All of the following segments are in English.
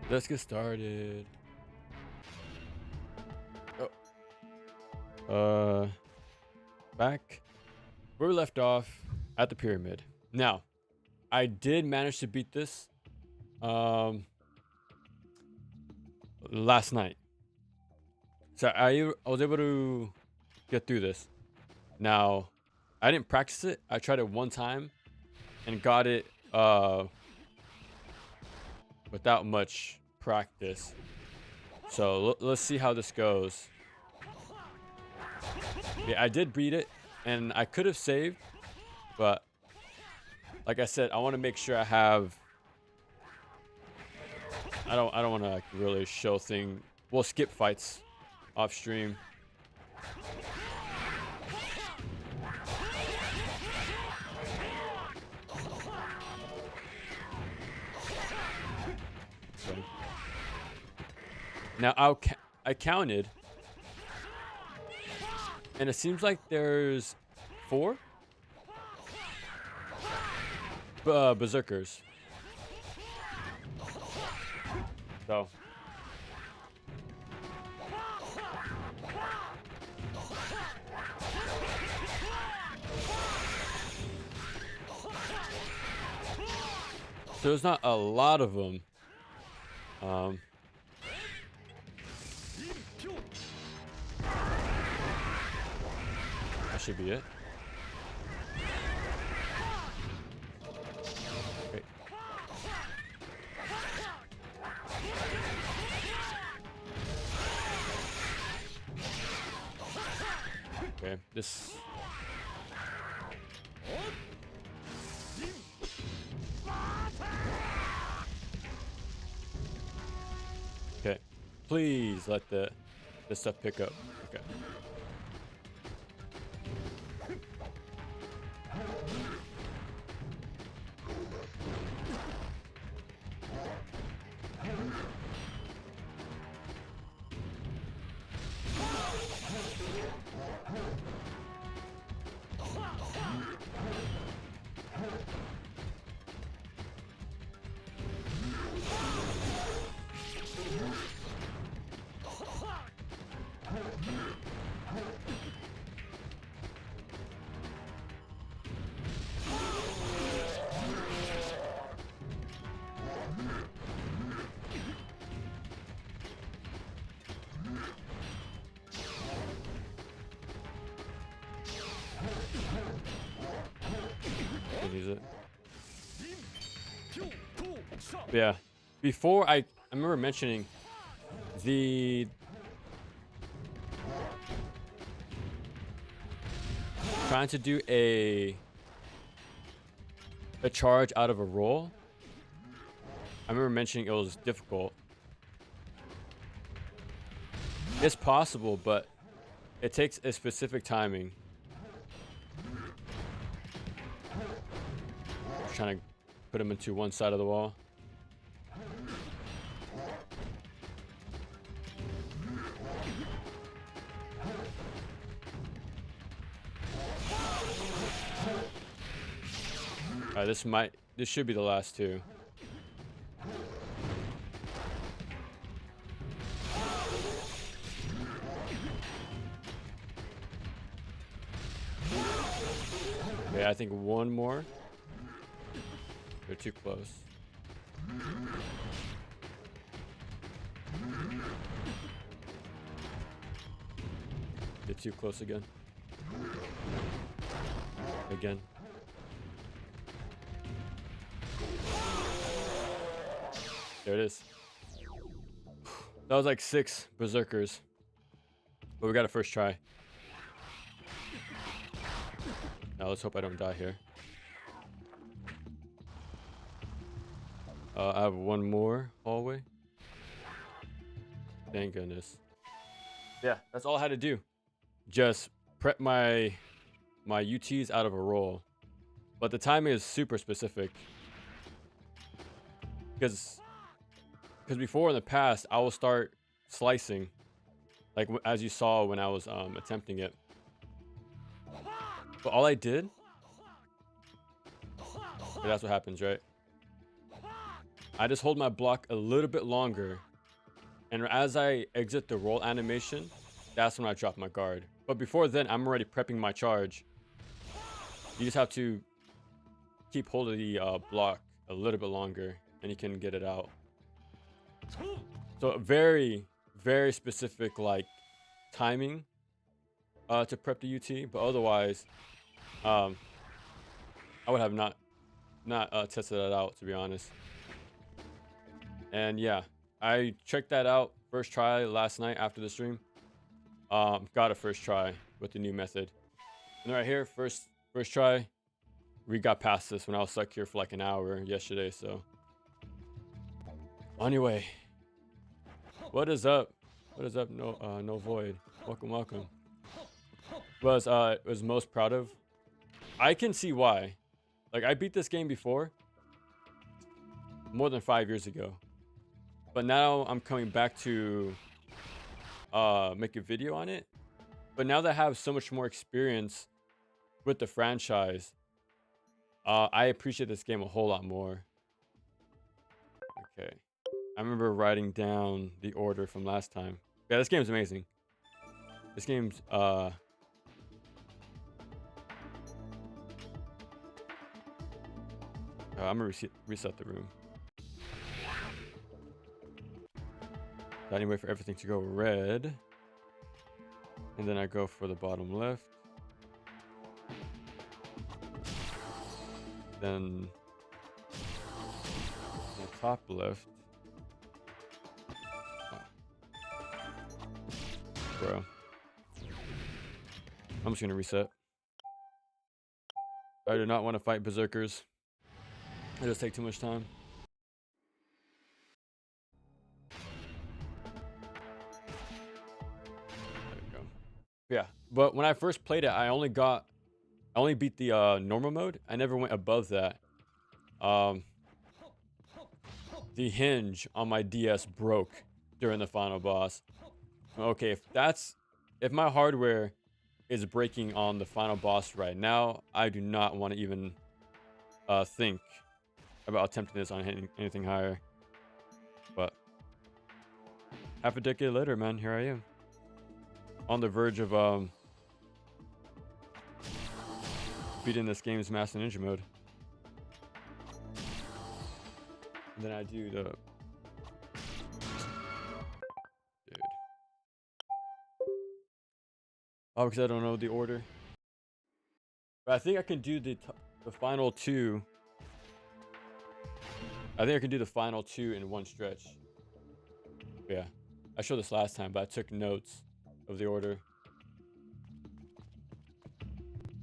Let's get started. Oh. Back where we left off at the pyramid. Now, I did manage to beat this um last night. So I was able to get through this. Now, I didn't practice it. I tried it one time and got it without much practice. So let's see how this goes. Yeah, I did beat it, and I could have saved, but like I said, I want to make sure I have. I don't want to like really show thing. We'll skip fights off stream. Okay. Now I counted, and it seems like there's 4 berserkers. So there's not a lot of them. That should be it. Okay. Okay, this. Okay, please let the stuff pick up. Okay. Use it. Yeah. Before I remember mentioning the trying to do a charge out of a roll. I remember mentioning it was difficult. It's possible, but it takes a specific timing. Trying to put him into one side of the wall. Alright, this should be the last 2. Okay, I think one more. They're too close. They're too close again. Again. There it is. That was like 6 berserkers. But we got a first try. Now let's hope I don't die here. I have one more hallway. Thank goodness. Yeah, that's all I had to do. Just prep my UTs out of a roll. But the timing is super specific. Because before in the past, I will start slicing. Like as you saw when I was attempting it. But all I did. Okay, that's what happens, right? I just hold my block a little bit longer, and as I exit the roll animation, that's when I drop my guard. But before then, I'm already prepping my charge. You just have to keep hold of the block a little bit longer, and you can get it out. So very, very specific like timing to prep the UT, but otherwise, I would have not tested that out, to be honest. And yeah, I checked that out first try last night after the stream. Got a first try with the new method. And right here, first try, we got past this when I was stuck here for like an hour yesterday. So anyway, what is up? What is up? No void. Welcome. Was most proud of. I can see why. Like, I beat this game before, more than 5 years ago, but now I'm coming back to make a video on it. But now that I have so much more experience with the franchise, I appreciate this game a whole lot more. Okay, I remember writing down the order from last time. Yeah, this game's amazing. This game's I'm gonna reset the room. I need to wait for everything to go red, and then I go for the bottom left, then the top left. Bro, I'm just gonna reset. I do not want to fight berserkers. It just take too much time. There we go. Yeah, but when I first played it, I only beat the normal mode. I never went above that. The hinge on my DS broke during the final boss. Okay, if my hardware is breaking on the final boss right now, I do not want to even think about attempting this on anything higher. But half a decade later, man, here I am on the verge of beating this game's Master Ninja mode. And then I do the dude. Oh, because I don't know the order. But I think I can do the final two. I think I can do the final two in one stretch. Yeah, I showed this last time, but I took notes of the order.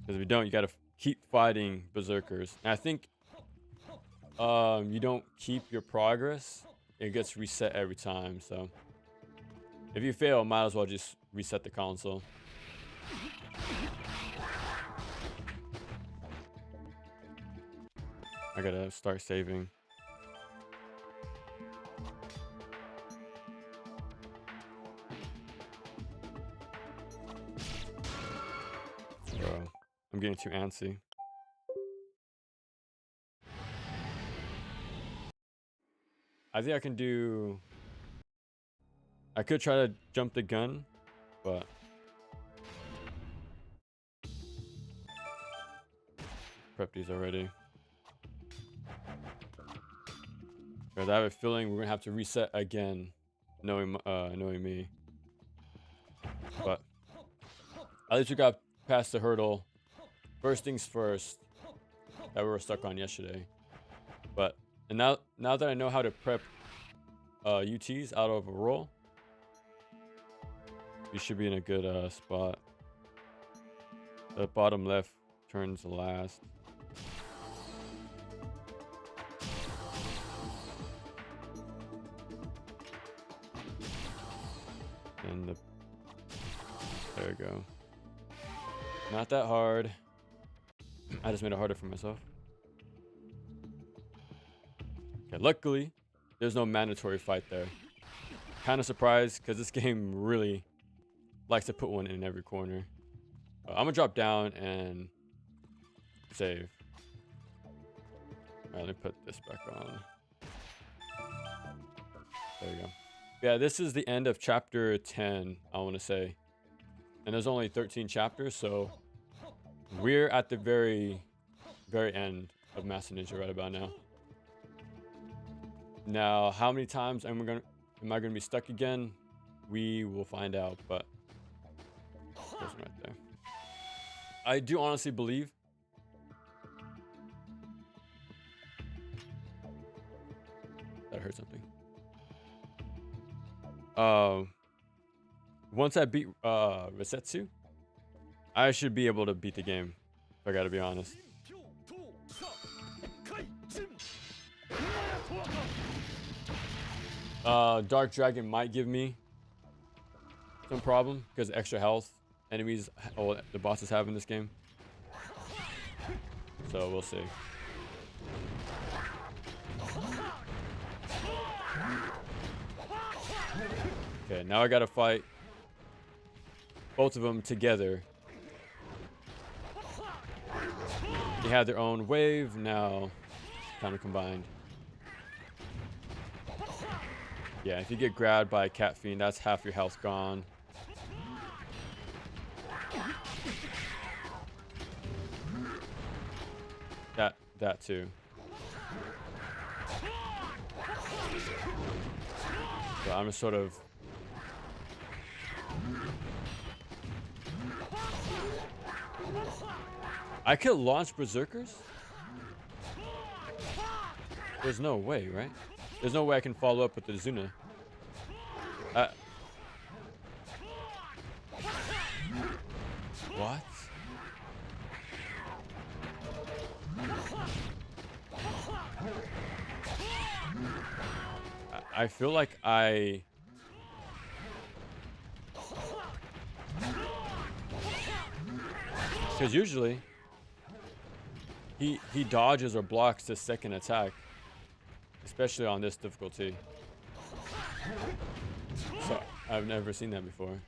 Because if you don't, you gotta keep fighting berserkers. And I think you don't keep your progress, it gets reset every time. So if you fail, might as well just reset the console. I gotta start saving. Bro, I'm getting too antsy. I think I can do... I could try to jump the gun, but... Prep these already. Because I have a feeling we're gonna have to reset again, knowing me. But at least we got past the hurdle. First things first, that we were stuck on yesterday. But and now that I know how to prep UTs out of a roll, we should be in a good spot. The bottom left turns last. And there we go. Not that hard. I just made it harder for myself. Okay, luckily, there's no mandatory fight there. Kind of surprised because this game really likes to put one in every corner. I'm gonna drop down and save. Alright, let me put this back on. There we go. Yeah, this is the end of chapter 10, I want to say. And there's only 13 chapters, so we're at the very end of Master Ninja right about now. Now, how many times am I gonna be stuck again? We will find out, but there's one right there. I do honestly believe that I heard something. Once I beat Resetsu, I should be able to beat the game, if I gotta be honest. Dark Dragon might give me some problem because extra health enemies or the bosses have in this game. So we'll see. Okay, now I gotta fight both of them together. They have their own wave, now kind of combined. Yeah, if you get grabbed by a Cat Fiend, that's half your health gone. That too. So I'm just sort of I could launch Berserkers? There's no way, right? There's no way I can follow up with the Zuna. What? I feel like because usually he dodges or blocks the second attack, especially on this difficulty. So I've never seen that before.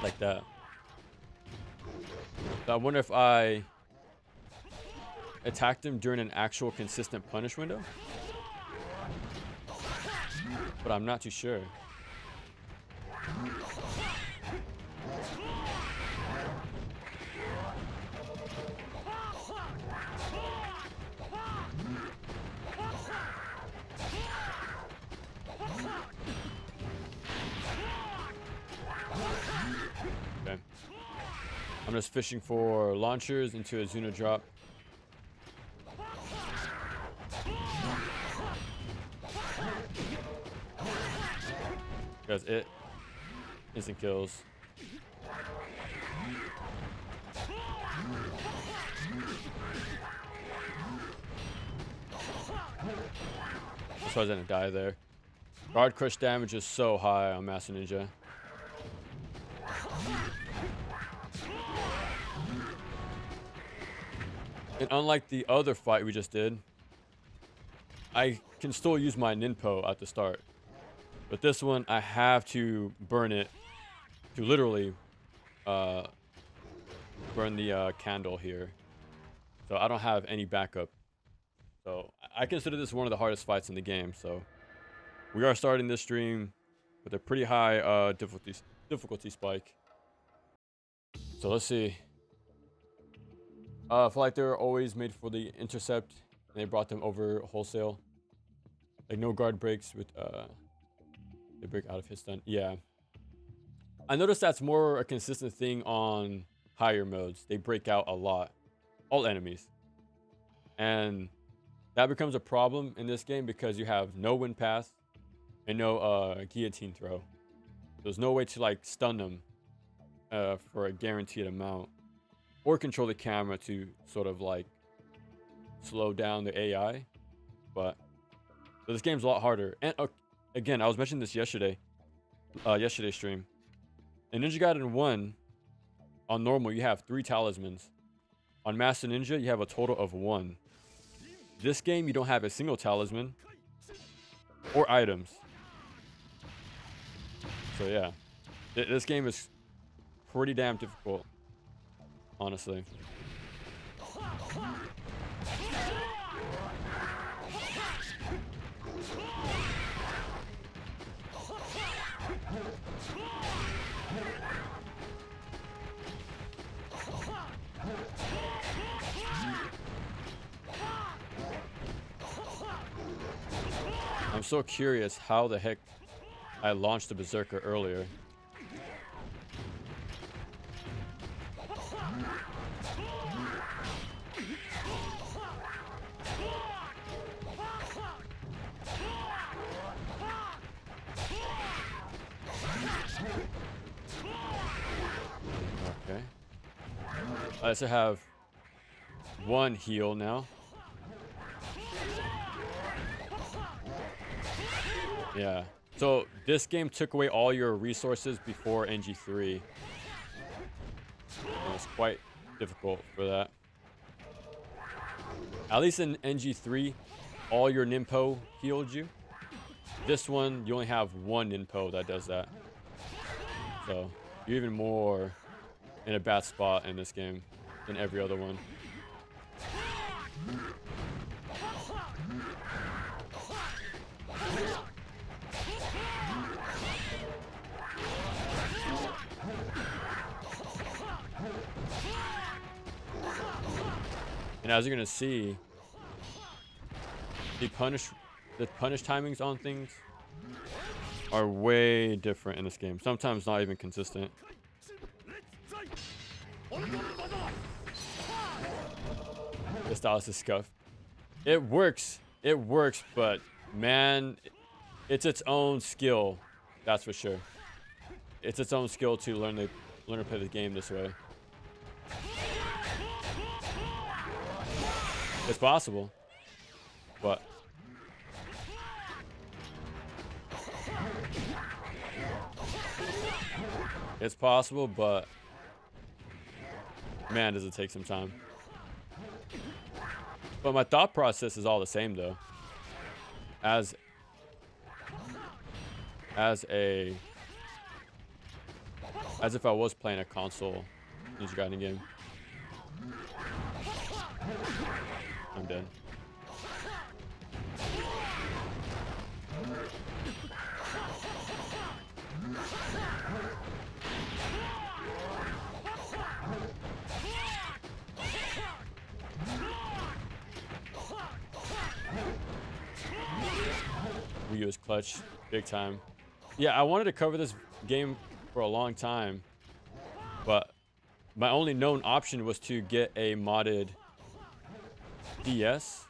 Like that. So I wonder if I attacked him during an actual consistent punish window. But I'm not too sure. Okay. I'm just fishing for launchers into a Zuna drop. Because it instant kills. That's why I didn't die there. Guard crush damage is so high on Master Ninja. And unlike the other fight we just did, I can still use my Ninpo at the start. But this one, I have to burn it to literally burn the candle here. So I don't have any backup. So I consider this one of the hardest fights in the game. So we are starting this stream with a pretty high difficulty spike. So let's see. I feel like they're always made for the intercept. And they brought them over wholesale. Like no guard breaks with they break out of his stun. Yeah. I noticed that's more a consistent thing on higher modes. They break out a lot. All enemies. And that becomes a problem in this game because you have no wind path and no guillotine throw. There's no way to like stun them for a guaranteed amount. Or control the camera to sort of like slow down the AI. But so this game's a lot harder. And again, I was mentioning this yesterday's stream. In Ninja Gaiden 1, on normal, you have 3 talismans. On Master Ninja, you have a total of 1. This game, you don't have a single talisman or items. So yeah, this game is pretty damn difficult, honestly. I'm so curious how the heck I launched the Berserker earlier. Okay. I also have one heal now. Yeah. So this game took away all your resources before NG3. It was quite difficult for that. At least in NG3, all your Ninpo healed you. This one, you only have one Ninpo that does that. So you're even more in a bad spot in this game than every other one. And as you're gonna see, the punish timings on things are way different in this game. Sometimes not even consistent. The stylus is scuffed. It works, but man, it's its own skill. That's for sure. It's its own skill to learn to play the game this way. It's possible, but man, does it take some time. But my thought process is all the same though. As if I was playing a console Ninja Gaiden game. I'm dead. We use clutch big time. Yeah, I wanted to cover this game for a long time, but my only known option was to get a modded DS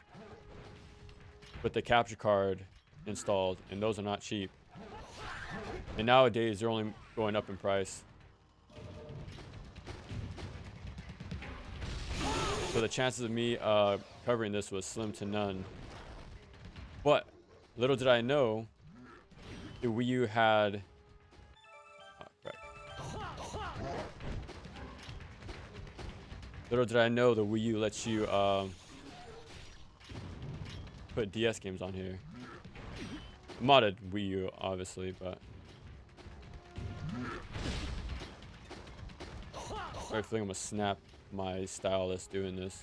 with the capture card installed, and those are not cheap. And nowadays they're only going up in price. So the chances of me covering this was slim to none. But little did I know, the Wii U had little did I know the Wii U lets you put DS games on here. Modded Wii U, obviously, but I think I'm gonna snap my stylus doing this.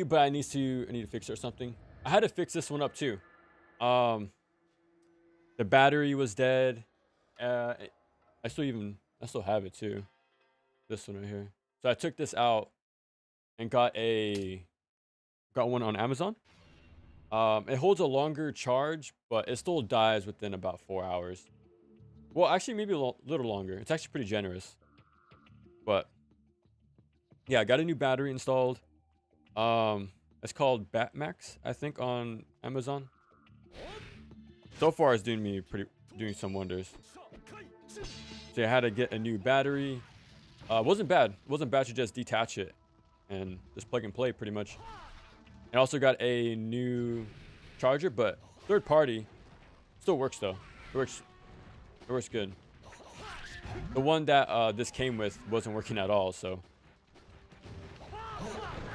But I need to fix it or something. I had to fix this one up too. The battery was dead. I still have it too. This one right here. So I took this out and got one on Amazon. It holds a longer charge, but it still dies within about 4 hours. Well, actually, maybe a little longer. It's actually pretty generous. But yeah, I got a new battery installed. It's called Batmax, I think, on Amazon. So far, it's doing some wonders. So I had to get a new battery. Wasn't bad to just detach it and just plug and play pretty much. And also got a new charger, but third party. Still works though. It works good. The one that this came with wasn't working at all, so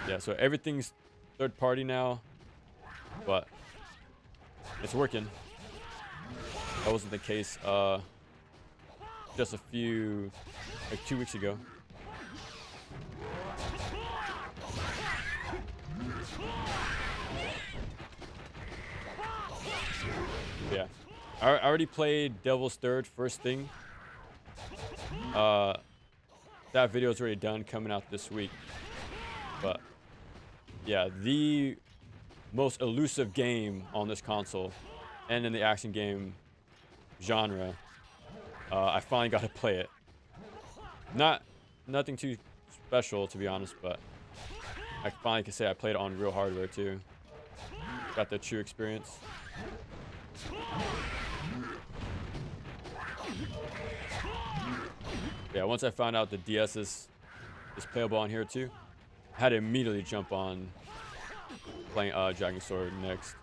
yeah, so everything's third party now, but it's working. That wasn't the case just like 2 weeks ago. I already played Devil's Third first thing. That video is already done, coming out this week. But yeah, the most elusive game on this console and in the action game genre. I finally got to play it. Nothing too special, to be honest, but I finally can say I played it on real hardware too. Got the true experience. Yeah, once I found out the DS is playable on here too, I had to immediately jump on playing Dragon Sword next.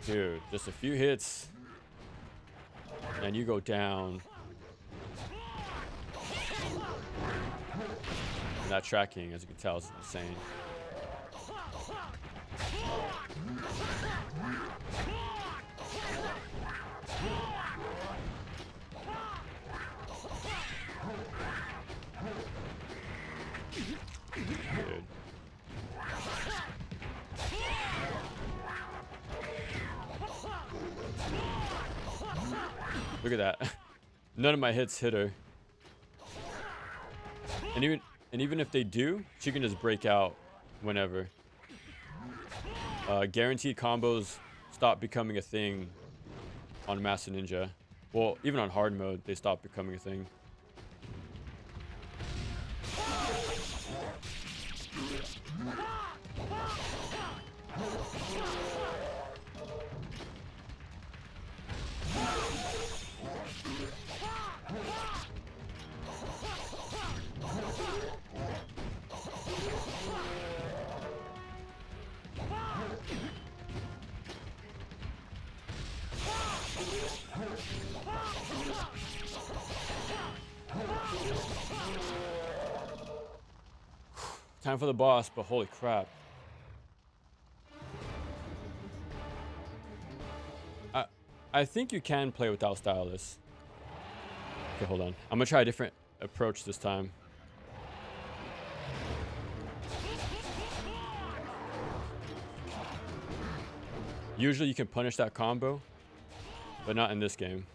Dude, just a few hits and you go down. And that tracking, as you can tell, is insane. Dude. Look at that. None of my hits hit her. And even if they do, she can just break out whenever. Guaranteed combos stop becoming a thing on Master Ninja. Well, even on hard mode, they stop becoming a thing. Time for the boss, but holy crap. I think you can play without stylus. Okay, hold on. I'm gonna try a different approach this time. Usually you can punish that combo, but not in this game.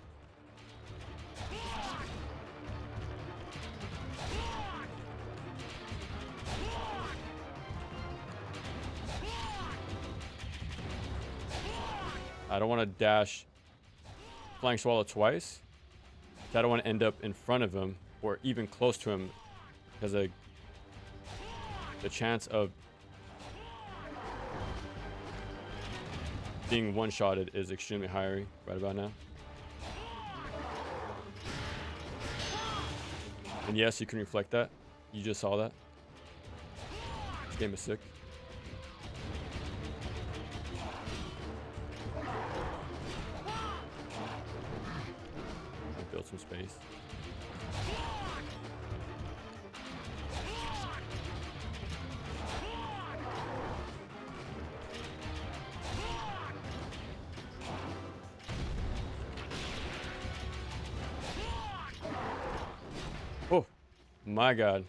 I don't want to dash Flying Swallow twice. I don't want to end up in front of him or even close to him, because the chance of being one-shotted is extremely high right about now. And yes, you can reflect that. You just saw that. This game is sick. Build some space. Oh my god.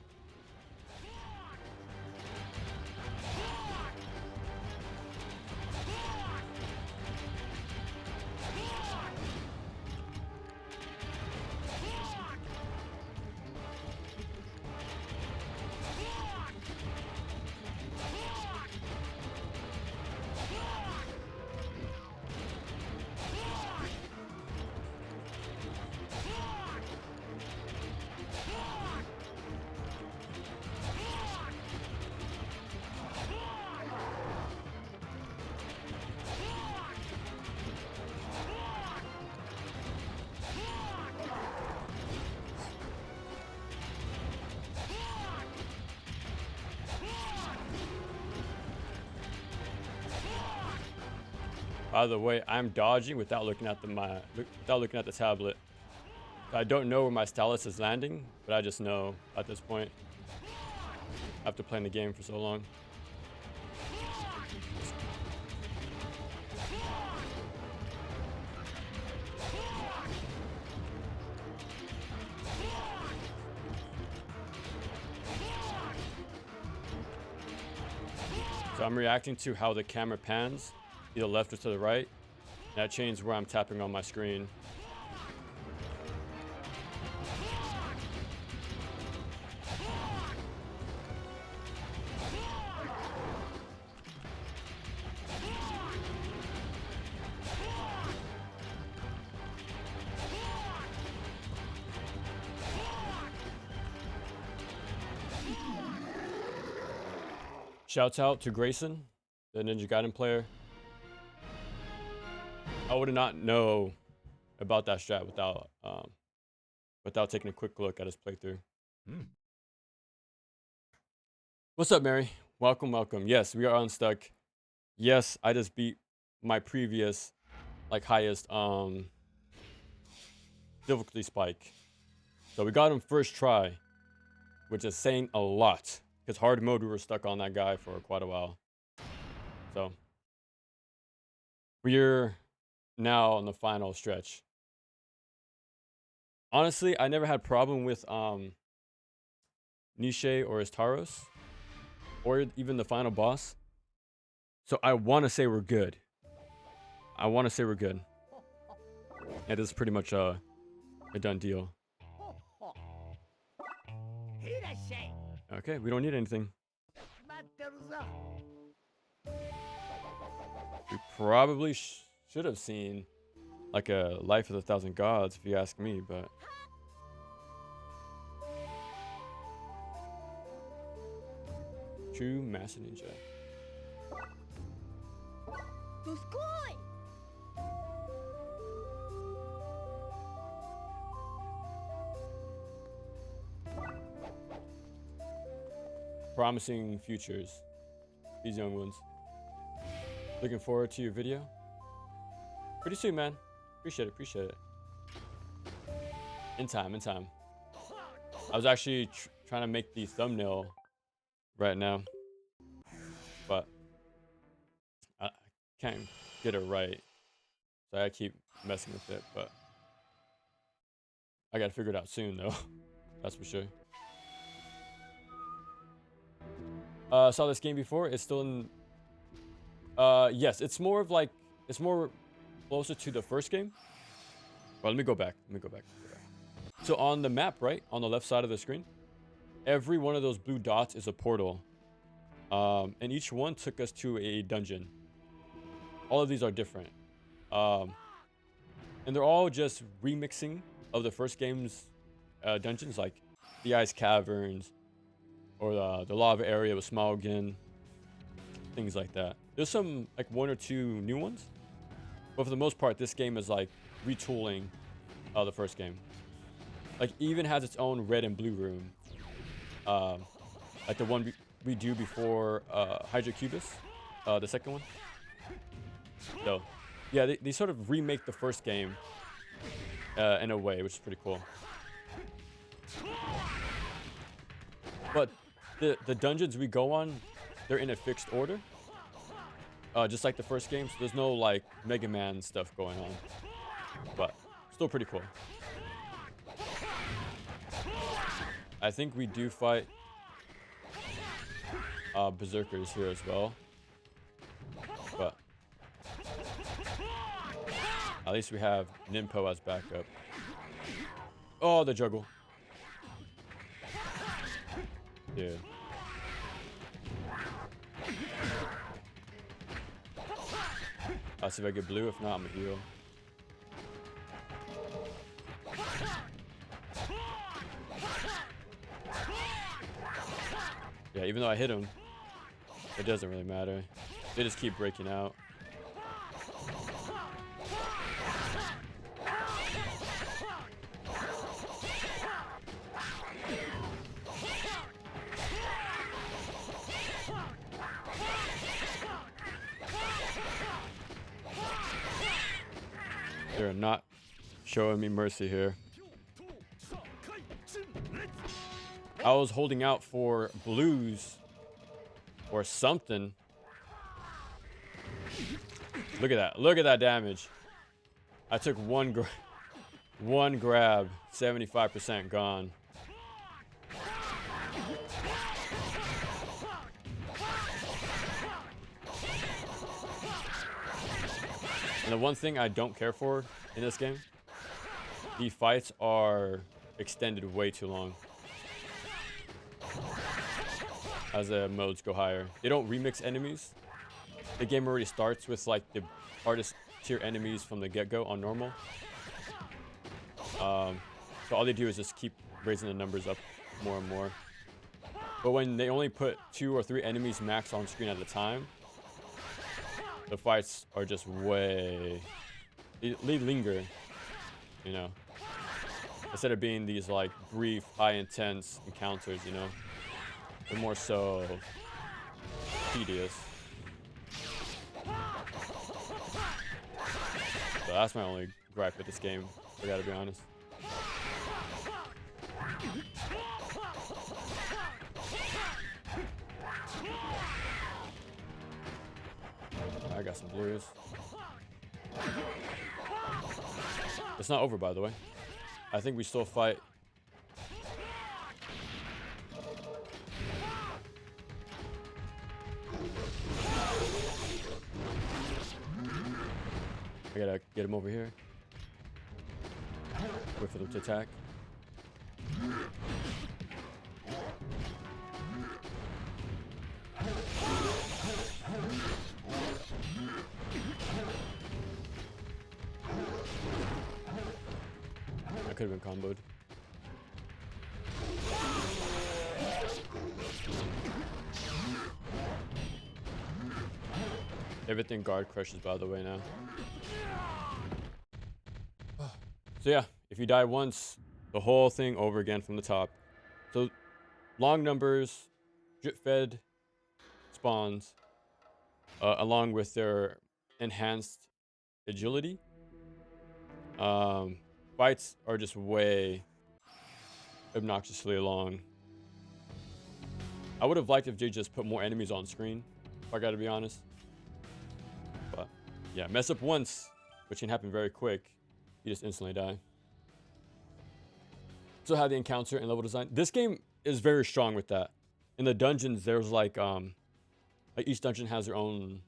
By the way, I'm dodging without looking at the tablet. I don't know where my stylus is landing, but I just know at this point, after playing the game for so long. So I'm reacting to how the camera pans, either left or to the right. And that changes where I'm tapping on my screen. Shouts out to Grayson, the Ninja Gaiden player. I would not know about that strat without taking a quick look at his playthrough. What's up, Mary? Welcome, welcome. Yes, we are unstuck. Yes, I just beat my previous, highest difficulty spike. So we got him first try, which is saying a lot. Because hard mode, we were stuck on that guy for quite a while. So we're now on the final stretch. Honestly, I never had problem with Nishi or Istaros, or even the final boss. So I want to say we're good. And it is pretty much a done deal. Okay, we don't need anything. We probably should have seen like a Life of the Thousand Gods, if you ask me, but true Master Ninja. Promising futures, these young ones. Looking forward to your video. Pretty soon, man. Appreciate it. In time. I was actually trying to make the thumbnail right now, but I can't get it right, so I keep messing with it, but I gotta figure it out soon, though. That's for sure. Saw this game before. It's still in. Yes, it's more closer to the first game. Well, let me go back. So on the map, right on the left side of the screen, every one of those blue dots is a portal, and each one took us to a dungeon. All of these are different, and they're all just remixing of the first game's dungeons, like the Ice Caverns, or the lava area with Smalgan, things like that. There's some like one or two new ones, but for the most part, this game is like retooling the first game. Like even has its own red and blue room, like the one we do before Hydra Cubus, the second one. So yeah, they sort of remake the first game in a way, which is pretty cool. But the dungeons we go on, they're in a fixed order, just like the first game. So there's no like Mega Man stuff going on, but still pretty cool. I think we do fight berserkers here as well, but at least we have Ninpo as backup. Oh, the juggle. Yeah. I'll see if I get blue. If not, I'm a heal. Yeah, even though I hit him, it doesn't really matter. They just keep breaking out. They're not showing me mercy here. I was holding out for blues or something. Look at that. Look at that damage. I took one grab, 75% gone. And the one thing I don't care for in this game, the fights are extended way too long as the modes go higher. They don't remix enemies. The game already starts with like the hardest tier enemies from the get-go on normal. So all they do is just keep raising the numbers up more and more. But when they only put 2 or 3 enemies max on screen at a time, the fights are just way... They linger, you know. Instead of being these like brief, high intense encounters, you know. They're more so tedious. So that's my only gripe with this game, I gotta be honest. I got some blues. It's not over, by the way. I think we still fight. I gotta get him over here. Wait for them to attack. I could have been comboed. Everything guard crushes, by the way, now. So yeah, if you die once, the whole thing over again from the top. So long numbers, drip fed spawns, along with their enhanced agility. Fights are just way obnoxiously long. I would have liked if they just put more enemies on screen, if I gotta be honest. But yeah, mess up once, which can happen very quick. You just instantly die. So how the encounter and level design. This game is very strong with that. In the dungeons, there's like each dungeon has their own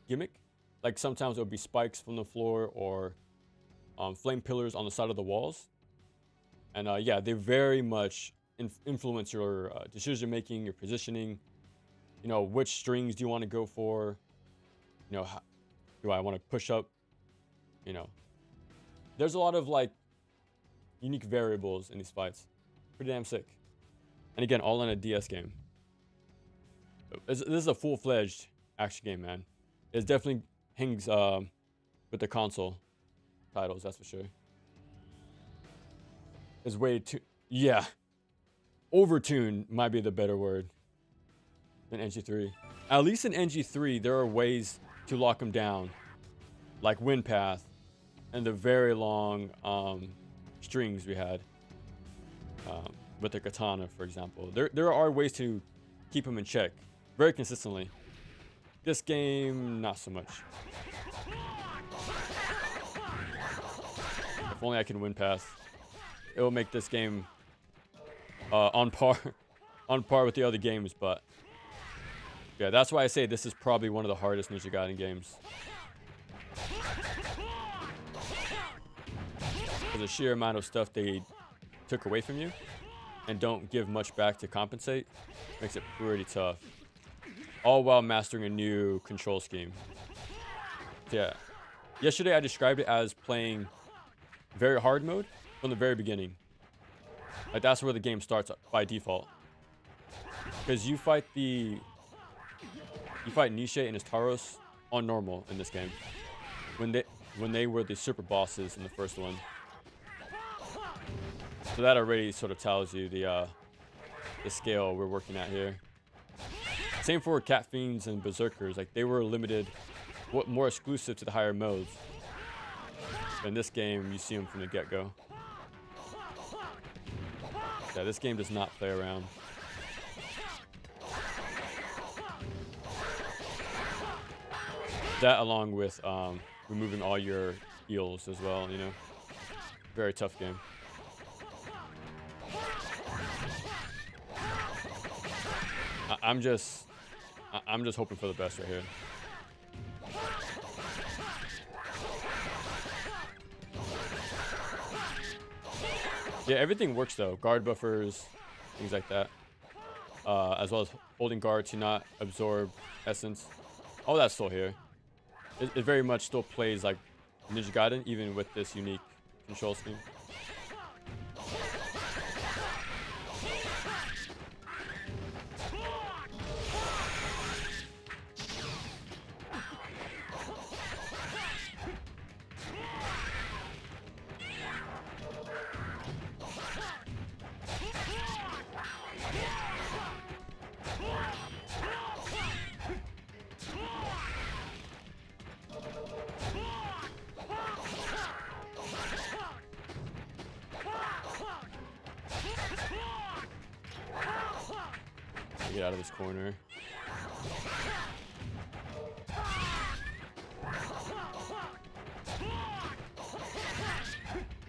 gimmick. Like sometimes it would be spikes from the floor or flame pillars on the side of the walls. And yeah, they very much influence your decision making, your positioning. You know, which strings do you want to go for? You know, do I want to push up? You know, there's a lot of like unique variables in these fights. Pretty damn sick. And again, all in a DS game. This is a full-fledged action game, man. It definitely hangs with the console titles, that's for sure. It's way too... Yeah. Overtuned might be the better word than NG3. At least in NG3, there are ways to lock them down. Like Wind Path and the very long strings we had with the katana, for example. There are ways to keep them in check very consistently. This game, not so much. If only I can Wind Path, it will make this game on par with the other games. But yeah, that's why I say this is probably one of the hardest Ninja Gaiden games. For the sheer amount of stuff they took away from you and don't give much back to compensate, makes it pretty tough. All while mastering a new control scheme. Yeah. Yesterday I described it as playing very hard mode from the very beginning. Like that's where the game starts by default. Because you fight Nishi and his Taros on normal in this game. When they were the super bosses in the first one. So that already sort of tells you the scale we're working at here. Same for Cat Fiends and Berserkers. Like they were limited, more exclusive to the higher modes. But in this game, you see them from the get-go. Yeah, this game does not play around. That along with removing all your heals as well, you know. Very tough game. I'm just hoping for the best right here. Yeah, everything works though. Guard buffers, things like that. As well as holding guard to not absorb essence. All that's still here. It very much still plays like Ninja Gaiden, even with this unique control scheme. Get out of this corner.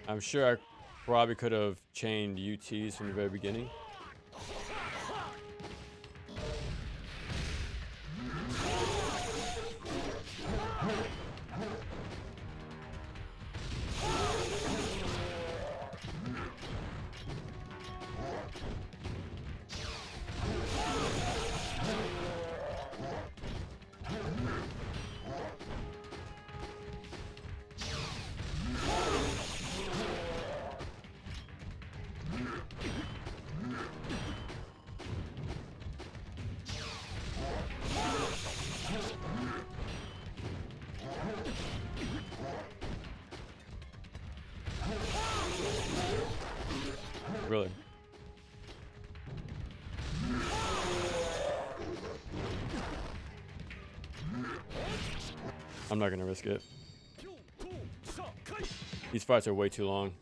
I'm sure I probably could have chained UTs from the very beginning. Really? I'm not gonna risk it. These fights are way too long.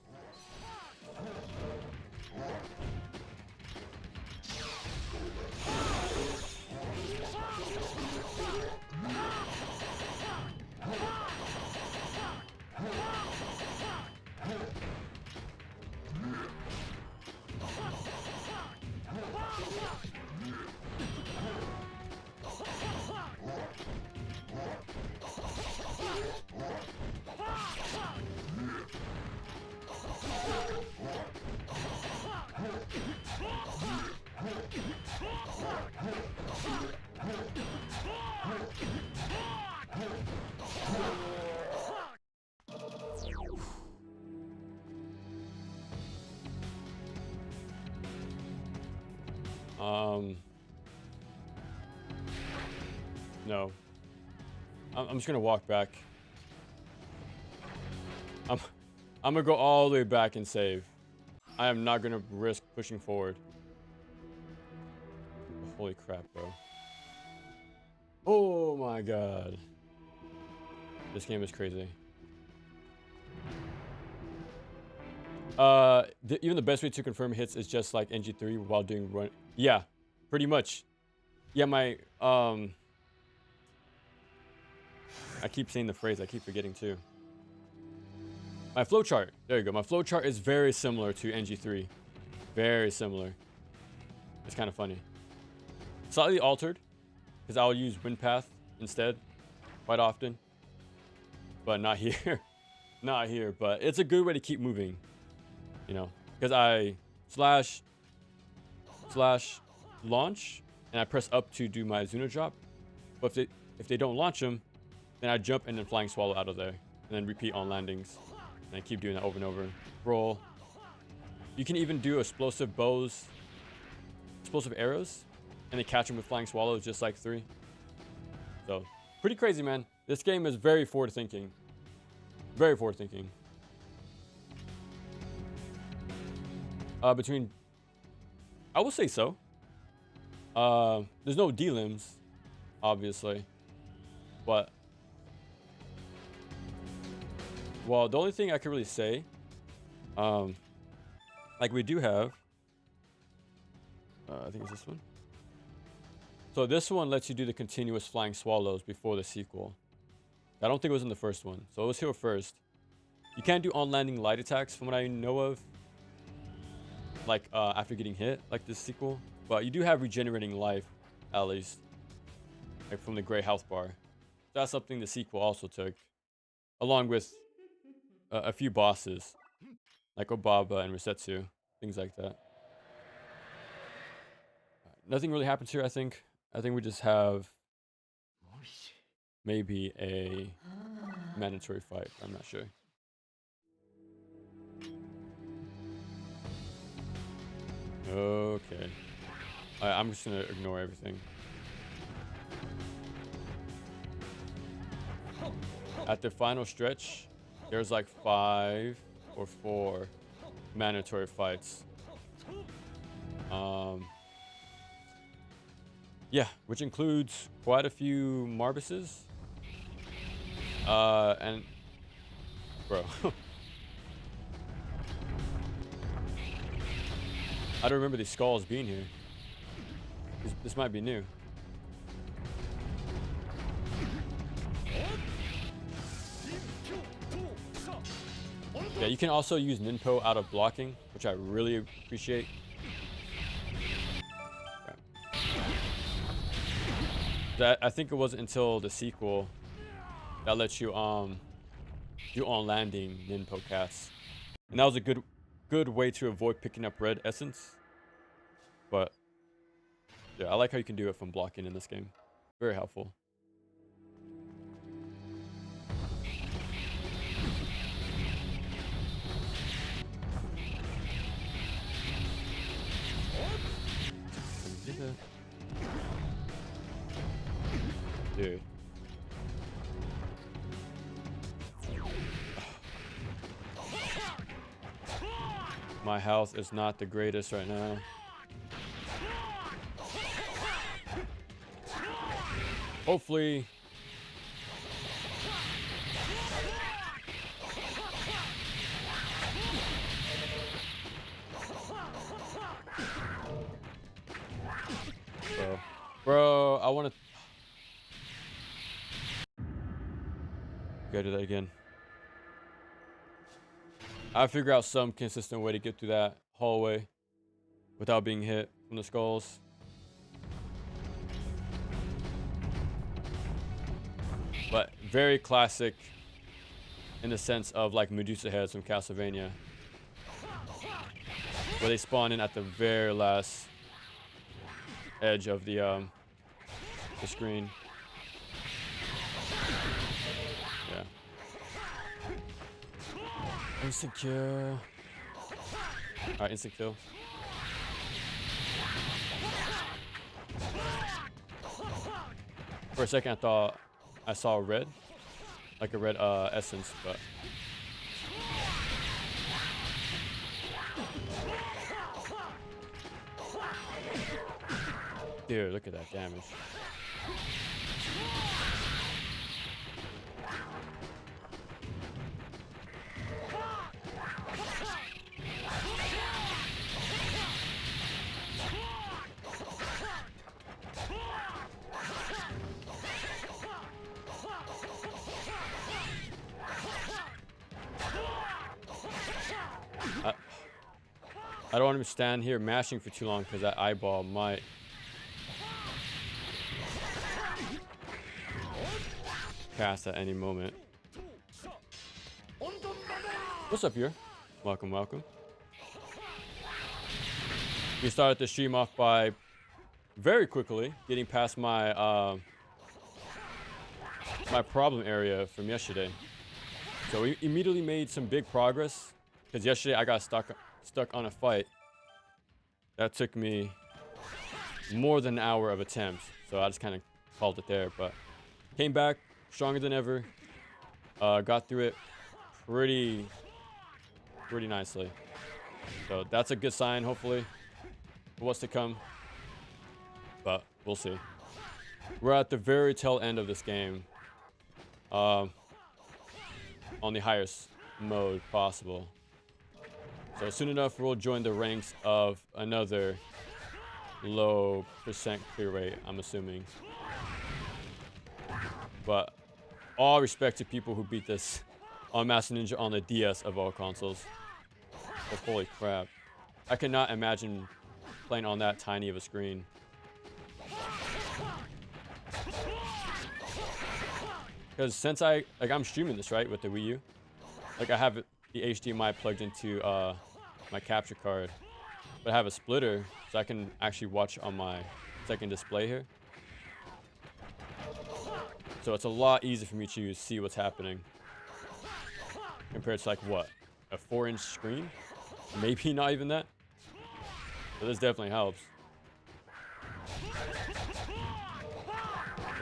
No. I'm just gonna walk back. I'm gonna go all the way back and save. I am not gonna risk pushing forward. Holy crap, bro. Oh my god. This game is crazy. Even the best way to confirm hits is just like NG3 while doing run. Yeah, pretty much. Yeah, my I keep saying the phrase, I keep forgetting too. My flowchart, there you go. My flowchart is very similar to NG3. Very similar. It's kind of funny. Slightly altered, because I'll use wind path instead quite often. But not here. Not here, but it's a good way to keep moving. You know, because I slash launch and I press up to do my Zuna drop. But if they don't launch them, then I jump and then flying swallow out of there and then repeat on landings. And I keep doing that over and over. Roll. You can even do explosive bows, explosive arrows, and they catch them with flying swallows just like 3. So pretty crazy, man. This game is very forward thinking. Very forward thinking. Between, I will say so. There's no D-limbs, obviously, but well, the only thing I could really say, like we do have I think it's this one. So this one lets you do the continuous flying swallows before the sequel. I don't think it was in the first one, so it was here first. You can't do on-landing light attacks from what I know of, like after getting hit, like this sequel. But you do have regenerating life, at least, like from the gray health bar. That's something the sequel also took, along with a few bosses, like Obaba and Resetsu, things like that. Nothing really happens here, I think. I think we just have maybe a mandatory fight. I'm not sure. Okay. I'm just gonna ignore everything. At the final stretch, there's like 5 or 4 mandatory fights. Yeah, which includes quite a few Marbuses. And bro, I don't remember these skulls being here. This might be new. Yeah, you can also use Ninpo out of blocking, which I really appreciate. That I think it wasn't until the sequel that lets you do on landing Ninpo casts, and that was a good way to avoid picking up red essence. But yeah, I like how you can do it from blocking in this game. Very helpful. Dude. My health is not the greatest right now. Hopefully. Bro, I want to. Gotta do that again. I'll figure out some consistent way to get through that hallway without being hit from the skulls. But very classic in the sense of like Medusa heads from Castlevania, where they spawn in at the very last edge of the screen. Yeah. Instant kill. Alright, instant kill. For a second I thought I saw red. Like a red essence, but dude, look at that damage. I don't want to stand here mashing for too long because that eyeball might cast at any moment. What's up here? Welcome, welcome. We started the stream off by very quickly getting past my my problem area from yesterday. So we immediately made some big progress because yesterday I got stuck on a fight that took me more than an hour of attempts, so I just kind of called it there. But came back stronger than ever, got through it pretty nicely, so that's a good sign hopefully for what's to come, but we'll see. We're at the very tail end of this game, on the highest mode possible. So soon enough, we'll join the ranks of another low percent clear rate, I'm assuming. But all respect to people who beat this on Master Ninja on the DS of all consoles. But holy crap. I cannot imagine playing on that tiny of a screen. Because since I'm streaming this, right, with the Wii U. Like I have the HDMI plugged into my capture card. But I have a splitter, so I can actually watch on my second display here. So it's a lot easier for me to see what's happening. Compared to like what? A 4-inch screen? Maybe not even that. But this definitely helps.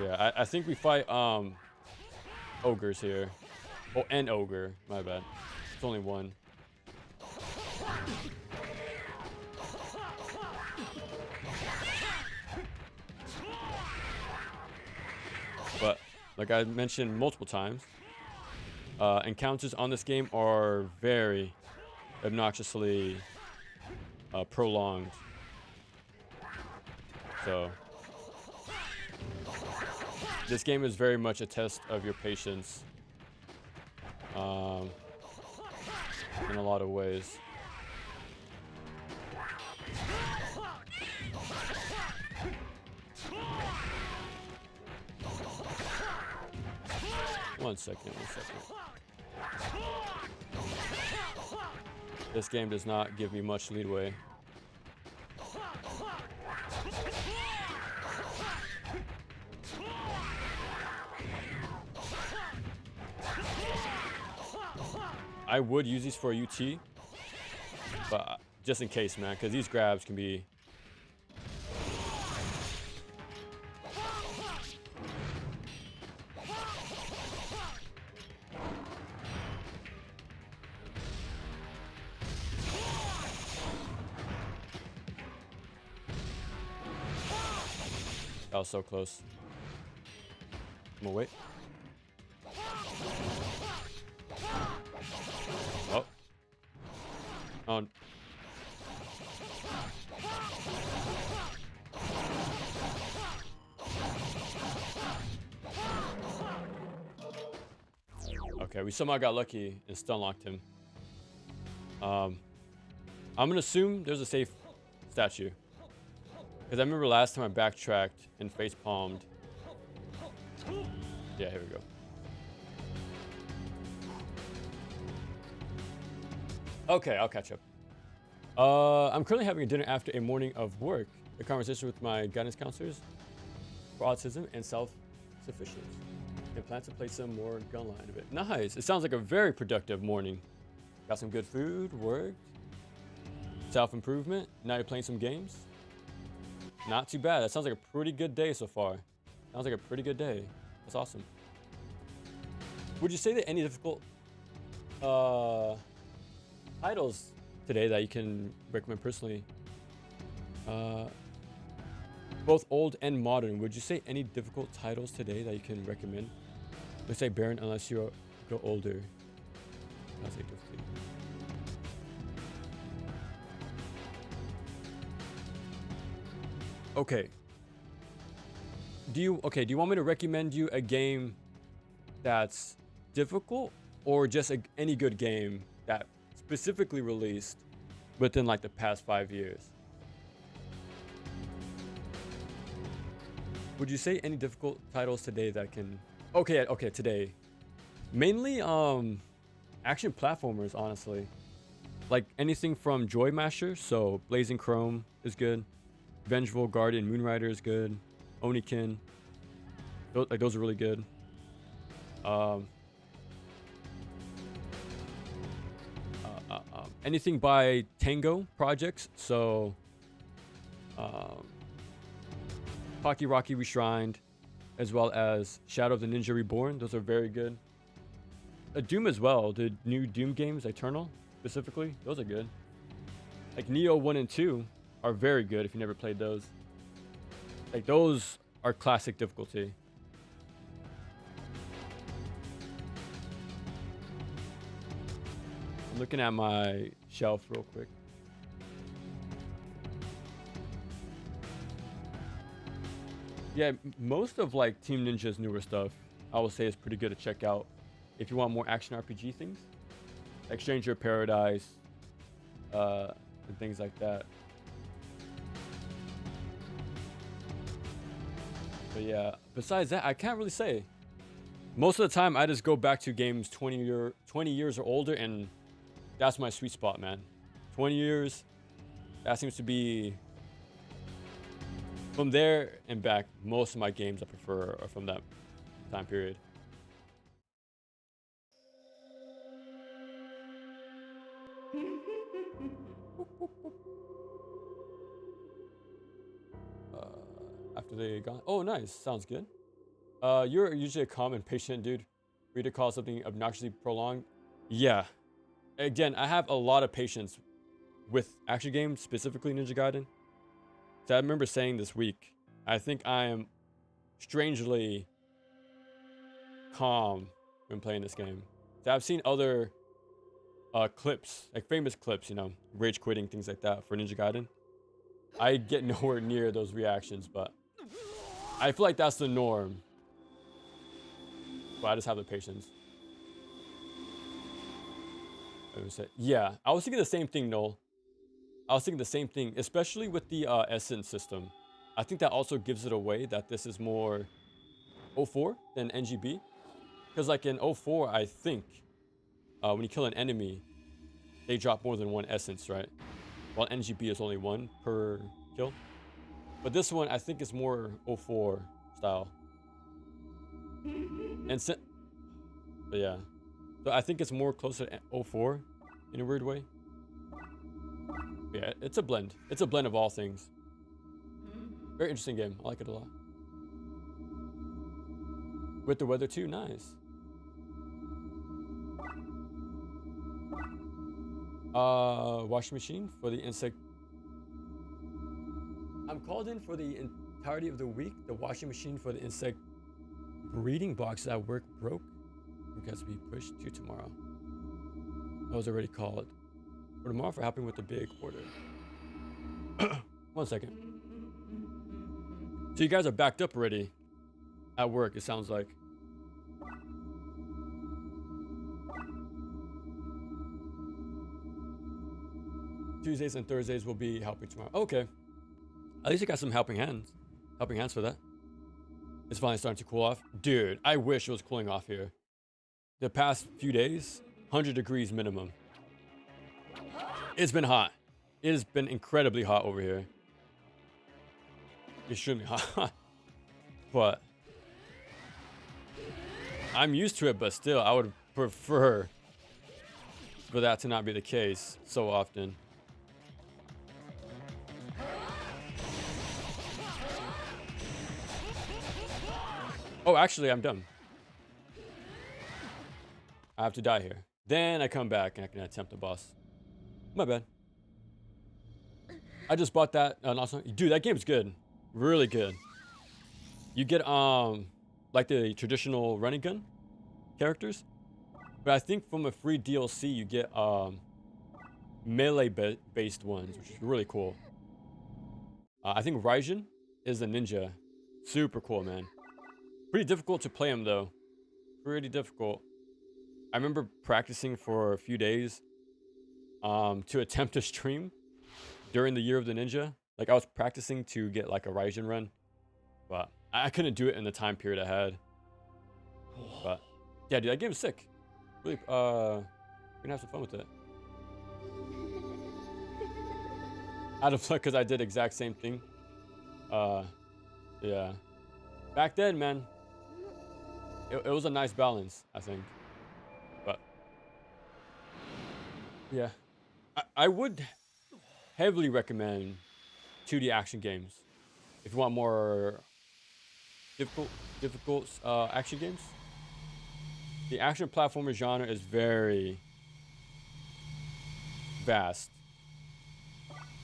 Yeah, I think we fight ogres here. Oh, an ogre. My bad. It's only one. But like I mentioned multiple times, encounters on this game are very obnoxiously prolonged. So this game is very much a test of your patience in a lot of ways. One second. This game does not give me much leadway. I would use these for a UT, but just in case, man, because these grabs can be... That was so close. I'm gonna wait. Oh. Oh. Okay, we somehow got lucky and stun locked him. I'm gonna assume there's a safe statue. Because I remember last time I backtracked and face palmed. Yeah, here we go. Okay, I'll catch up. I'm currently having a dinner after a morning of work. A conversation with my guidance counselors for autism and self-sufficiency. And plan to play some more Gunline of it. Nice. It sounds like a very productive morning. Got some good food, worked, self-improvement. Now you're playing some games. Not too bad. That sounds like a pretty good day so far. Sounds like a pretty good day. That's awesome. Would you say that any difficult titles today that you can recommend personally, both old and modern, would you say any difficult titles today that you can recommend? Let's say Baron, unless you go older. I'll say difficulty. Okay. Do you want me to recommend you a game that's difficult, or just any good game that specifically released within like the past 5 years? Would you say any difficult titles today that can... Okay, today. Mainly action platformers, honestly. Like anything from Joy Masher, so Blazing Chrome is good. Vengeful Guardian Moonrider is good. Onikin. Those are really good. Anything by Tango Projects, so Pocky Rocky Reshrined, as well as Shadow of the Ninja Reborn. Those are very good. Doom as well. The new Doom games, Eternal specifically, those are good. Like Neo 1 and 2 are very good if you never played those. Like those are classic difficulty. I'm looking at my shelf real quick. Yeah, most of like Team Ninja's newer stuff, I will say is pretty good to check out if you want more action RPG things, like Stranger of Paradise, and things like that. But yeah, besides that, I can't really say. Most of the time, I just go back to games 20 years or older, and that's my sweet spot, man. 20 years, that seems to be from there and back. Most of my games I prefer are from that time period. After they gone, oh nice, sounds good. You're usually a calm and patient dude. Free to call something obnoxiously prolonged. Yeah. Again, I have a lot of patience with action games, specifically Ninja Gaiden. So I remember saying this week, I think I am strangely calm when playing this game. So I've seen other clips, like famous clips, you know, rage quitting, things like that for Ninja Gaiden. I get nowhere near those reactions, but I feel like that's the norm. But I just have the patience. Yeah, I was thinking the same thing, Noel. I was thinking the same thing, especially with the essence system. I think that also gives it away that this is more O4 than NGB. Because like in O4, I think when you kill an enemy, they drop more than one essence, right? While NGB is only one per kill. But this one, I think is more O4 style. And but yeah. So I think it's more closer to O4 in a weird way. Yeah, it's a blend. It's a blend of all things. Very interesting game. I like it a lot. With the weather too, nice. Washing machine for the insect. I'm called in for the entirety of the week. The washing machine for the insect breeding box at work broke. It has to be pushed to tomorrow. I was already called for tomorrow for helping with the big order. 1 second. So you guys are backed up already at work, it sounds like. Tuesdays and Thursdays will be helping tomorrow. Okay. At least you got some helping hands. Helping hands for that. It's finally starting to cool off. Dude, I wish it was cooling off here. The past few days, 100 degrees minimum. It's been hot. It has been incredibly hot over here. Extremely hot. But I'm used to it, but still, I would prefer for that to not be the case so often. Oh, actually, I'm done. I have to die here. Then I come back and I can attempt the boss. My bad. I just bought that. Dude, that game's good. Really good. You get like the traditional running gun characters, but I think from a free DLC you get melee based ones, which is really cool. I think Raijin is a ninja. Super cool, man. Pretty difficult to play him though. Pretty difficult. I remember practicing for a few days to attempt to stream during the Year of the Ninja. Like I was practicing to get like a Raijin run, but I couldn't do it in the time period I had. But yeah, dude, that game is sick. Really, we're gonna have some fun with it. Out of luck because I did exact same thing. Yeah. Back then, man, it was a nice balance, I think. But yeah, I would heavily recommend 2D action games if you want more difficult action games. The action platformer genre is very vast.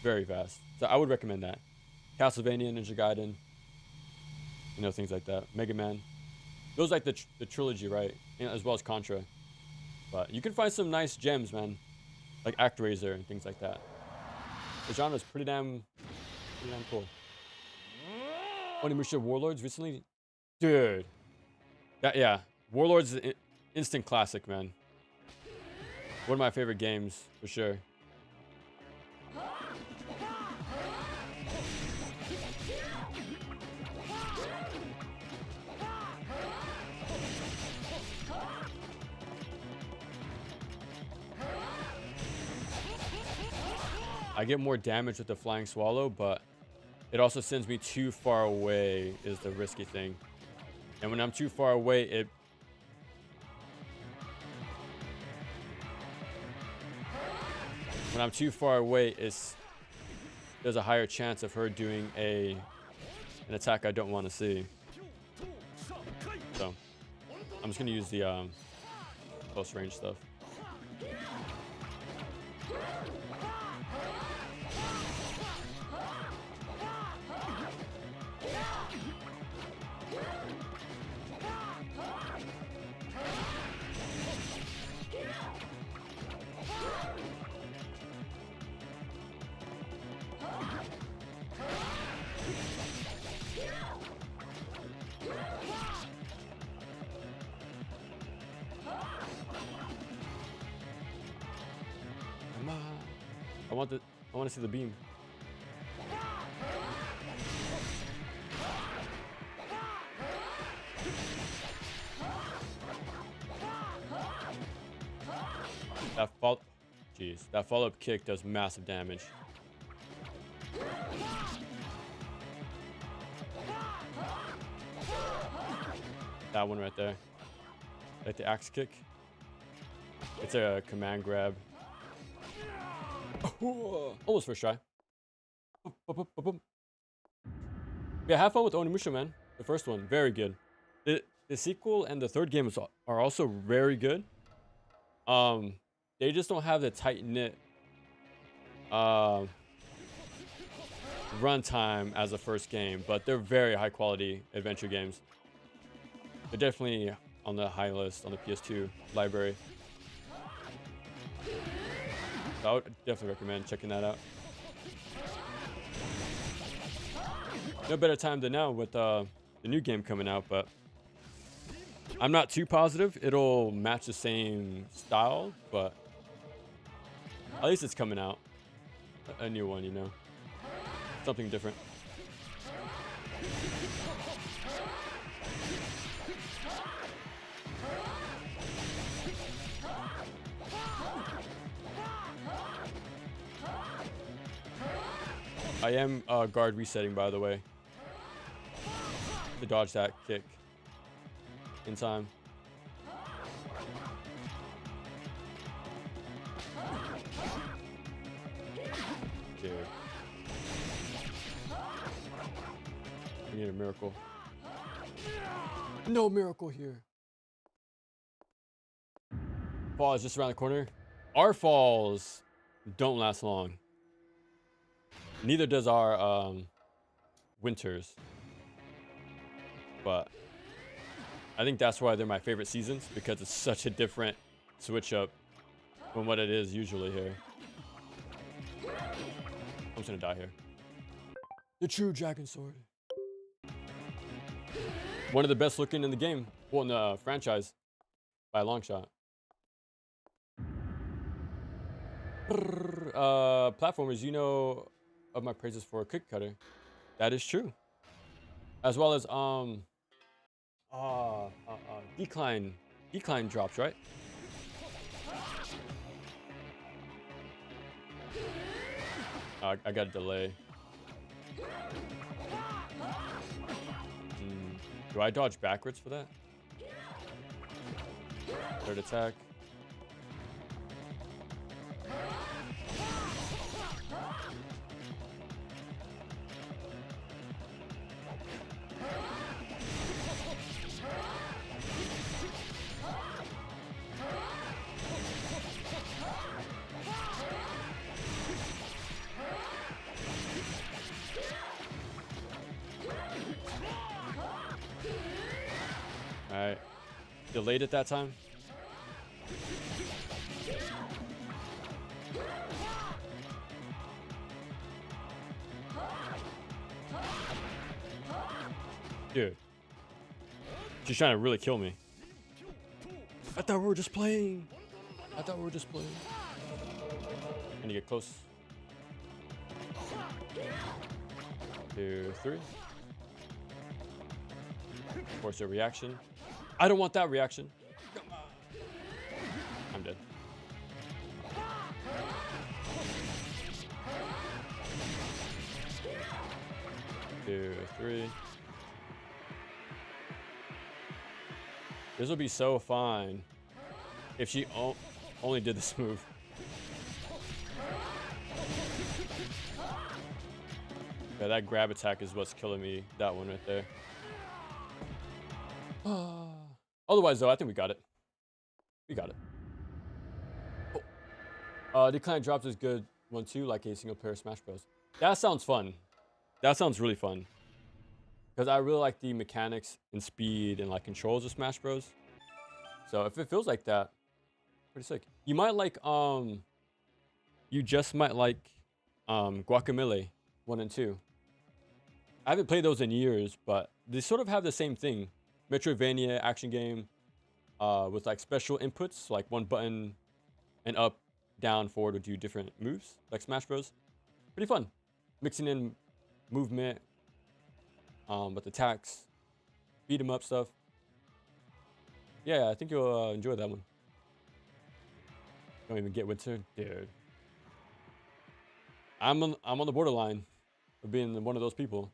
Very vast. So I would recommend that. Castlevania, Ninja Gaiden, you know, things like that. Mega Man. Those like the trilogy, right? You know, as well as Contra. But you can find some nice gems, man. Like ActRaiser and things like that. The genre is pretty damn cool. Onimusha Warlords recently? Dude. Yeah. Warlords is an instant classic, man. One of my favorite games, for sure. I get more damage with the Flying Swallow, but it also sends me too far away is the risky thing. And when I'm too far away, there's a higher chance of her doing an attack I don't want to see. So I'm just gonna use the close range stuff. I want to see the beam. That follow-up kick does massive damage. That one right there. Like the axe kick. It's a command grab. Almost first try. Yeah, have fun with Onimusha, man. The first one, very good. The sequel and the third game are also very good. They just don't have the tight-knit runtime as the first game, but they're very high-quality adventure games. They're definitely on the high list on the PS2 library. So I would definitely recommend checking that out. No better time than now with the new game coming out, but I'm not too positive it'll match the same style, but at least it's coming out. A new one, you know. Something different. I am guard resetting, by the way, to dodge that kick in time. Dude. I need a miracle. No miracle here. Fall is just around the corner. Our falls don't last long. Neither does our winters. But I think that's why they're my favorite seasons, because it's such a different switch up from what it is usually here. I'm just gonna die here. The true dragon sword. One of the best looking in the game. Well, in the franchise. By a long shot. Platformers, you know of my praises for a kick cutter. That is true. As well as decline drops, right? I got a delay. Do I dodge backwards for that? Third attack. Alright. Delayed it that time. Dude. She's trying to really kill me. I thought we were just playing. I thought we were just playing. I need to get close. 2, 3. Force a reaction. I don't want that reaction. I'm dead. Two, 3. This would be so fine if she only did this move. Yeah, that grab attack is what's killing me. That one right there. Otherwise, though, I think we got it. We got it. Oh. Decline drops is good one too, like a single player Smash Bros. That sounds fun. That sounds really fun. Because I really like the mechanics and speed and like controls of Smash Bros. So if it feels like that, pretty sick. You might like you just might like Guacamelee 1 and 2. I haven't played those in years, but they sort of have the same thing. Metroidvania action game with like special inputs, like one button and up, down, forward would do different moves, like Smash Bros. Pretty fun. Mixing in movement with attacks, beat 'em up stuff. Yeah, I think you'll enjoy that one. Don't even get Winter, dude. I'm on the borderline of being one of those people.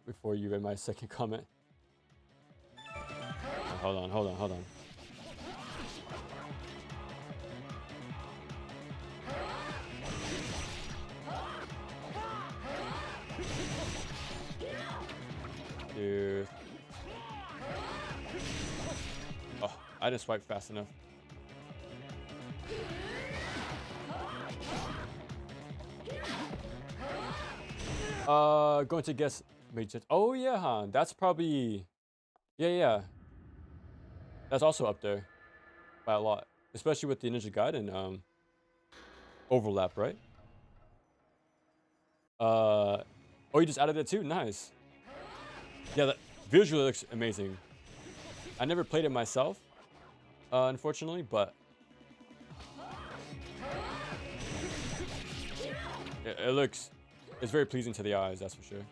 Before you read my second comment. Hold on. Dude. Oh, I didn't swipe fast enough. Going to guess Major. Oh yeah, huh? That's probably yeah. That's also up there by a lot, especially with the Ninja Gaiden overlap, right? Oh, you just added it too. Nice. Yeah, that visually looks amazing. I never played it myself, unfortunately, but it's very pleasing to the eyes, that's for sure.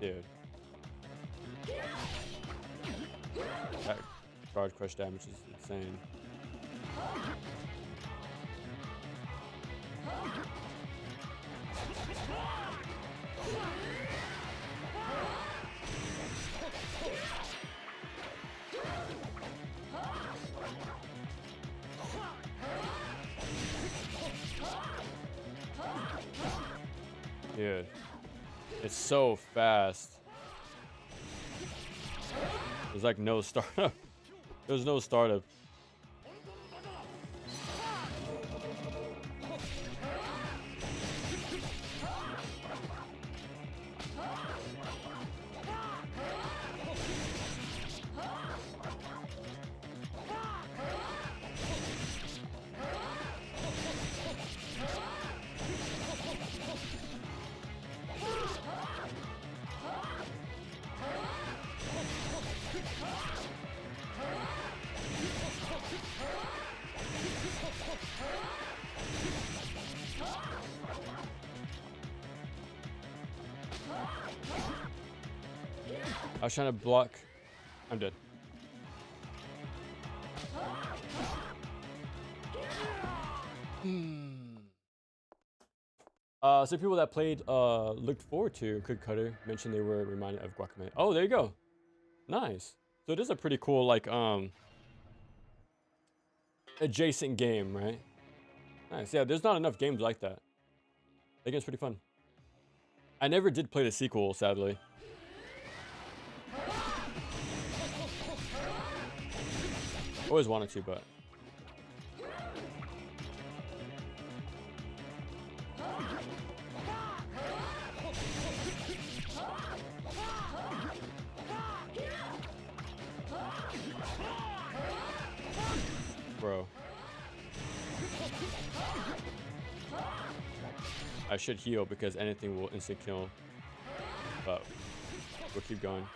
Dude. That charge crush damage is insane. Dude, it's so fast. There's like no startup. There's no startup. I was trying to block. I'm dead. Some people that played looked forward to Cookie Cutter mentioned they were reminded of Guacamelee. Oh, there you go. Nice. So it is a pretty cool like adjacent game, right? Nice. Yeah, there's not enough games like that. That game's pretty fun. I never did play the sequel, sadly. Always wanted to, but bro. I should heal because anything will instant kill. But we'll keep going.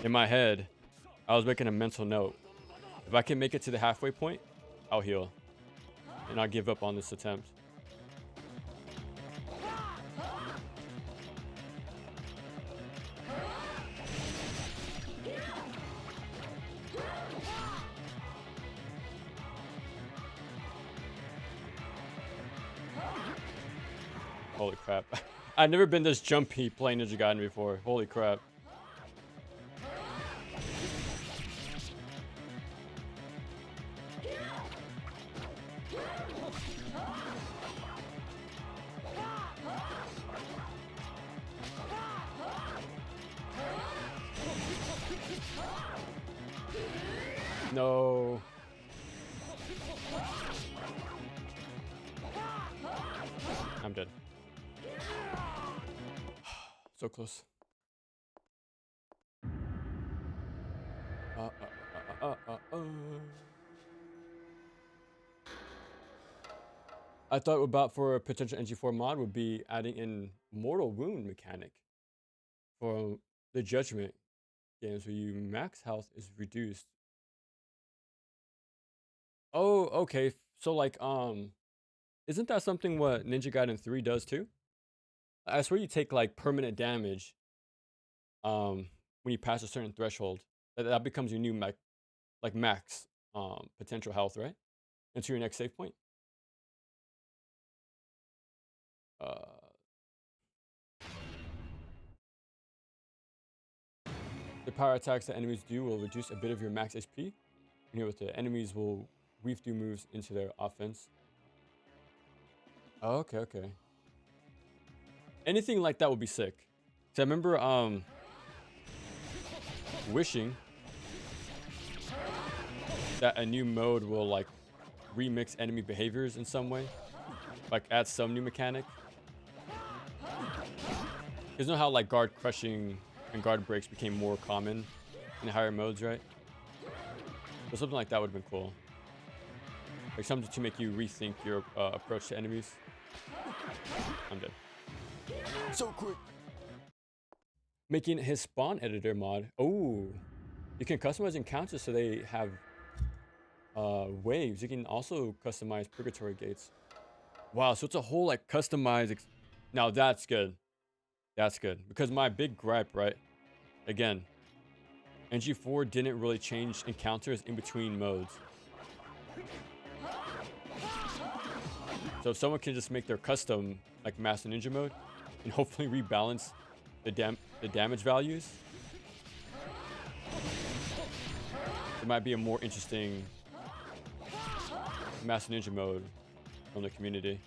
In my head, I was making a mental note. If I can make it to the halfway point, I'll heal. And I'll give up on this attempt. Holy crap. I've never been this jumpy playing Ninja Gaiden before. Holy crap. No. I'm dead. So close. I thought about for a potential NG4 mod would be adding in mortal wound mechanic for the Judgment games where you max health is reduced. Oh, okay. So like isn't that something what Ninja Gaiden 3 does too? I swear you take like permanent damage when you pass a certain threshold. That becomes your new max potential health, right? Into your next save point. The power attacks that enemies do will reduce a bit of your max HP. And here with the enemies will weave through moves into their offense. Oh, okay. Anything like that would be sick. So I remember wishing that a new mode will like remix enemy behaviors in some way, like add some new mechanic. Because you know how like guard crushing and guard breaks became more common in higher modes, right? So something like that would have been cool. Like something to make you rethink your approach to enemies. I'm dead. So quick. Making his spawn editor mod. Oh, you can customize encounters so they have waves. You can also customize purgatory gates. Wow, so it's a whole like customized. Now that's good. That's good because my big gripe, right? Again, NG4 didn't really change encounters in between modes. So if someone can just make their custom like Master Ninja mode and hopefully rebalance the damage values, it might be a more interesting Master Ninja mode from the community.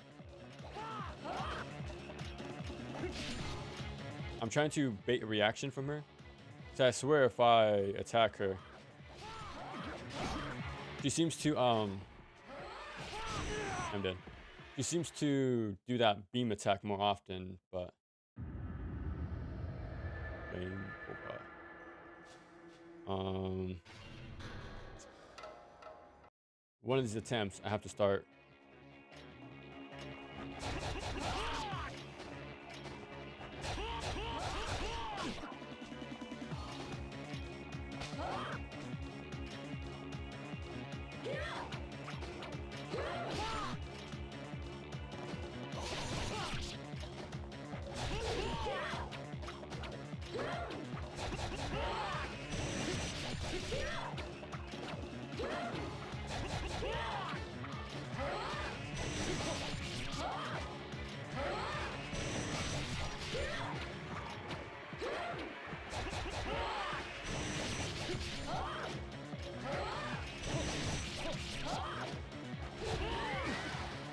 I'm trying to bait a reaction from her. So I swear if I attack her, she seems to I'm dead. She seems to do that beam attack more often, but one of these attempts I have to start.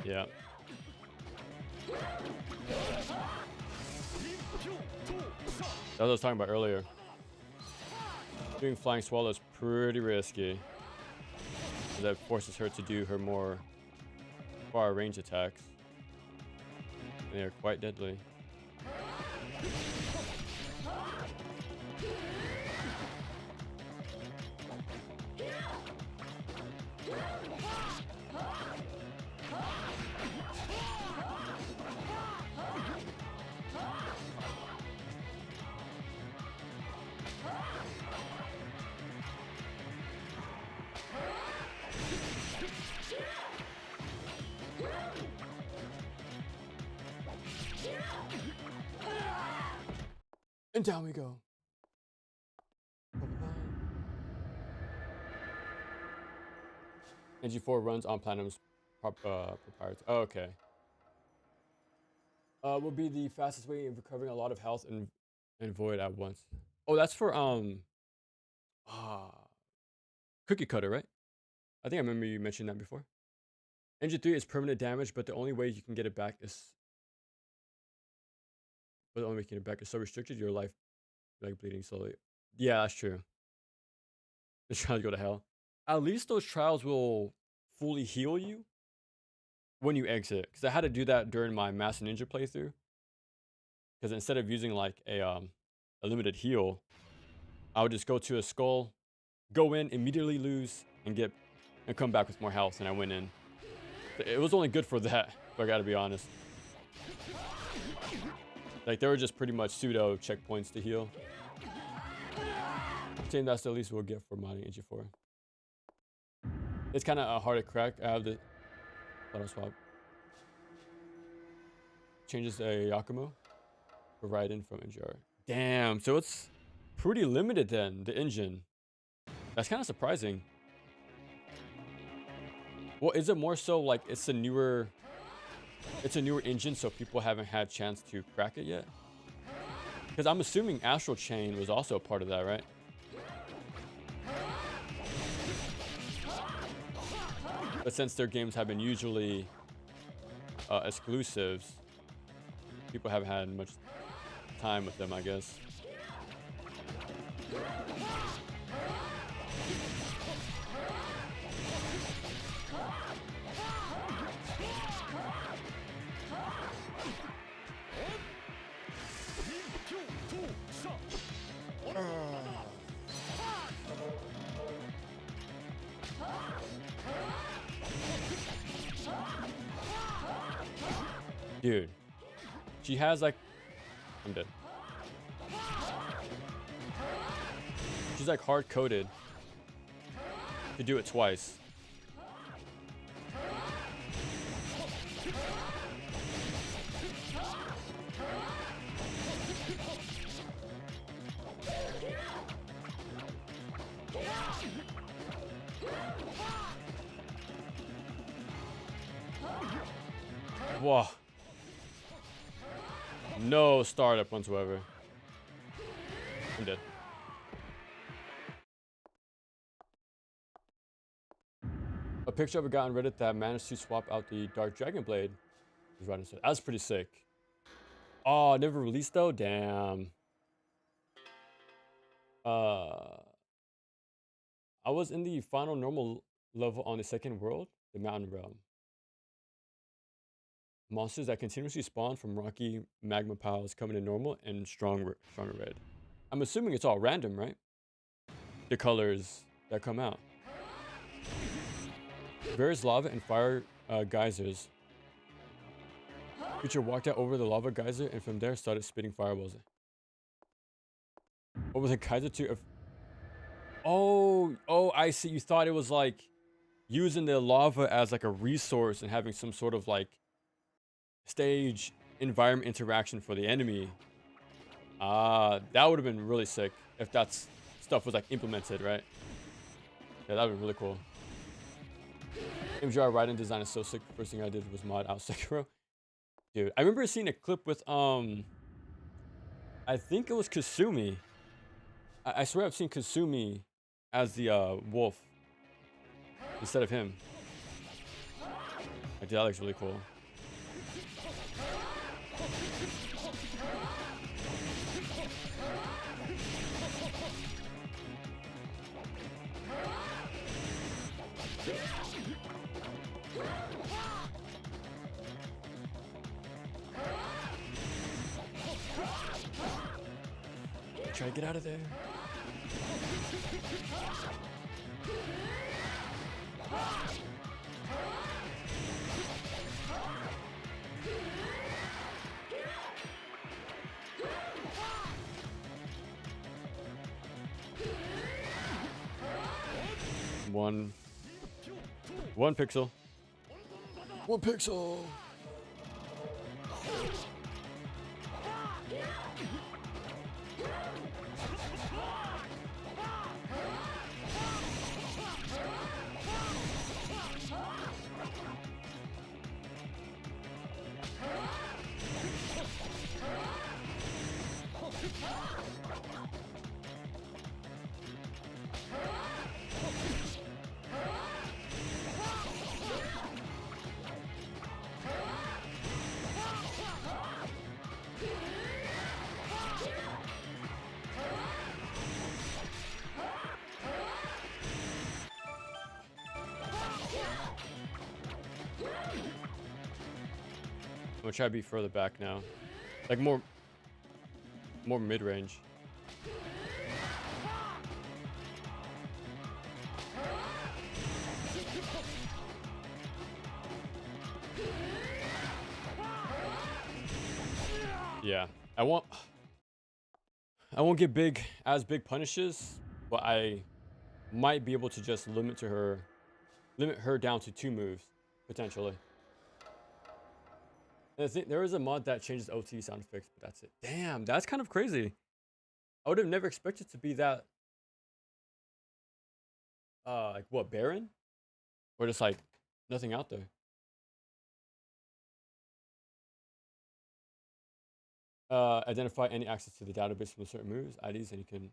Yeah. That's what I was talking about earlier. Doing Flying Swallow is pretty risky. That forces her to do her more far range attacks. And they are quite deadly. And down we go. NG4 runs on Platinum's proprietary. Oh, okay. Will be the fastest way of recovering a lot of health and Void at once. Oh, that's for Cookie Cutter, right? I think I remember you mentioned that before. Engine 3 is permanent damage, but the only way you can get it back is so restricted. Your life, like bleeding slowly. Yeah, that's true. The trials go to hell. At least those trials will fully heal you when you exit. Because I had to do that during my Master Ninja playthrough. Because instead of using like a limited heal, I would just go to a skull, go in, immediately lose, and come back with more health, and I went in. It was only good for that, if I gotta be honest. Like, they were just pretty much pseudo checkpoints to heal. I think that's the least we'll get for modding NG4. It's kind of hard to crack. I have the auto swap. Changes a Yakumo for Raiden from NGR. Damn, so it's pretty limited then, the engine. That's kind of surprising. Well, is it more so like it's a newer engine, so people haven't had a chance to crack it yet? Because I'm assuming Astral Chain was also a part of that, right? But since their games have been usually exclusives, people haven't had much time with them, I guess. Dude, she has like, I'm dead. She's like hard coded to do it twice. Whoa. No startup whatsoever. I'm dead. A picture of a guy on Reddit that managed to swap out the Dark Dragon Blade. That's pretty sick. Oh, never released though? Damn. I was in the final normal level on the second world, the Mountain Realm. Monsters that continuously spawn from rocky magma piles coming in normal and stronger red. I'm assuming it's all random, right? The colors that come out. Various lava and fire geysers. Creature walked out over the lava geyser and from there started spitting fireballs. What was a geyser to? Oh, I see. You thought it was like using the lava as like a resource and having some sort of like stage environment interaction for the enemy. That would have been really sick if that stuff was like implemented, right? Yeah, that would be really cool. MGR Raiden design is so sick. First thing I did was mod out Sekiro. Dude, I remember seeing a clip with I think it was Kasumi. I swear I've seen Kasumi as the wolf instead of him. Like, that looks really cool. Try to get out of there. One pixel. One pixel. I'm gonna try to be further back now. Like more mid-range. Yeah. I won't get big punishes, but I might be able to just limit her down to 2 moves, potentially. And I think there is a mod that changes OT sound effects, but that's it. Damn, that's kind of crazy. I would have never expected to be that, like what, barren? Or just like nothing out there. Identify any access to the database from certain moves, IDs, and you can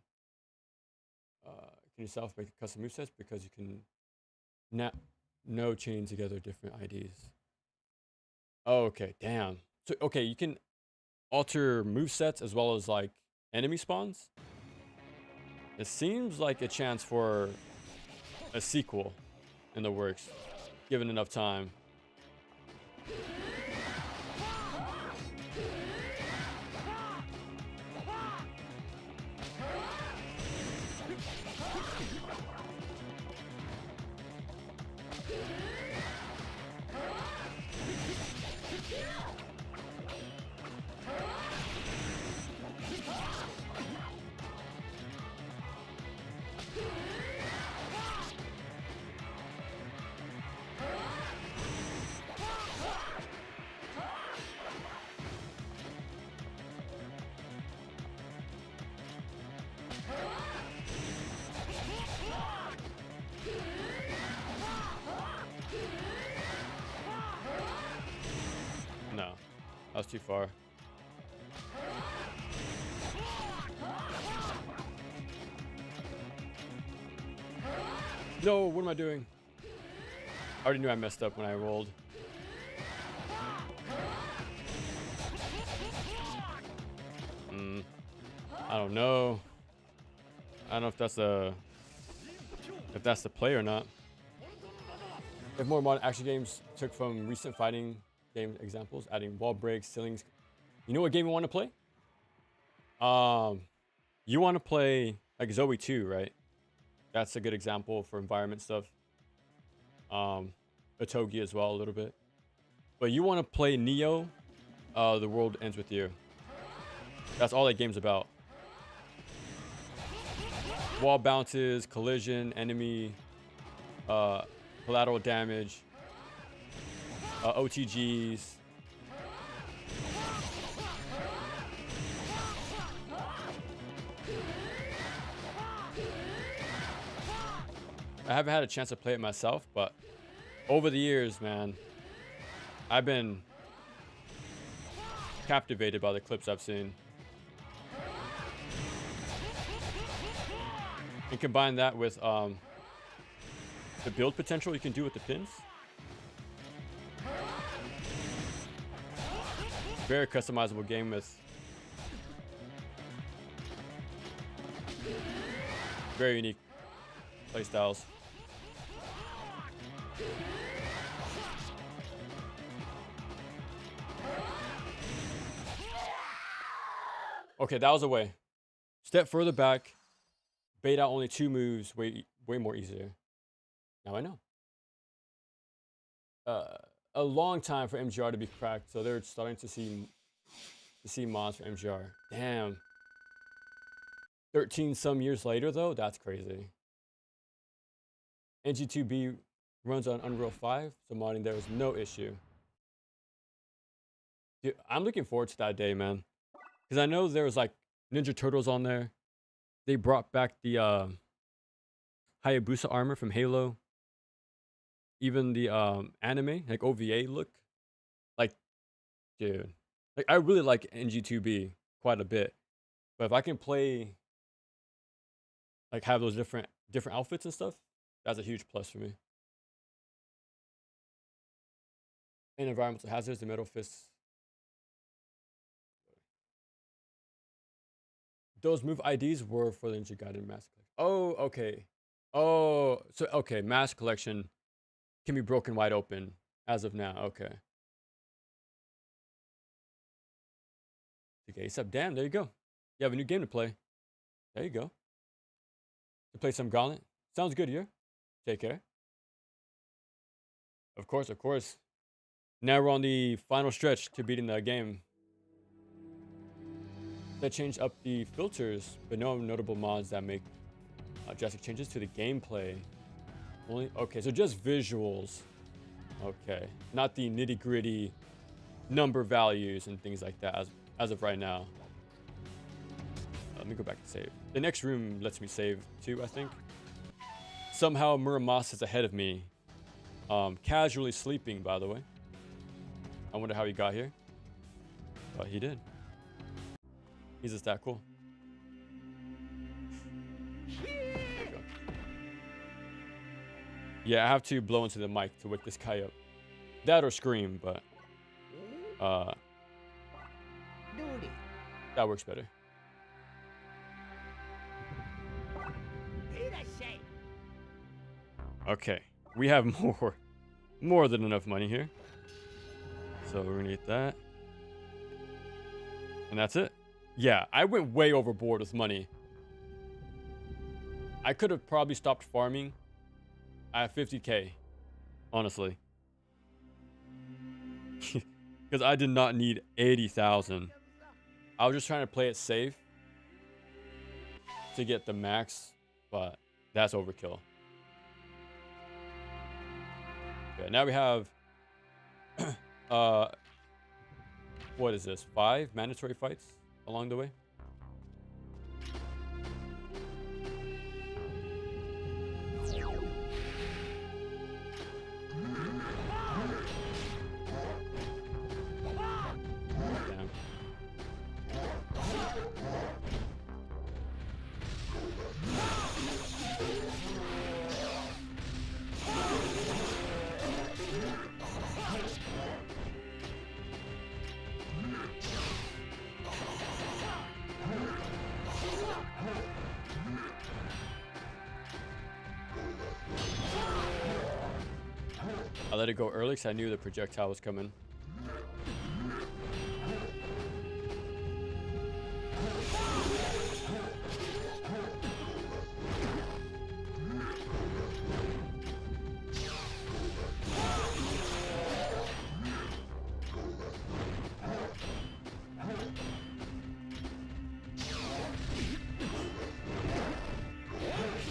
yourself make custom movesets because you can no chain together different IDs. Oh, okay, damn. So okay, you can alter movesets as well as like enemy spawns. It seems like a chance for a sequel in the works, given enough time. No, that was too far. No, what am I doing? I already knew I messed up when I rolled. I don't know. I don't know if that's the play or not. If more modern action games took from recent fighting game examples, adding wall breaks, ceilings. You know what game you want to play? You want to play like Zoe 2, right? That's a good example for environment stuff. Otogi as well a little bit. But you want to play Neo, The World Ends With You. That's all that game's about. Wall bounces, collision, enemy, collateral damage, OTGs. I haven't had a chance to play it myself, but over the years, man, I've been captivated by the clips I've seen. And combine that with the build potential you can do with the pins. Very customizable game with very unique playstyles. Okay, that was a way. Step further back, bait out only 2 moves, way more easier. Now I know. A long time for MGR to be cracked, so they're starting to see mods for MGR. Damn. 13 some years later though, that's crazy. NG2B runs on Unreal 5, so modding there is no issue. Dude, I'm looking forward to that day, man. Because I know there was like Ninja Turtles on there. They brought back the Hayabusa armor from Halo. Even the anime, like OVA look. Like, dude. Like I really like NG2B quite a bit. But if I can play like have those different outfits and stuff, that's a huge plus for me. And environmental hazards, the metal fists. Those move IDs were for the Ninja Gaiden Mask Collection. Oh, okay. Oh, so okay, Mask Collection can be broken wide open as of now. Okay. Okay, except damn, there you go. You have a new game to play. There you go. To play some Gauntlet. Sounds good here. Take care. Of course, of course. Now we're on the final stretch to beating the game. That changed up the filters, but no notable mods that make drastic changes to the gameplay. Only okay, so just visuals. Okay, not the nitty-gritty number values and things like that as of right now. Let me go back and save. The next room lets me save too, I think. Somehow Muramas is ahead of me. Casually sleeping, by the way. I wonder how he got here. But he did. He's just that cool. Yeah, I have to blow into the mic to wake this guy up. That or scream, but that works better. Okay, we have more than enough money here. So we're gonna get that. And that's it. Yeah, I went way overboard with money. I could have probably stopped farming at 50k, honestly. Because I did not need 80,000. I was just trying to play it safe to get the max, but that's overkill. Okay, now we have what is this? 5 mandatory fights along the way. I let it go early because I knew the projectile was coming.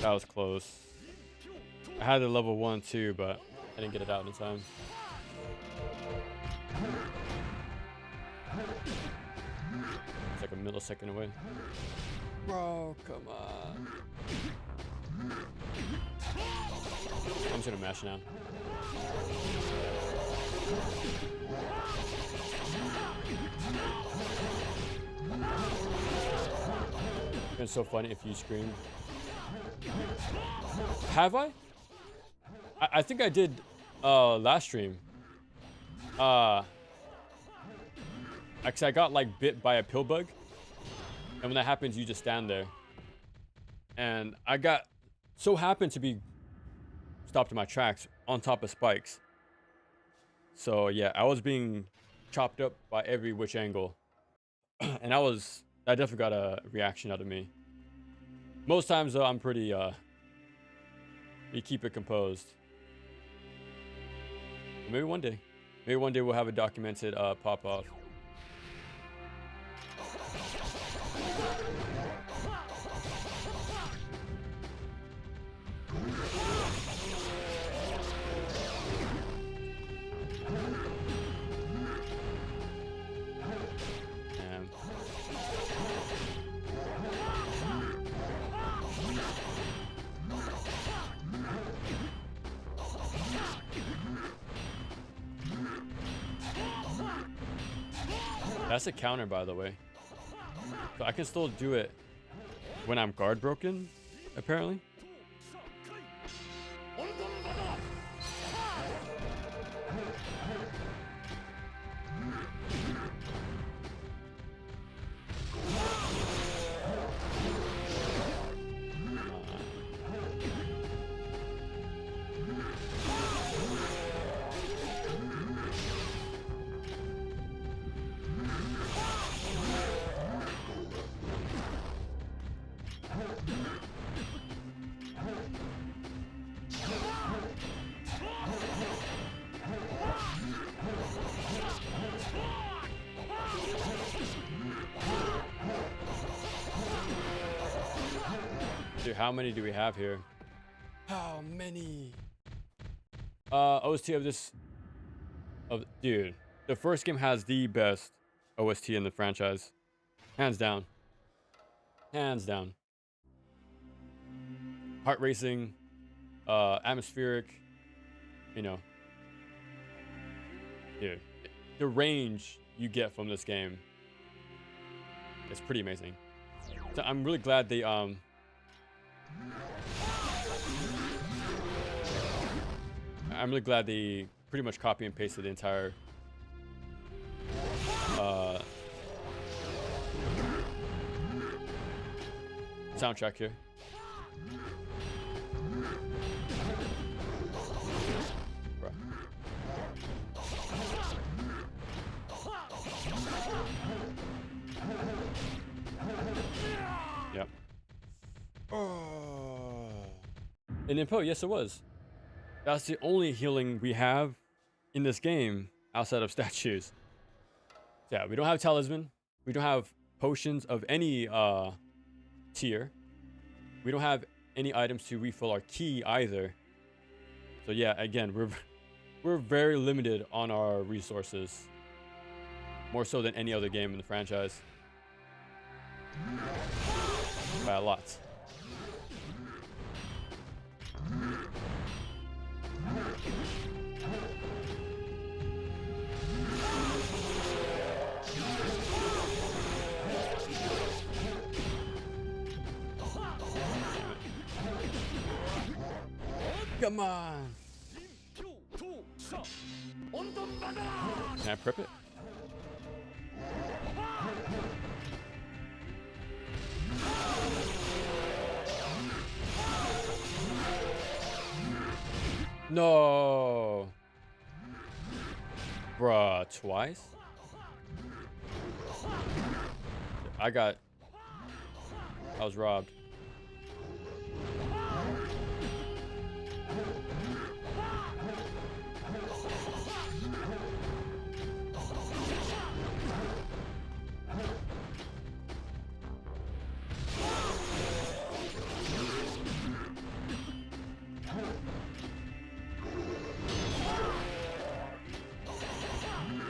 That was close. I had the level 1 too, but I didn't get it out in time. It's like a millisecond away. Bro, come on. I'm just gonna mash now. It's so funny if you scream. Have I? I think I did last stream. Actually, I got like bit by a pill bug, and when that happens, you just stand there. And I got happened to be stopped in my tracks on top of spikes. So yeah, I was being chopped up by every which angle. And that definitely got a reaction out of me. Most times though, I'm pretty we keep it composed. Maybe one day we'll have a documented pop off. That's a counter, by the way. So I can still do it when I'm guard broken, apparently. Dude, how many do we have here? How many? OST of this. Dude, the first game has the best OST in the franchise, hands down. Hands down. Heart racing, atmospheric. You know, dude, the range you get from this game is pretty amazing. So I'm really glad they pretty much copy and pasted the entire soundtrack here. Bruh. Yep. An Impo, yes it was. That's the only healing we have in this game outside of statues. So yeah, we don't have talisman. We don't have potions of any tier. We don't have any items to refill our ki either. So yeah, again, we're very limited on our resources. More so than any other game in the franchise. By a lot. Come on. Can I prep it? No. Bruh, twice? I was robbed.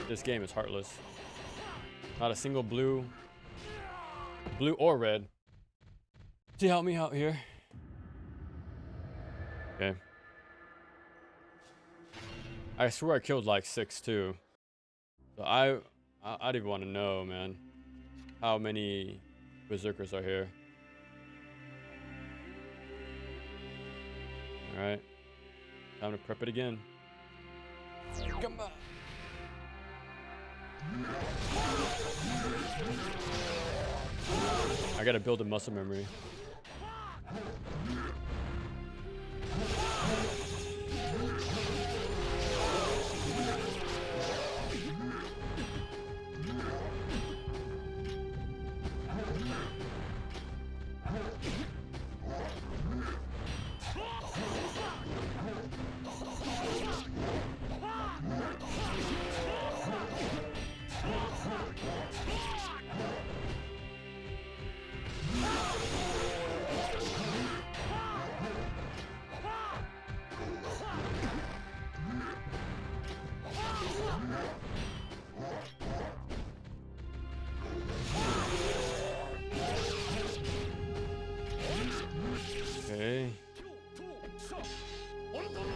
This game is heartless. Not a single blue or red to help me out here. Okay. I swear I killed like 6 too. So I don't even want to know, man, how many berserkers are here. All right, time to prep it again. Come on. I gotta build a muscle memory.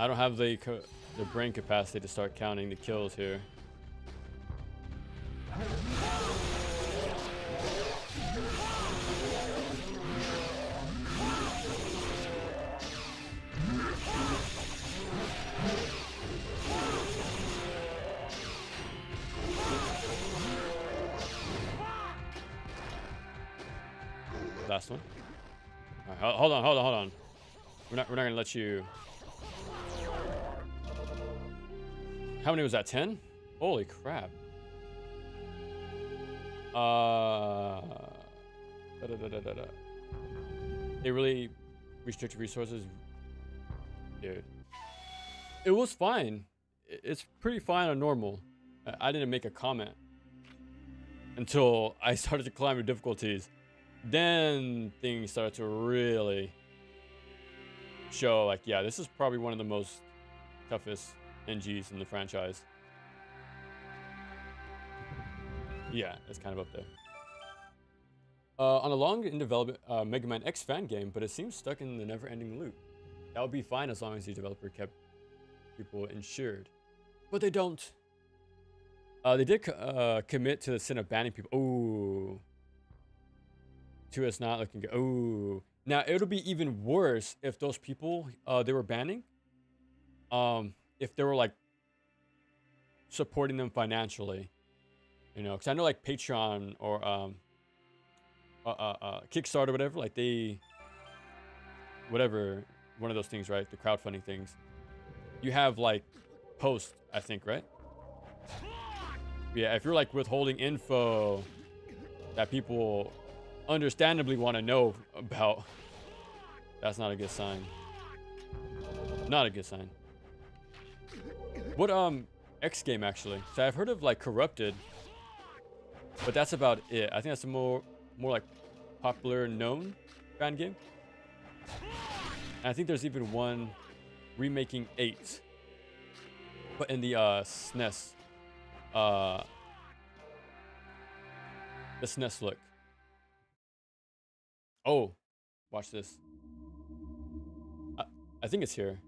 I don't have the brain capacity to start counting the kills here. Last one. All right, hold on. We're not gonna let you. How many was that? 10? Holy crap. They really restricted resources, dude. It was fine. It's pretty fine on normal. I didn't make a comment until I started to climb the difficulties. Then things started to really show like, yeah, this is probably one of the most toughest NGs in the franchise. Yeah, it's kind of up there. On a long in development Mega Man X fan game, but it seems stuck in the never-ending loop. That would be fine as long as the developer kept people insured. But they don't. They did commit to the sin of banning people. Ooh. 2S not looking good. Ooh. Now, it'll be even worse if those people they were banning, if they were like supporting them financially. You know, because I know like Patreon or Kickstarter, whatever, like they, whatever, one of those things, right? The crowdfunding things. You have like posts, I think, right? Yeah, if you're like withholding info that people understandably want to know about, that's not a good sign. Not a good sign. What X game actually? So I've heard of like Corrupted, but that's about it. I think that's a more like popular known fan game. And I think there's even one remaking 8, but in the SNES, the SNES look. Oh, watch this. I think it's here.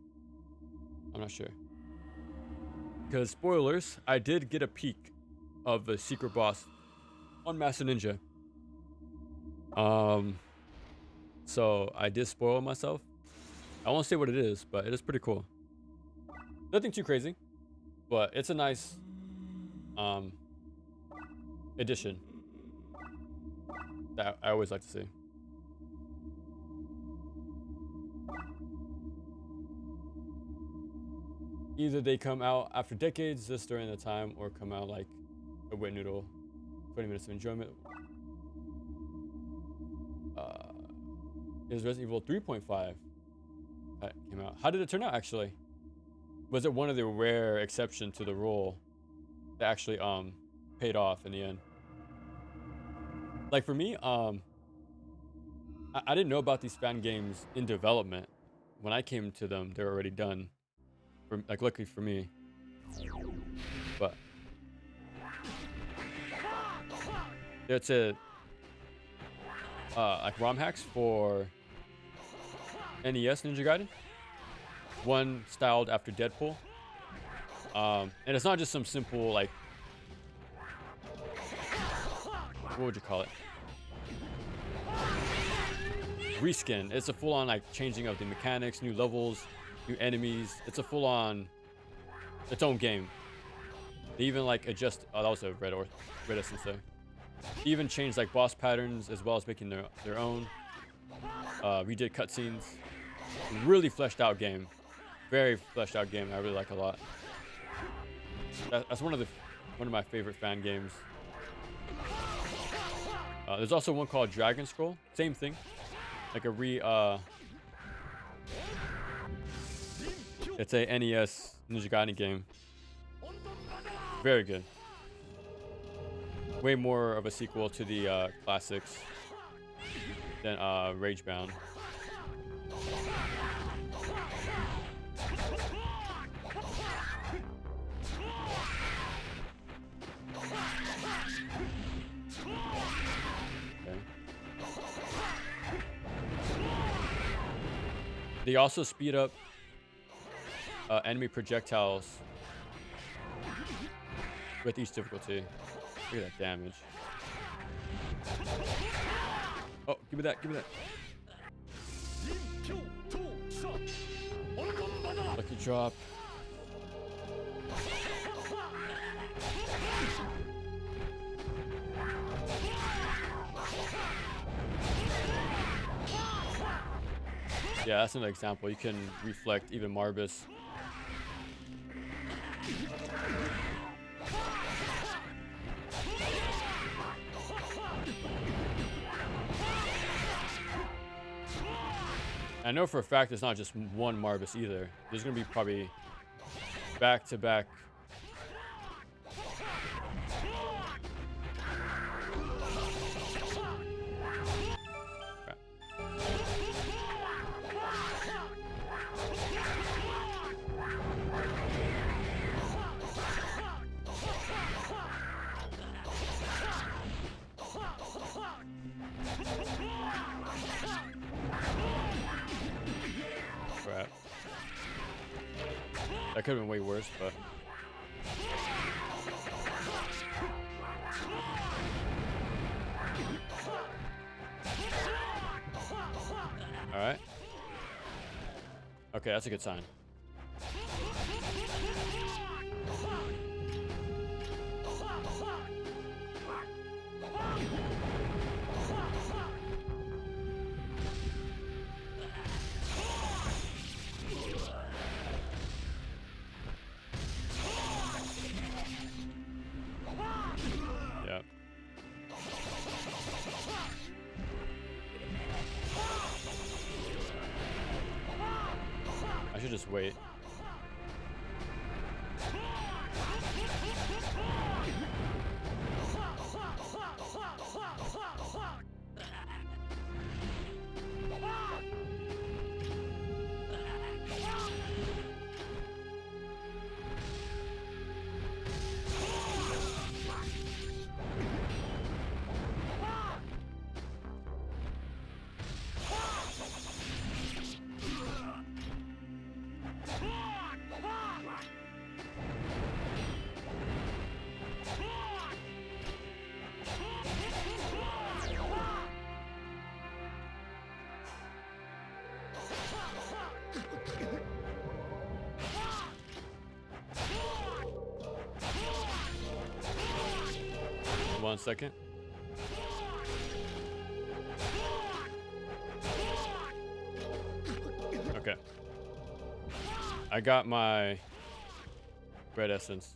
I'm not sure. Because spoilers, I did get a peek of the secret boss on Master Ninja. So I did spoil myself. I won't say what it is, but it is pretty cool. Nothing too crazy, but it's a nice addition that I always like to see. Either they come out after decades, just during the time, or come out like a wet noodle. 20 minutes of enjoyment. Is Resident Evil 3.5 that came out? How did it turn out actually? Was it one of the rare exceptions to the rule that actually paid off in the end? Like for me, I didn't know about these fan games in development. When I came to them, they were already done. Like luckily for me, but it's a like ROM hacks for NES Ninja Gaiden. One styled after Deadpool, and it's not just some simple like, what would you call it? Reskin. It's a full-on like changing of the mechanics, new levels, new enemies. It's a full-on its own game. They even like adjust. Oh, that was a red essence there. They even changed like boss patterns as well as making their own. Redid cutscenes. Really fleshed out game. Very fleshed out game. I really like a lot. That's one of my favorite fan games. There's also one called Dragon Scroll. Same thing. Like a it's a NES Ninja Gaiden game. Very good. Way more of a sequel to the classics than Ragebound. Okay. They also speed up enemy projectiles with each difficulty. Look at that damage. Oh, give me that, give me that. Lucky drop. Yeah, that's an example. You can reflect even Marbus. I know for a fact it's not just one Marbus either. There's gonna be probably back-to-back. Crap. That could have been way worse, but all right. Okay, that's a good sign. Yep. I should just wait. One second. Okay. I got my red essence.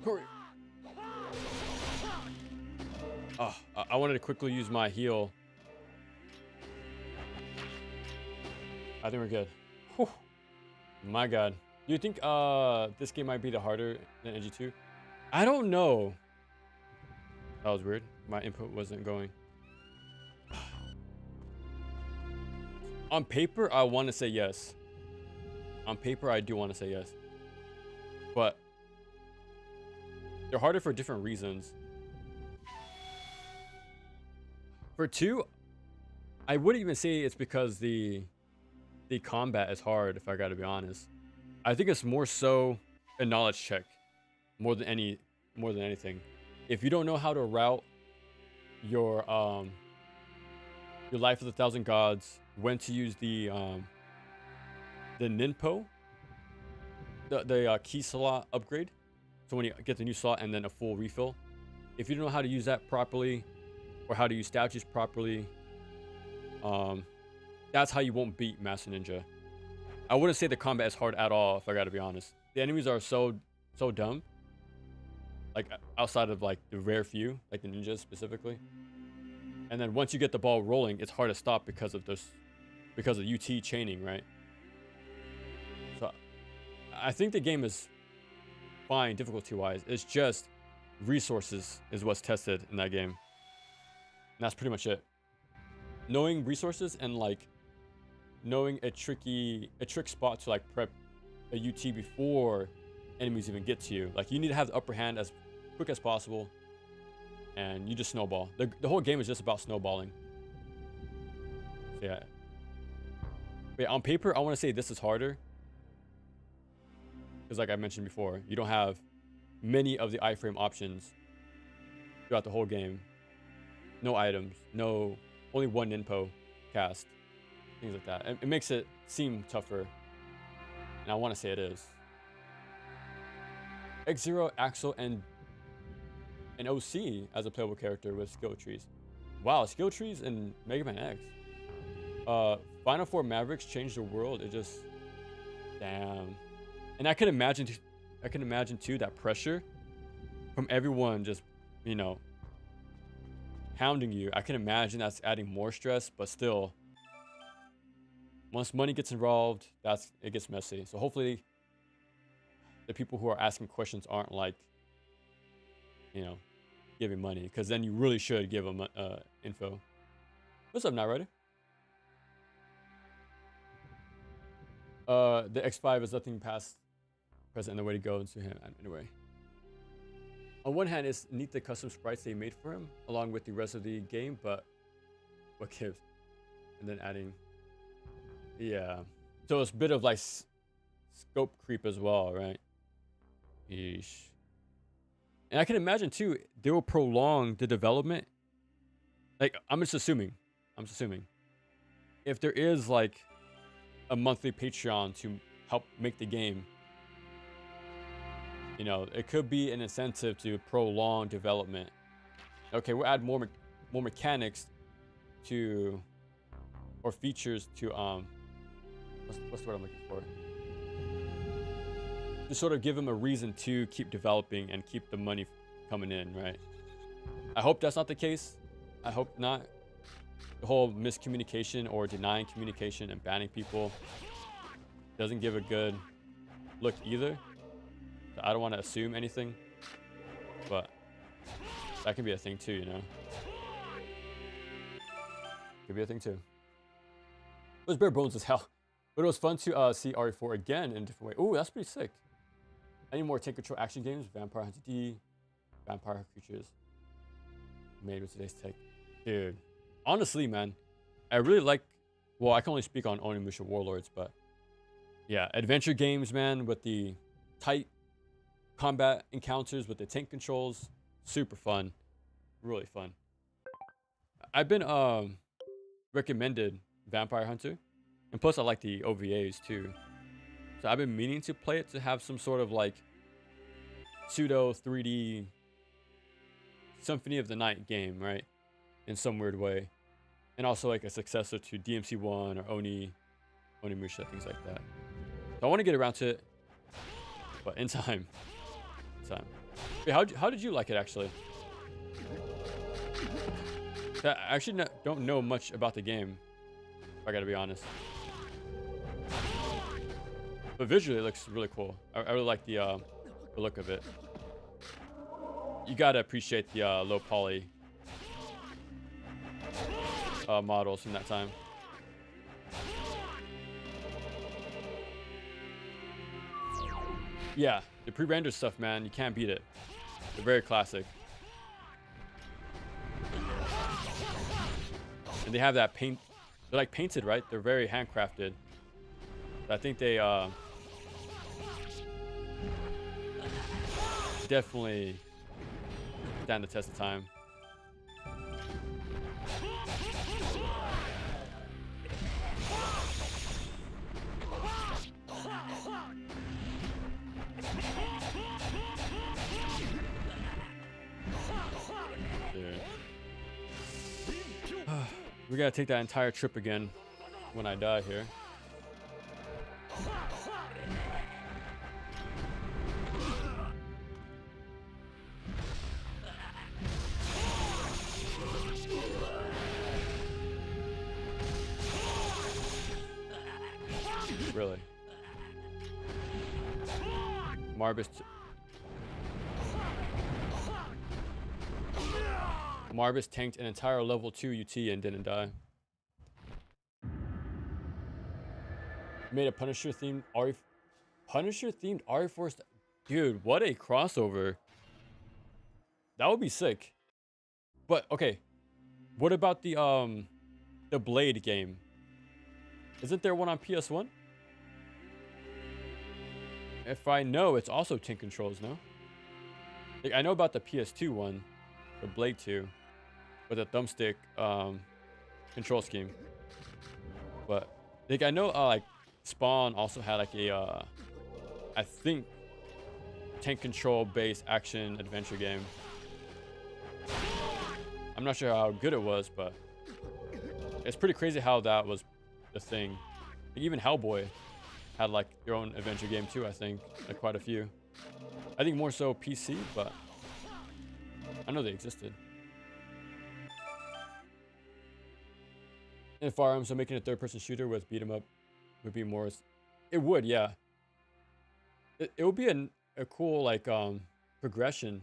Hurry. Oh, I wanted to quickly use my heal. I think we're good. Whew. My God. Do you think this game might be the harder than NG2? I don't know. That was weird. My input wasn't going. On paper, I want to say yes. On paper, I do want to say yes. But they're harder for different reasons. For 2, I wouldn't even say it's because the combat is hard, if I gotta be honest. I think it's more so a knowledge check. More than anything. If you don't know how to route your Life of the Thousand Gods, when to use the Ninpo, the key slot upgrade, so when you get the new slot and then a full refill, if you don't know how to use that properly or how to use statues properly, that's how you won't beat Master Ninja. I wouldn't say the combat is hard at all, if I gotta be honest. The enemies are so dumb. Like outside of like the rare few, like the ninjas specifically. And then once you get the ball rolling, it's hard to stop because of UT chaining, right? So I think the game is fine difficulty wise. It's just resources is what's tested in that game. And that's pretty much it. Knowing resources and like knowing a trick spot to like prep a UT before enemies even get to you. Like you need to have the upper hand as quick as possible, and you just snowball. The whole game is just about snowballing. So yeah, Wait, on paper, I want to say this is harder. Because like I mentioned before, you don't have many of the iframe options throughout the whole game. No items, only one Ninpo cast, things like that. It makes it seem tougher, and I want to say it is. X-Zero, Axel, and OC as a playable character with skill trees. Wow, skill trees in Mega Man X. Final Four Mavericks changed the world. It just, damn. And I can imagine too that pressure from everyone just, you know, hounding you. I can imagine that's adding more stress, but still, once money gets involved, it gets messy. So hopefully, the people who are asking questions aren't like, you know, giving money, because then you really should give them info. What's up, Nightrider? The X5 is nothing past present and the way to go into him. Anyway, on one hand, it's neat the custom sprites they made for him along with the rest of the game, but what gives? And then adding, yeah. So it's a bit of like scope creep as well, right? Yeesh. And I can imagine too, they will prolong the development. Like, I'm just assuming, if there is like a monthly Patreon to help make the game, you know, it could be an incentive to prolong development. Okay, we'll add more mechanics to, or features to, what's the word I'm looking for? To sort of give them a reason to keep developing and keep the money coming in, right? I hope that's not the case. I hope not. The whole miscommunication or denying communication and banning people doesn't give a good look either. So I don't want to assume anything, but that can be a thing too, you know? Could be a thing too. It was bare bones as hell, but it was fun to see RE4 again in a different way. Oh, that's pretty sick. I need more tank control action games. Vampire Hunter D, Vampire Creatures. Made with today's tech. Dude, honestly, man, I really like, well, I can only speak on Onimusha Warlords, but yeah, adventure games, man, with the tight combat encounters with the tank controls, super fun, really fun. I've been recommended Vampire Hunter, and plus I like the OVAs too. So I've been meaning to play it to have some sort of like pseudo 3D Symphony of the Night game, right? In some weird way. And also like a successor to DMC1 or Onimusha, things like that. So I want to get around to it, but in time. Wait, how did you like it actually? I actually don't know much about the game, if I gotta be honest. But visually, it looks really cool. I really like the look of it. You gotta appreciate the low poly models from that time. Yeah, the pre-rendered stuff, man, you can't beat it. They're very classic. And they have that paint. They're like painted, right? They're very handcrafted. I think they definitely stand the test of time. Dude. We gotta take that entire trip again when I die here. Really. Marbus tanked an entire level 2 UT and didn't die. Made a Punisher themed RE Force. Dude, what a crossover. That would be sick. But okay, what about the Blade game? Isn't there one on PS1? If I know, it's also Tank Controls, no? Like, I know about the PS2 one, the Blade 2, with the thumbstick control scheme. But like I know like Spawn also had like a I think tank control based action adventure game. I'm not sure how good it was, but it's pretty crazy how that was the thing. Like, even Hellboy had like their own adventure game too, I think. Like quite a few. I think more so PC, but I know they existed. And Fire Emblem, so making a third-person shooter with beat 'em up would be more. It would, yeah. It would be a cool like progression,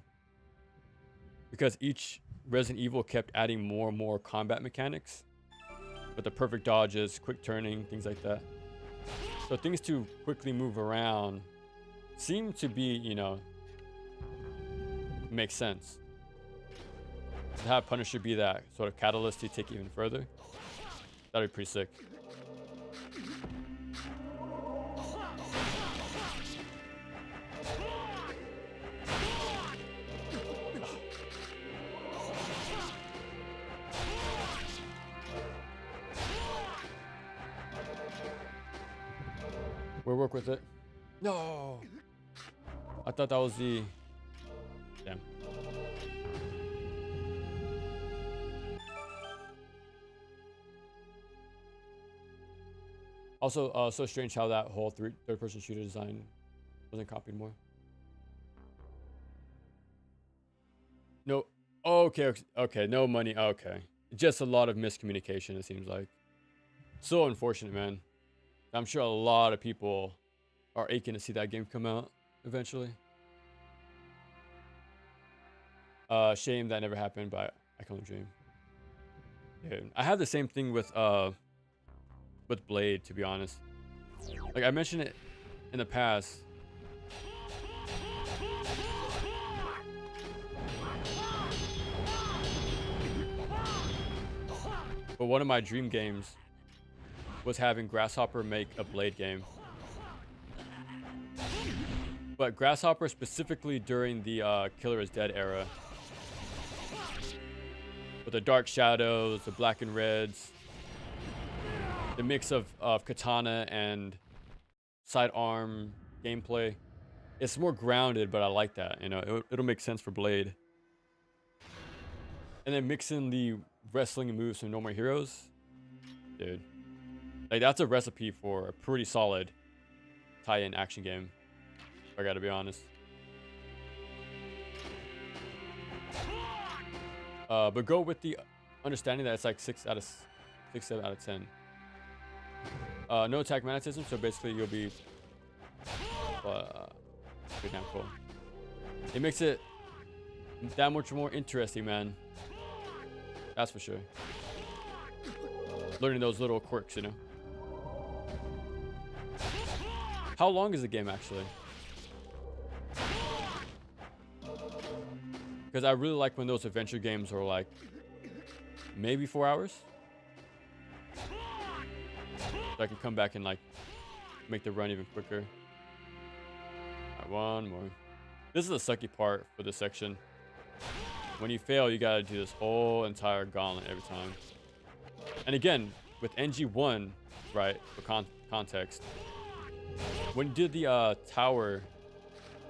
because each Resident Evil kept adding more and more combat mechanics, with the perfect dodges, quick turning, things like that. So things to quickly move around seem to be, you know, make sense. To have Punisher be that sort of catalyst to take it even further. That'd be pretty sick. We'll work with it. No! I thought that was the... Damn. Also, so strange how that whole third-person shooter design wasn't copied more. No. Okay, okay. No money. Okay. Just a lot of miscommunication, it seems like. So unfortunate, man. I'm sure a lot of people are aching to see that game come out eventually. Shame that never happened, but I can only dream. Dude, I have the same thing with Blade, to be honest. Like I mentioned it in the past. But one of my dream games was having Grasshopper make a Blade game. But Grasshopper specifically during the Killer is Dead era. With the dark shadows, the black and reds, the mix of katana and sidearm gameplay. It's more grounded, but I like that. You know, it'll make sense for Blade. And then mix in the wrestling moves from No More Heroes. Dude. Like, that's a recipe for a pretty solid tie-in action game. I gotta be honest. But go with the understanding that it's like 7 out of 10. No attack magnetism, so basically you'll be pretty damn cool. It makes it that much more interesting, man. That's for sure. Learning those little quirks, you know. How long is the game actually? Because I really like when those adventure games are like maybe 4 hours. So I can come back and like make the run even quicker. Alright, one more. This is the sucky part for this section. When you fail, you gotta do this whole entire gauntlet every time. And again, with NG1, right, for context, when you did the tower,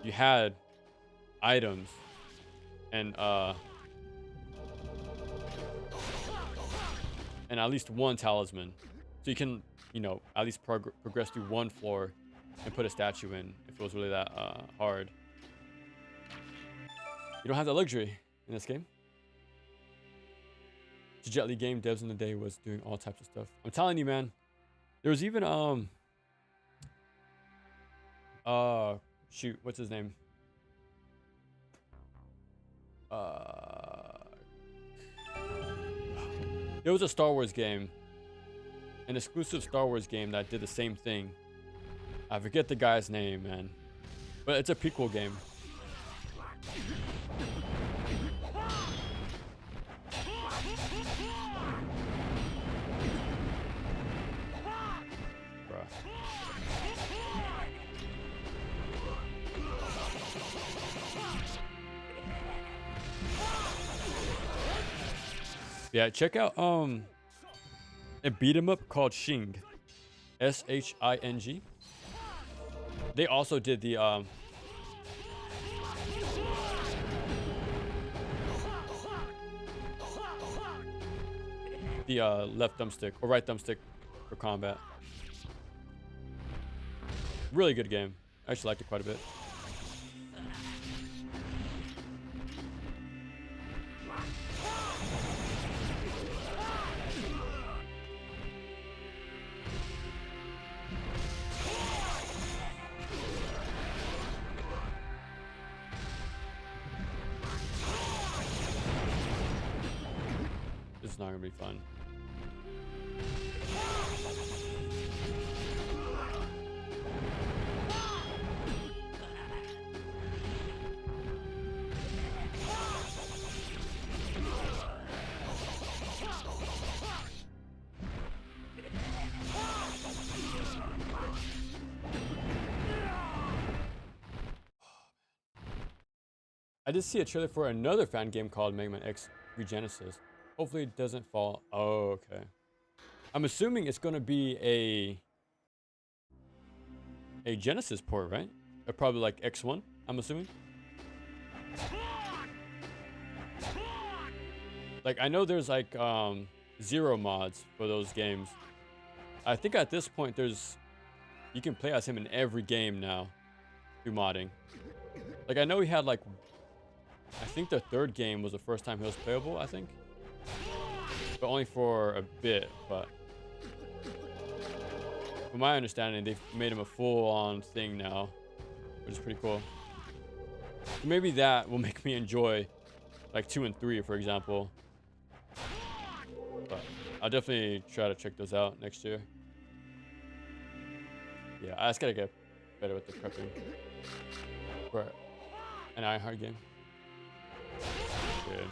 you had items and at least one talisman. So you can, you know, at least progress through one floor and put a statue in if it was really that hard. You don't have that luxury in this game. The Jet Li game devs in the day was doing all types of stuff. I'm telling you, man. There was even shoot, what's his name? There was a Star Wars game, an exclusive Star Wars game that did the same thing. I forget the guy's name, man, but it's a prequel game. Yeah, check out a beat 'em up called Shing, Shing. They also did the left thumbstick or right thumbstick for combat. Really good game. I actually liked it quite a bit. This is not gonna be fun. I did see a trailer for another fan game called Mega Man X Regenesis. Hopefully it doesn't fall. Oh, okay. I'm assuming it's gonna be a Genesis port, right? Or probably like X1, I'm assuming. Like I know there's like zero mods for those games. I think at this point you can play as him in every game now through modding. Like I know he had like, I think the third game was the first time he was playable, I think. But only for a bit, but from my understanding, they've made him a full-on thing now, which is pretty cool. So maybe that will make me enjoy like 2 and 3, for example. But I'll definitely try to check those out next year. Yeah, I just gotta get better with the prepping for an iHeart game. Good.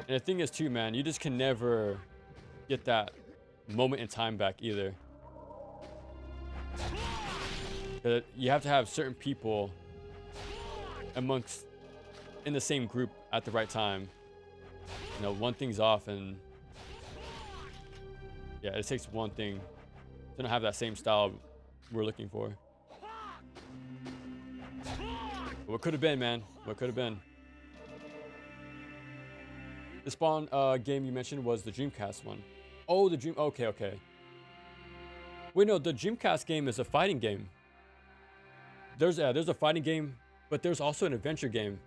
And the thing is too, man, you just can never get that moment in time back either. You have to have certain people in the same group at the right time. You know, one thing's off and yeah, it takes one thing to not have that same style we're looking for. But what could have been, man? What could have been? The Spawn game you mentioned was the Dreamcast one. Oh, the Dream. Okay, okay. Wait, no, the Dreamcast game is a fighting game. There's a fighting game, but there's also an adventure game.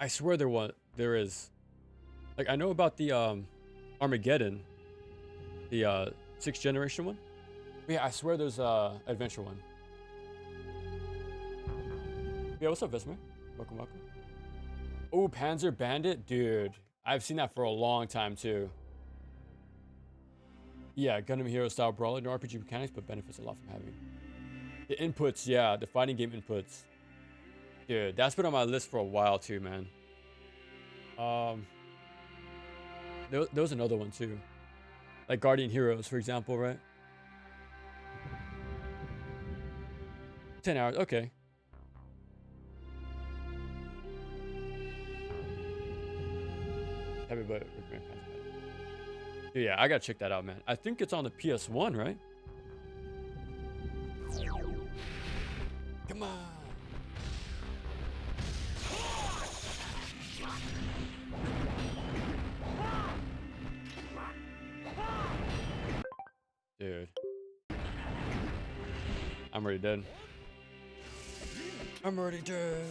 I swear there is. Like I know about the Armageddon, the 6th generation one. But yeah, I swear there's a adventure one. Yeah, what's up, Vesmer? Welcome, welcome. Oh, Panzer Bandit? Dude, I've seen that for a long time, too. Yeah, Gundam Hero style brawler. No RPG mechanics, but benefits a lot from having. The inputs, yeah, the fighting game inputs. Dude, that's been on my list for a while, too, man. There was another one, too. Like Guardian Heroes, for example, right? 10 hours, okay. But yeah, I gotta check that out, man. I think it's on the PS1, right? Come on. Dude. I'm already dead. I'm already dead.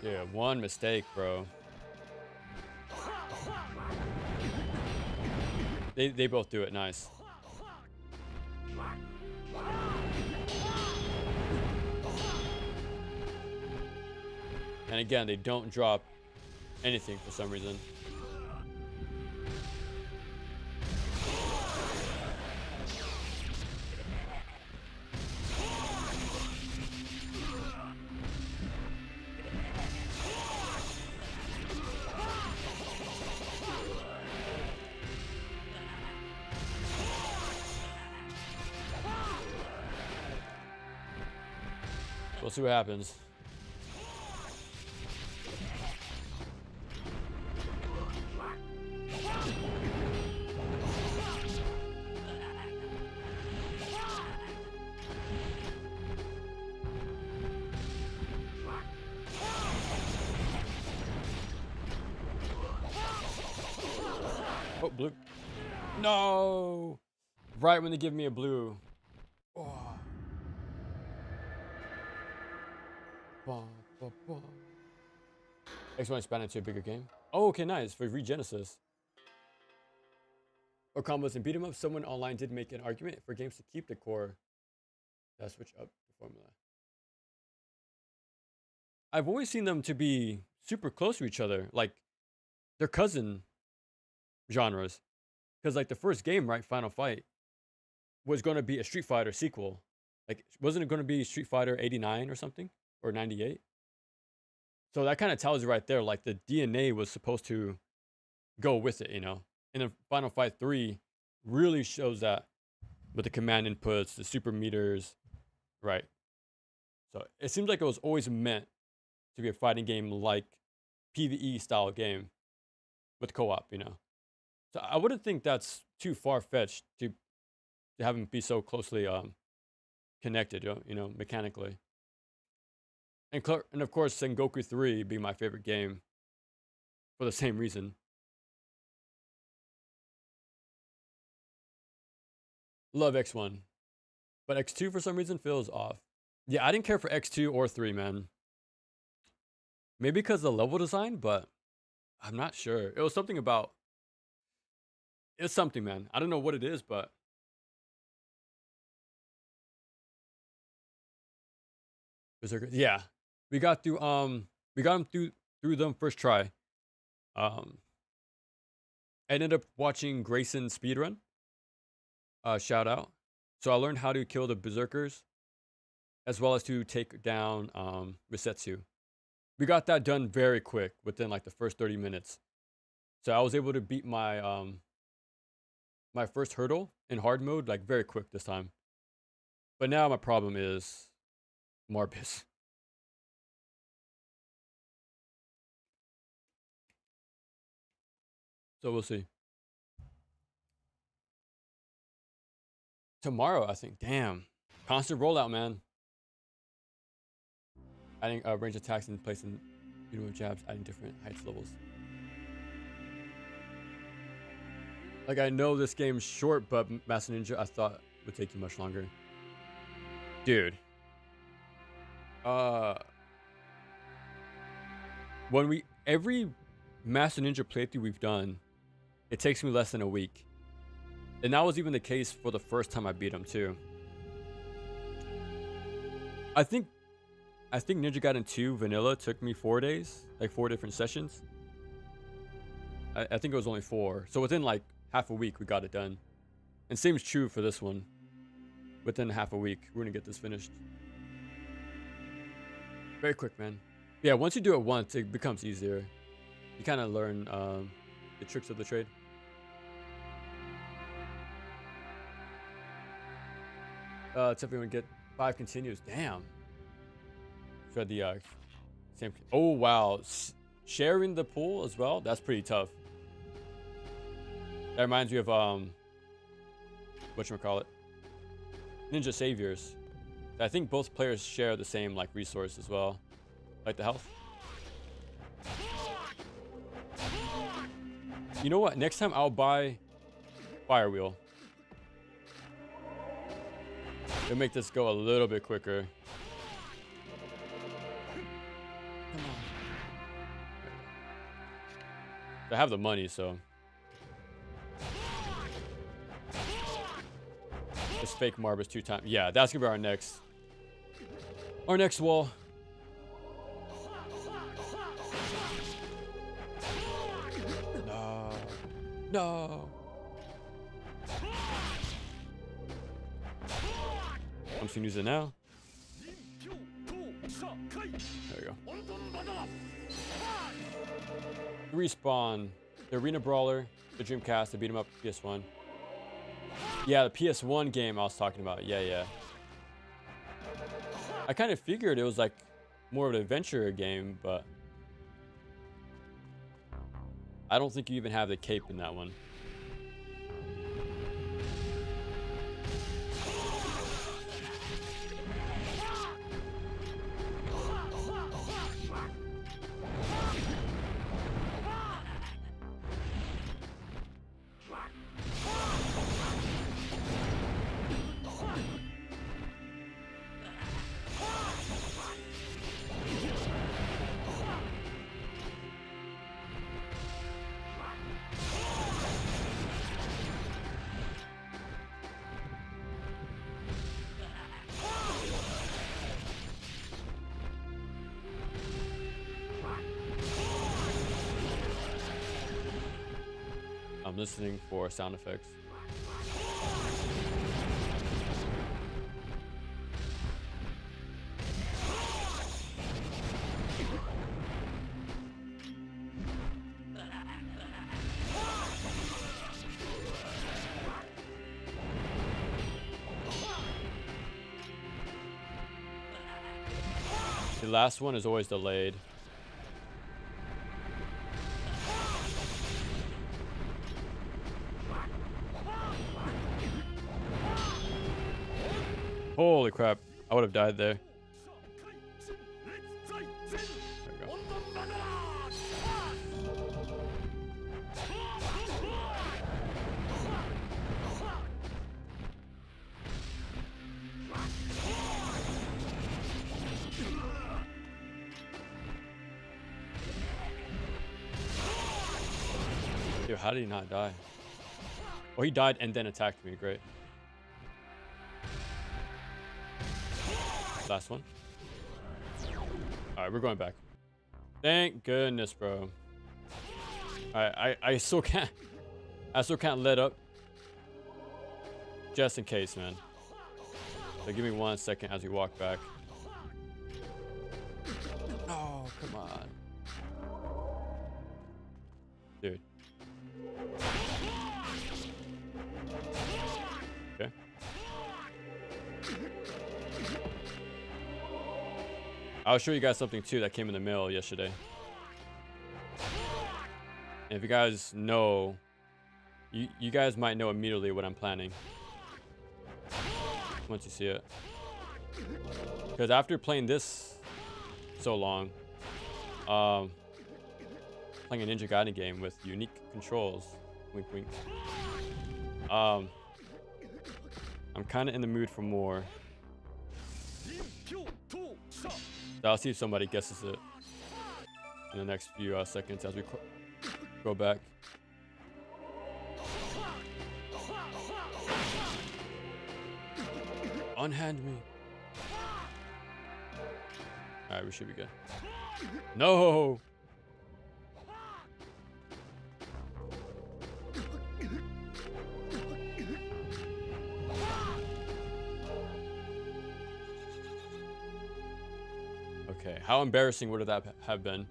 Yeah, one mistake, bro. They both do it nice. And again, they don't drop anything for some reason. We'll see what happens. No! Right when they give me a blue. Oh. X1 expanded to a bigger game. Oh, okay, nice. For Regenesis. Or combos and beat 'em up, someone online did make an argument for games to keep the core that switch up the formula. I've always seen them to be super close to each other, like they're cousin genres. Because like the first game, right, Final Fight, was going to be a Street Fighter sequel. Like, wasn't it going to be Street Fighter 89 or something, or 98? So that kind of tells you right there, like the DNA was supposed to go with it, you know. And then Final Fight 3 really shows that with the command inputs, the super meters, right? So it seems like it was always meant to be a fighting game like PvE style game with co-op, you know. So I wouldn't think that's too far-fetched to have them be so closely connected, you know, mechanically. And of course, Sengoku 3 being my favorite game for the same reason. Love X1. But X2 for some reason feels off. Yeah, I didn't care for X2 or 3, man. Maybe because of the level design, but I'm not sure. It was something about... It's something, man. I don't know what it is, but... Yeah. We got them through them first try. I ended up watching Grayson speedrun. Shout out. So I learned how to kill the berserkers, as well as to take down Risetsu. We got that done very quick within like the first 30 minutes. So I was able to beat my my first hurdle in hard mode like very quick this time. But now my problem is Marbus. So we'll see. Tomorrow, I think. Damn. Constant rollout, man. Adding range attacks and placing jabs, adding different heights levels. Like, I know this game's short, but Master Ninja I thought would take you much longer. Dude. Every Master Ninja playthrough we've done, it takes me less than a week. And that was even the case for the first time I beat him too. I think Ninja Gaiden 2 Vanilla took me 4 days, like 4 different sessions. I think it was only 4. So within like half a week, we got it done. And same is true for this one. Within half a week, we're gonna get this finished. Very quick, man. Yeah, once you do it once, it becomes easier. You kind of learn the tricks of the trade. Except we would get 5 continues. Damn. For the same. Oh wow, sharing the pool as well. That's pretty tough. That reminds me of whatchamacallit, Ninja Saviors. I think both players share the same like resource as well, like the health. You know what? Next time I'll buy Fire Wheel. It'll make this go a little bit quicker. Come on. I have the money, so. Just fake Marbus 2 times. Yeah, that's gonna be our next wall. No. I'm just gonna use it now. There we go. Respawn, the Arena Brawler, the Dreamcast, the beat 'em up PS1. Yeah, the PS1 game I was talking about. Yeah. I kind of figured it was like more of an adventure game, but I don't think you even have the cape in that one. listening for sound effects. The last one is always delayed. Holy crap. I would have died there. There we go. Dude, how did he not die? Oh, he died and then attacked me. Great. Last one. All right, we're going back. Thank goodness, bro. All right, I still can't let up. Just in case, man. So give me 1 second as we walk back. Oh, come on. Dude. Okay. I'll show you guys something too that came in the mail yesterday. And if you guys know, you guys might know immediately what I'm planning once you see it. Because after playing this so long, playing a Ninja Gaiden game with unique controls, wink wink, I'm kind of in the mood for more. So I'll see if somebody guesses it in the next few seconds as we go back. Unhand me. Alright, we should be good. No! Okay, how embarrassing would that have been?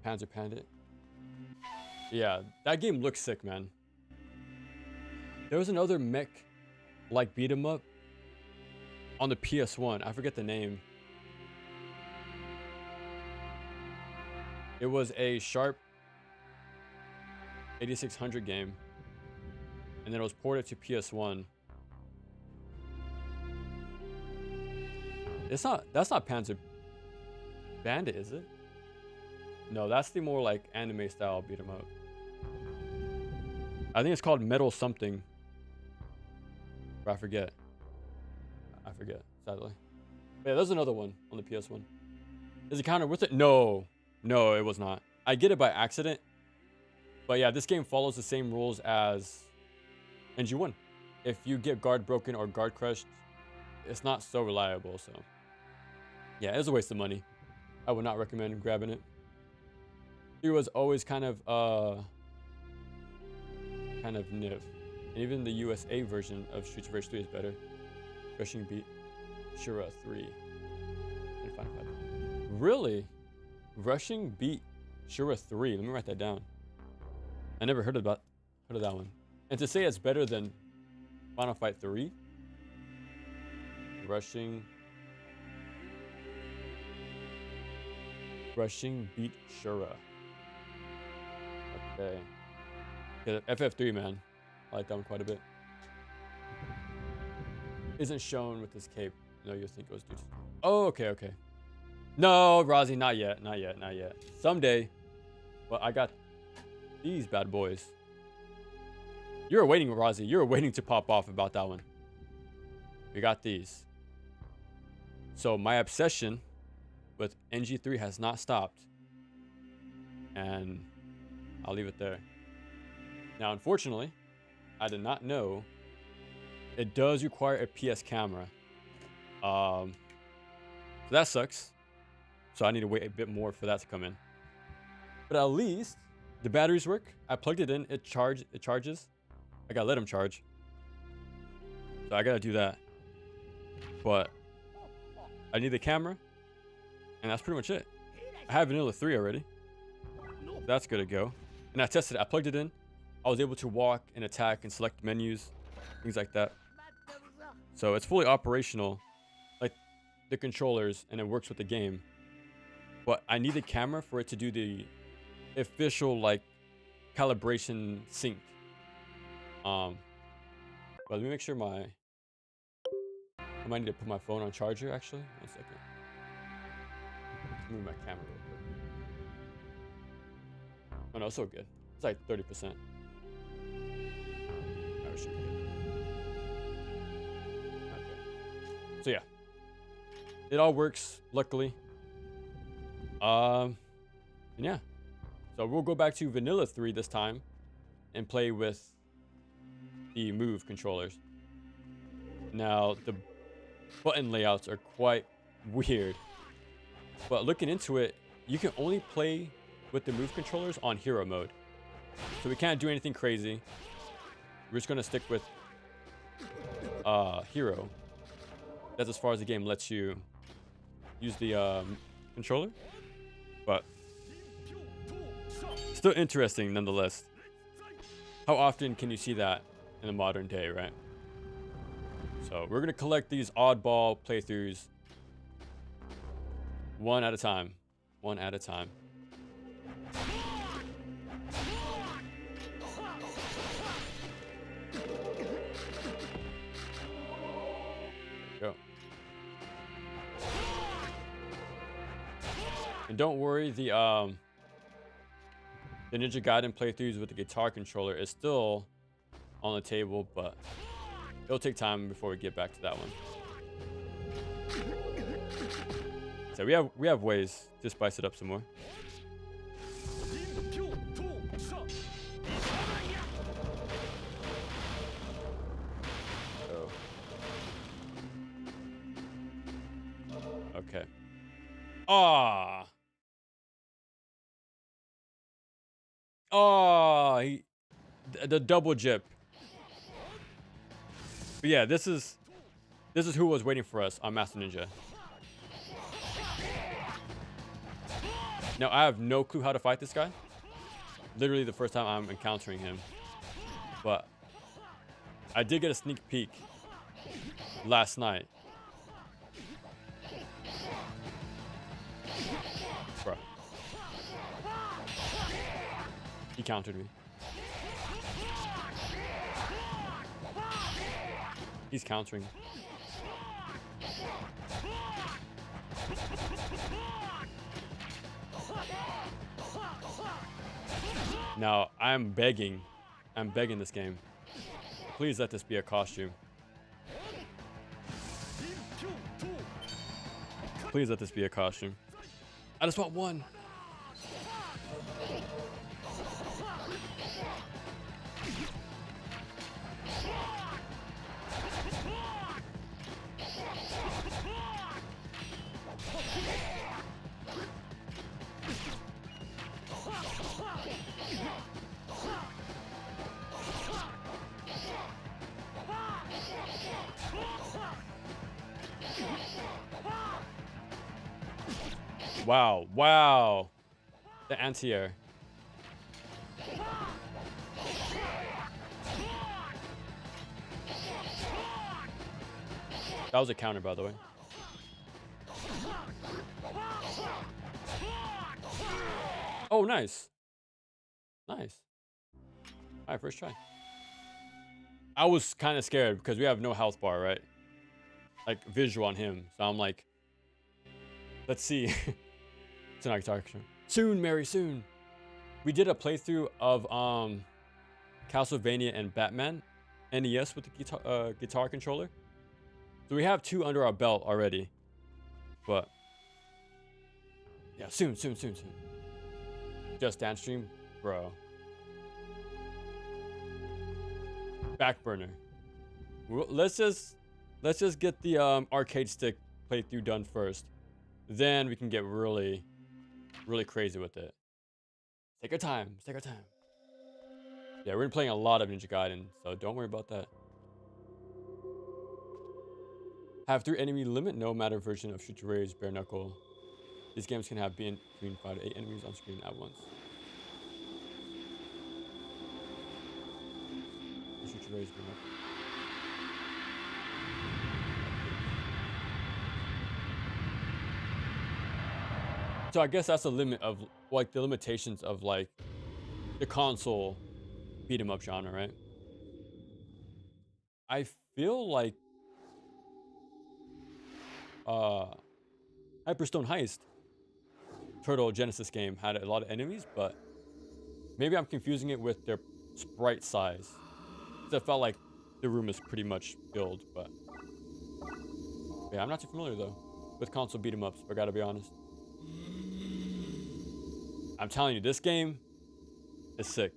Panzer Panda. Yeah, that game looks sick, man. There was another mech like beat 'em up on the PS1. I forget the name. It was a Sharp 8600 game, and then it was ported to PS1. That's not Panzer Bandit, is it? No, that's the more like anime style beat 'em up. I think it's called Metal something. But I forget, sadly. But yeah, there's another one on the PS1. Is it counter with it? No, it was not. I get it by accident. But yeah, this game follows the same rules as NG1. If you get guard broken or guard crushed, it's not so reliable, so yeah, it's a waste of money. I would not recommend grabbing it. It was always kind of nif. And even the USA version of Streets of Rage 3 is better. Rushing beat Shura 3 in Final Fight. Really? Rushing beat Shura 3. Let me write that down. I never heard of that one. And to say it's better than Final Fight 3, Rushing beat Shura. Okay. Yeah, FF3, man. I like that one quite a bit. Isn't shown with this cape. No, you think it was dude. Oh, okay. No, Rozzy, not yet. Someday. Well, I got these bad boys. You were waiting, Rozzy. You were waiting to pop off about that one. We got these. So my obsession with NG3 has not stopped. And I'll leave it there. Now, unfortunately, I did not know it does require a PS camera. So that sucks. So I need to wait a bit more for that to come in. But at least the batteries work. I plugged it in. It charges. I gotta let them charge. So I gotta do that. But I need the camera. And that's pretty much it. I have Vanilla 3 already. That's good to go. And I tested it. I plugged it in. I was able to walk and attack and select menus. Things like that. So it's fully operational. Like the controllers. And it works with the game. But I need the camera for it to do the official like calibration sync. But let me make sure I might need to put my phone on charger actually. 1 second. Move my camera real quick. Oh no, it's so good. It's like 30%. That should be good. Okay. So yeah. It all works, luckily. And yeah. So we'll go back to Vanilla 3 this time and play with the Move controllers. Now, the button layouts are quite weird. But looking into it, you can only play with the Move controllers on hero mode. So we can't do anything crazy. We're just going to stick with hero. That's as far as the game lets you use the controller. But still interesting nonetheless. How often can you see that in the modern day, right? So we're going to collect these oddball playthroughs one at a time. One at a time. Go. And don't worry, the Ninja Gaiden playthroughs with the guitar controller is still on the table, but it'll take time before we get back to that one. So we have ways to spice it up some more. So. Okay. Ah. Oh, the double jip. But yeah, this is who was waiting for us on Master Ninja. Now I have no clue how to fight this guy. Literally the first time I'm encountering him. But I did get a sneak peek last night. Bro. He countered me. He's countering. Now, I'm begging this game. Please let this be a costume. Please let this be a costume. I just want one. Wow, wow. The anti-air. That was a counter, by the way. Oh, nice. Nice. All right, first try. I was kind of scared because we have no health bar, right? Like, visual on him. So I'm like, let's see. It's an guitar controller. Soon, Mary, soon. We did a playthrough of Castlevania and Batman NES with the guitar controller. So we have 2 under our belt already. But yeah, soon. Just Dance stream, bro. Back burner. Let's just get the arcade stick playthrough done first. then we can get really, really crazy with it. Take our time. Take our time. Yeah, we're playing a lot of Ninja Gaiden, so don't worry about that. Have 3 enemy limit, no matter version of Shoot Your Rays, Bare Knuckle. These games can have between 5 to 8 enemies on screen at once. Shoot Your Rays, Bare Knuckle. So I guess that's the limit of, like, the limitations of, like, the console beat 'em up genre, right? I feel like Hyperstone Heist Turtle Genesis game had a lot of enemies, but maybe I'm confusing it with their sprite size. 'Cause I felt like the room is pretty much filled, but yeah, I'm not too familiar though with console beat 'em ups. I gotta be honest. I'm telling you, this game is sick.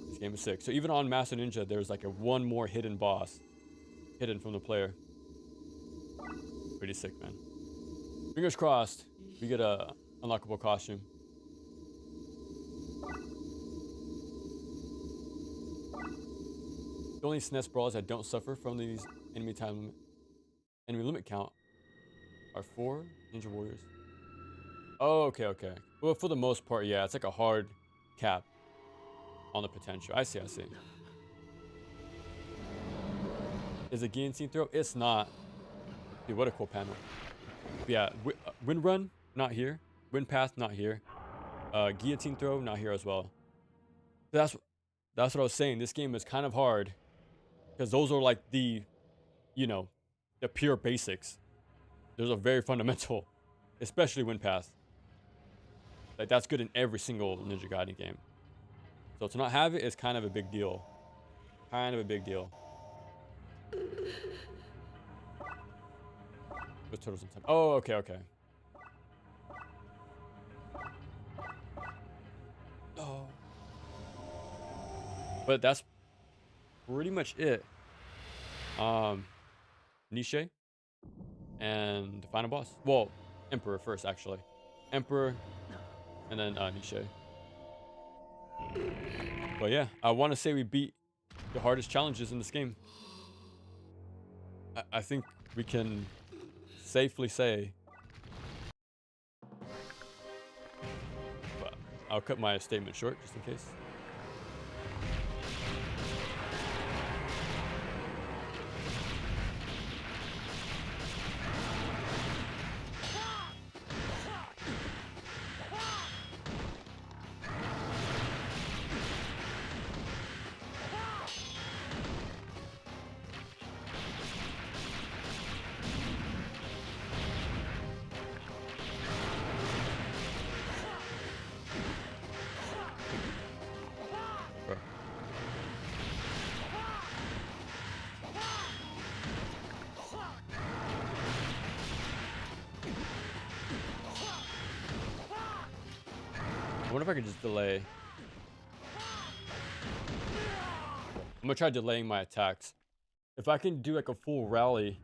This game is sick. So even on Master Ninja, there's like one more hidden boss, hidden from the player. Pretty sick, man. Fingers crossed, we get a unlockable costume. The only SNES brawlers that don't suffer from these enemy limit count are 4 Ninja Warriors. Oh, okay. Well, for the most part, yeah, it's like a hard cap on the potential. I see. Is it guillotine throw? It's not. Dude, what a cool panel. But yeah, wind run, not here. Wind path, not here. Guillotine throw, not here as well. That's what I was saying. This game is kind of hard because those are like the pure basics. Those are very fundamental, especially wind path. Like that's good in every single Ninja Gaiden game. So to not have it is kind of a big deal. With turtles in time. Oh, okay. Oh. But that's pretty much it. Nishi and the final boss. Well, Emperor first, actually. Emperor, and then Nishi. But yeah, I want to say we beat the hardest challenges in this game. I think we can safely say. But I'll cut my statement short just in case. I wonder if I can just delay. I'm gonna try delaying my attacks. If I can do like a full rally,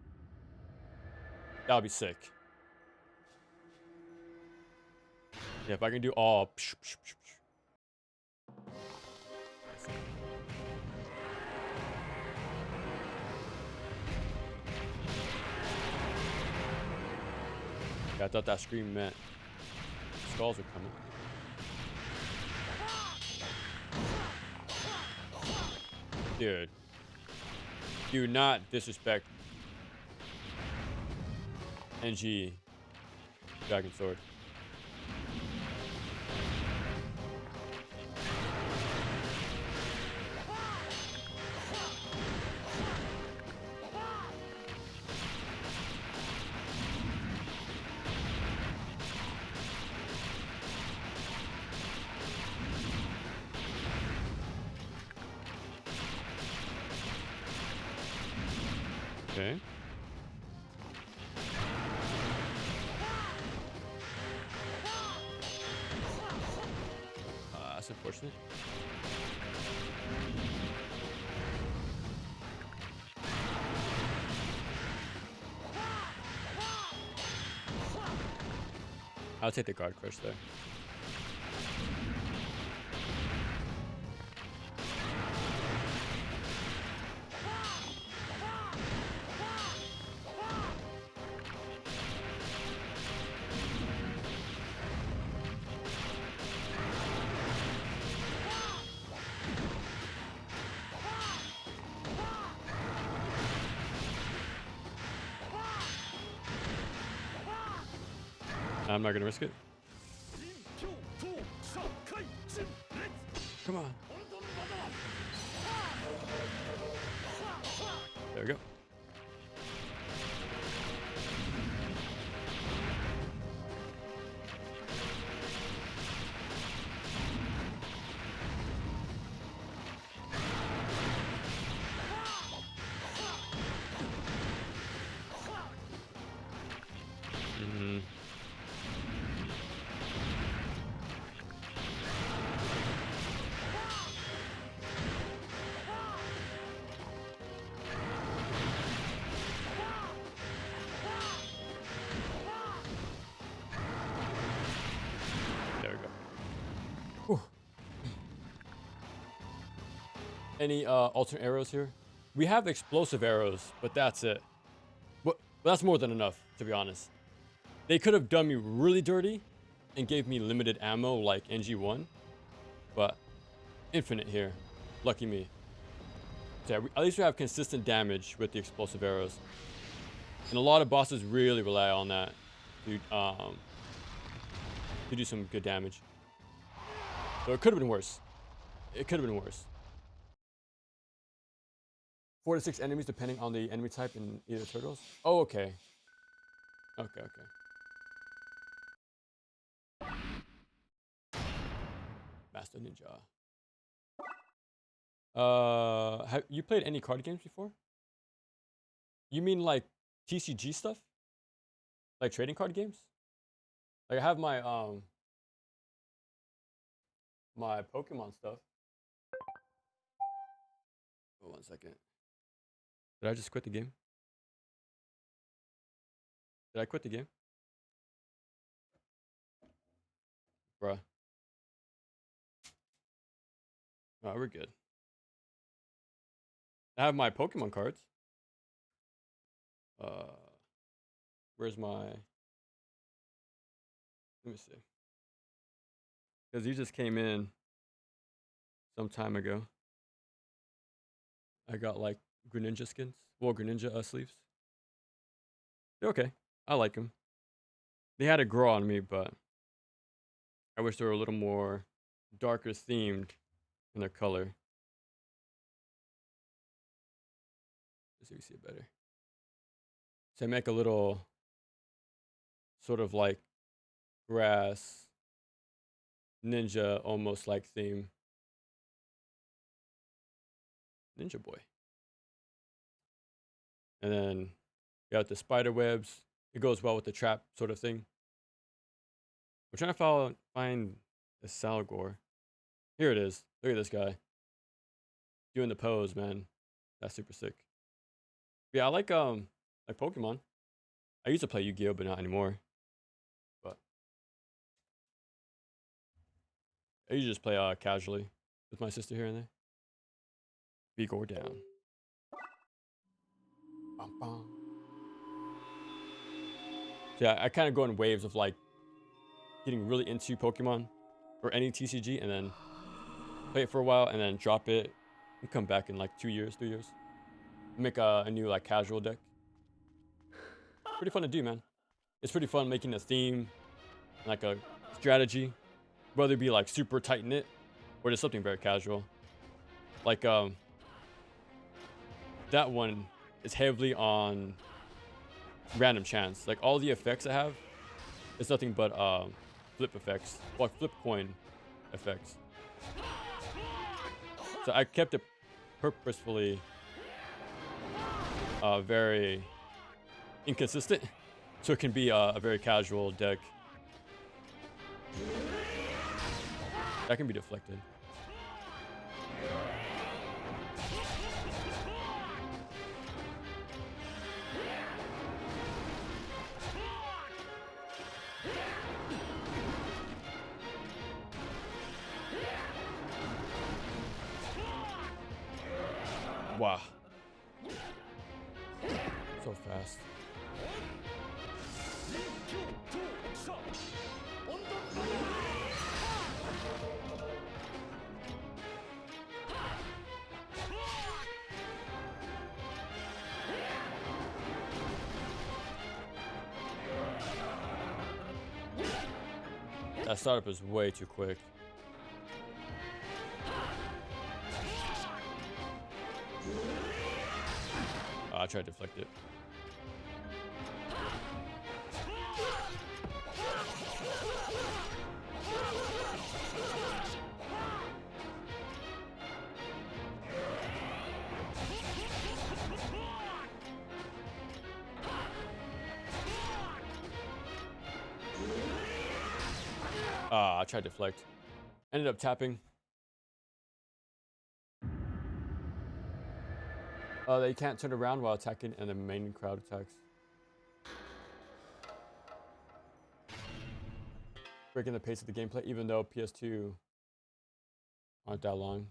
that would be sick. Yeah, if I can do all. Yeah, I thought that scream meant skulls were coming. Dude, do not disrespect NG Dragon Sword. Okay. That's unfortunate. I'll take the guard crush there. I'm not gonna risk it. Come on. There we go. Any alternate arrows here? We have explosive arrows, but that's it. But that's more than enough, to be honest. They could have done me really dirty and gave me limited ammo like NG1, but infinite here. Lucky me. So yeah, at least we have consistent damage with the explosive arrows. And a lot of bosses really rely on that to do some good damage. So it could have been worse. It could have been worse. 4 to 6 enemies depending on the enemy type in either turtles. Oh, okay. Okay. Master Ninja. Have you played any card games before? You mean like TCG stuff? Like trading card games? Like I have my my Pokemon stuff. Oh, 1 second. Did I just quit the game? Did I quit the game? Bruh. Oh, we're good. I have my Pokemon cards. Where's my... Let me see. Because you just came in some time ago. I got like Greninja skins. Well, Greninja sleeves. They're okay. I like them. They had to grow on me, but I wish they were a little more darker themed in their color. Let's see if we see it better. So I make a little sort of like grass ninja almost like theme. Ninja boy. And then you got the spider webs. It goes well with the trap sort of thing. We're trying to find the Salgor. Here it is. Look at this guy. Doing the pose, man. That's super sick. Yeah, I like Pokemon. I used to play Yu-Gi-Oh, but not anymore. But I usually just play casually with my sister here and there. Big or down. Bum, bum. So yeah, I kind of go in waves of like getting really into Pokemon or any TCG and then play it for a while and then drop it and come back in like 2 years, 3 years. Make a new like casual deck. Pretty fun to do, man. It's pretty fun making a theme, like a strategy, whether it be like super tight knit or just something very casual. Like that one is heavily on random chance. Like all the effects I have, it's nothing but flip effects, well, flip coin effects. So I kept it purposefully very inconsistent, so it can be a very casual deck. That can be deflected. Wow. So fast. That startup is way too quick. Oh, I tried to deflect it. I tried to deflect. Ended up tapping. They can't turn around while attacking, and the main crowd attacks. Breaking the pace of the gameplay, even though PS2 aren't that long.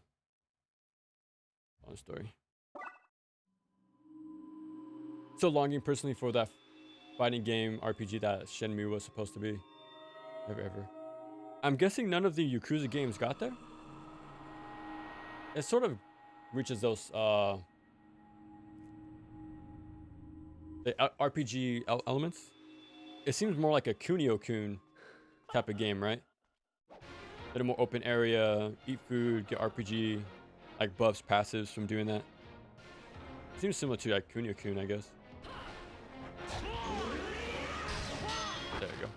Long story. Still longing personally for that fighting game RPG that Shenmue was supposed to be. Never ever. I'm guessing none of the Yakuza games got there. It sort of reaches those the RPG elements. It seems more like a Kunio-kun type of game, right? A little more open area, eat food, get RPG, like buffs, passives from doing that. Seems similar to like Kunio-kun, I guess. There we go.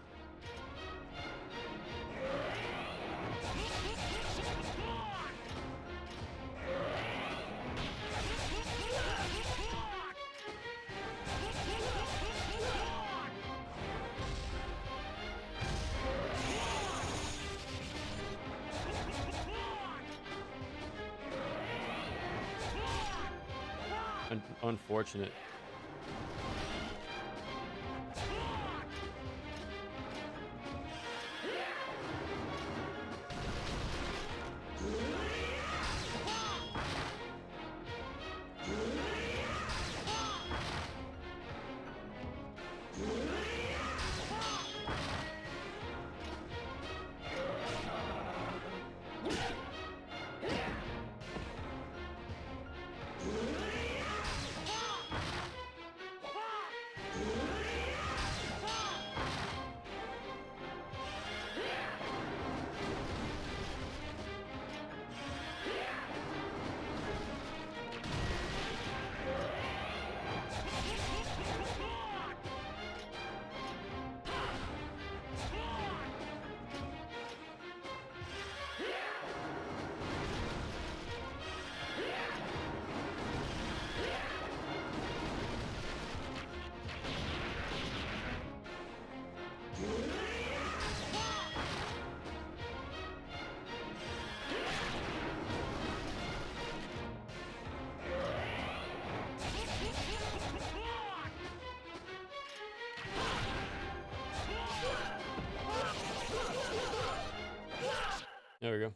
Unfortunate. There we go.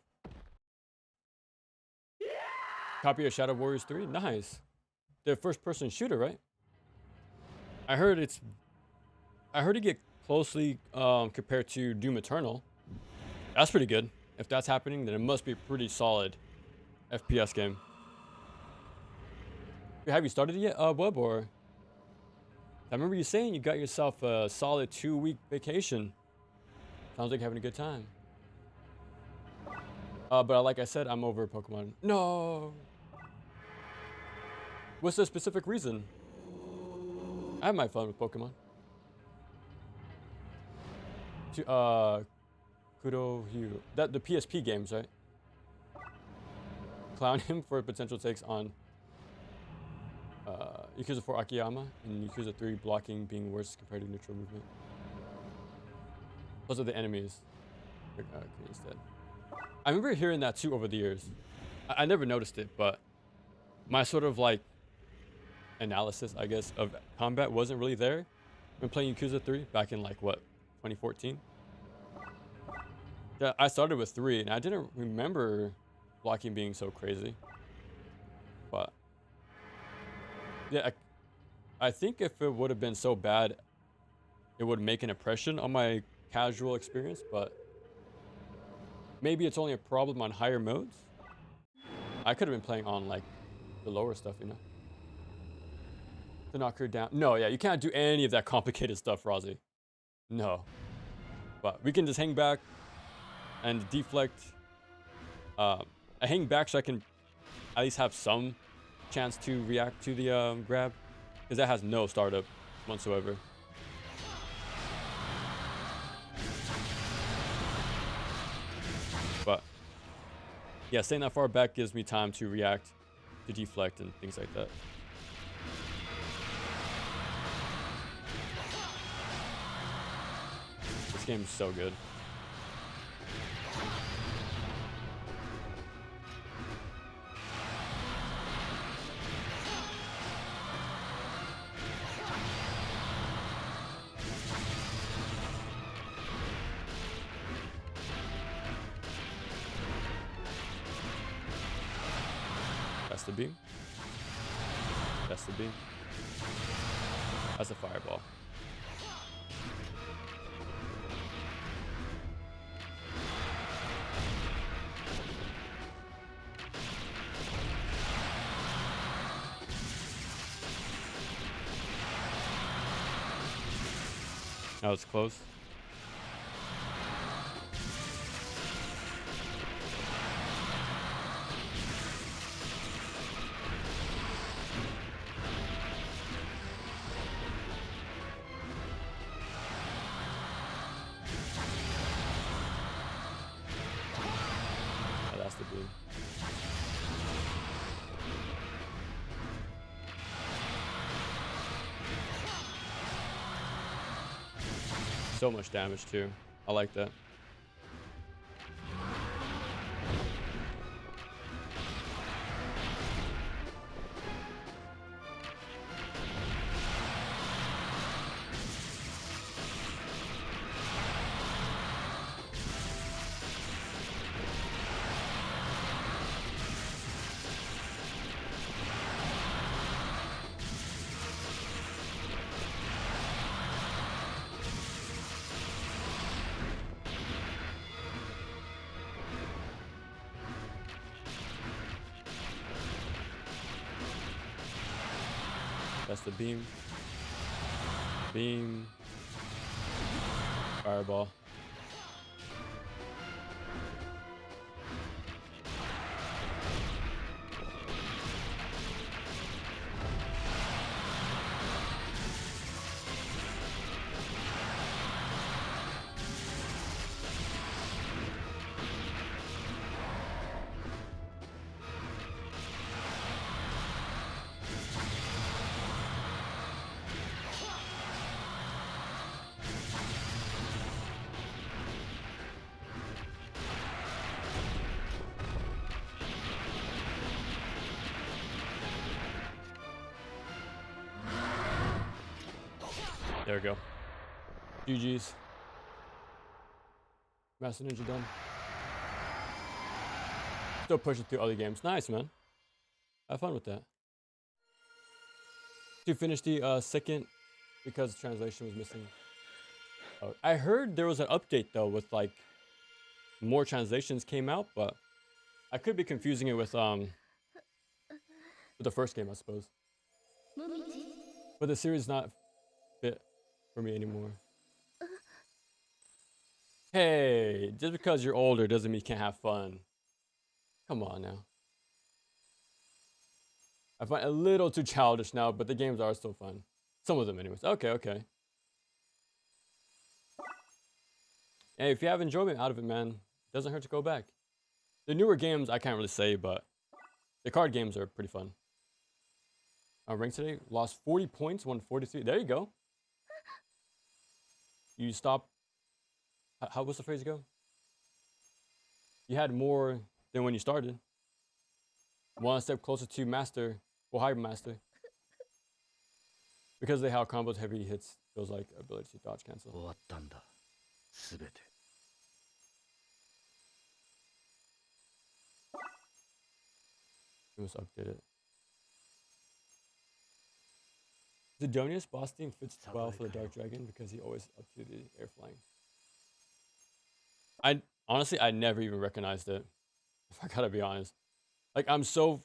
Copy of Shadow Warriors 3? Nice. The first person shooter, right? I heard it get closely compared to Doom Eternal. That's pretty good. If that's happening, then it must be a pretty solid FPS game. Have you started it yet, Wub, or? I remember you saying you got yourself a solid 2-week vacation. Sounds like you're having a good time. But like I said, I'm over Pokemon. No! What's the specific reason? I have my fun with Pokemon. Kurohyu. The PSP games, right? Clown him for potential takes on Yakuza 4 Akiyama and Yakuza 3 blocking being worse compared to neutral movement. Those are the enemies. Instead. I remember hearing that too over the years. I never noticed it, but my sort of like analysis, I guess, of combat wasn't really there when playing Yakuza 3 back in like what, 2014? Yeah, I started with 3 and I didn't remember blocking being so crazy. But Yeah, I think if it would have been so bad, it would make an impression on my casual experience, but maybe it's only a problem on higher modes. I could have been playing on like the lower stuff, you know, to knock her down. No, yeah, you can't do any of that complicated stuff, Rozzy. No, but we can just hang back and deflect. I hang back so I can at least have some chance to react to the grab, because that has no startup whatsoever. But yeah, staying that far back gives me time to react, to deflect, and things like that. This game is so good. That's the beam. That's the beam. That's a fireball. That was close. Yeah, that's the beam. So much damage too. I like that. That's the beam. Beam. Fireball. There we go. GG's. Master Ninja done. Still pushing through other games. Nice, man. Have fun with that. To finish the second, because translation was missing. Oh, I heard there was an update though with like more translations came out, but I could be confusing it with the first game, I suppose. But the series is not fit for me anymore. Hey, just because you're older doesn't mean you can't have fun. Come on now. I find it a little too childish now, but the games are still fun. Some of them anyways. Okay, okay. Hey, if you have enjoyment out of it, man, doesn't hurt to go back. The newer games, I can't really say, but the card games are pretty fun. Ranked today, lost 40 points, won 43. There you go. You stop. How was the phrase go? You had more than when you started. One step closer to master, or higher master. Because they have combos, heavy hits, feels like ability to dodge cancel. We must update it. Zidonius boss theme fits well for the Dark Dragon because he always up to the air flying. I honestly I never even recognized it. If I gotta be honest, like I'm so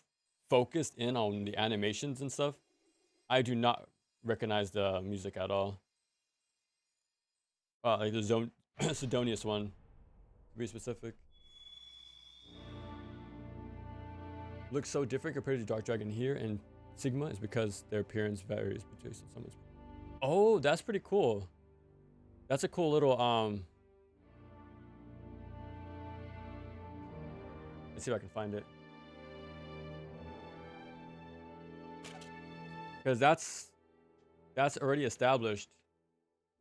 focused in on the animations and stuff, I do not recognize the music at all. Like the Zone Sidonius one, to be specific, looks so different compared to Dark Dragon here and Sigma is because their appearance varies between some. Oh, that's pretty cool. That's a cool little Let's see if I can find it. Because that's already established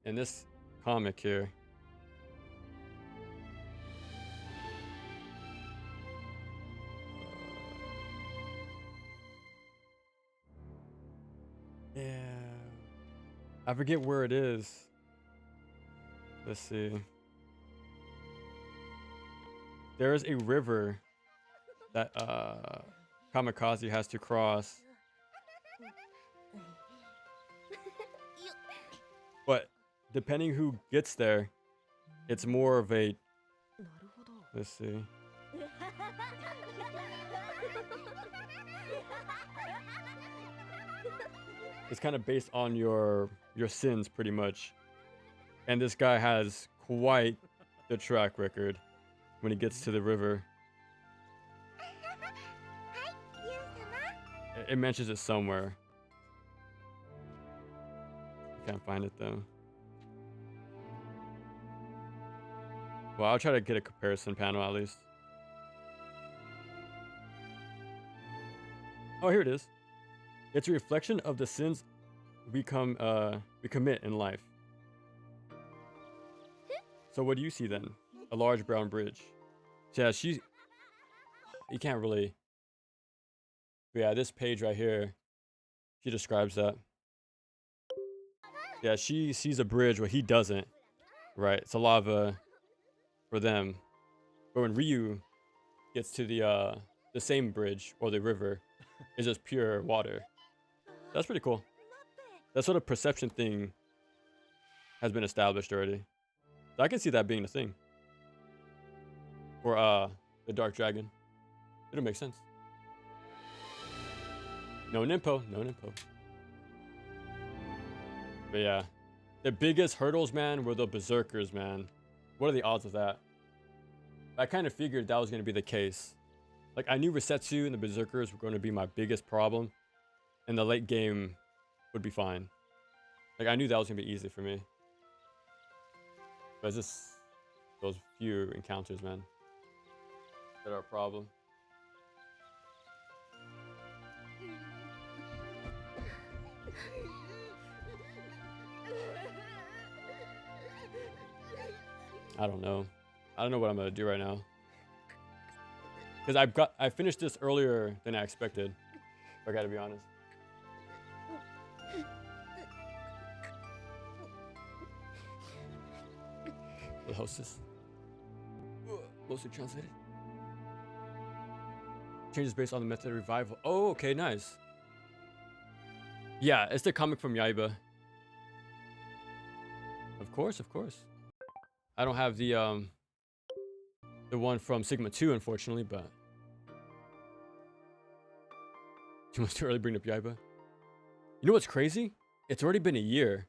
in this comic here. Yeah. I forget where it is. Let's see. There is a river that Kamikaze has to cross. But depending who gets there, it's more of a let's see. It's kind of based on your sins pretty much. And this guy has quite the track record when he gets to the river. It mentions it somewhere. I can't find it though. Well, I'll try to get a comparison panel at least. Oh, here it is. It's a reflection of the sins we commit in life. So what do you see then? A large brown bridge. So yeah, you can't really. But yeah, this page right here, she describes that. Yeah, she sees a bridge where he doesn't. Right, it's a lava for them. But when Ryu gets to the same bridge or the river, it's just pure water. That's pretty cool. That sort of perception thing has been established already. So I can see that being the thing. For the Dark Dragon. It'll make sense. No Nimpo, no Nimpo. But yeah. The biggest hurdles, man, were the Berserkers, man. What are the odds of that? I kind of figured that was going to be the case. Like, I knew Resetsu and the Berserkers were going to be my biggest problem. And the late game would be fine. Like, I knew that was going to be easy for me. But it's just those few encounters, man, that are a problem. I don't know. I don't know what I'm gonna do right now. Because I finished this earlier than I expected. If I gotta be honest. The hostess. Mostly translated. Changes based on the method of revival. Oh, okay, nice. Yeah, it's the comic from Yaiba. Of course, of course. I don't have the one from Sigma 2, unfortunately, but too much too early to bring up Yaiba. You know what's crazy? It's already been a year.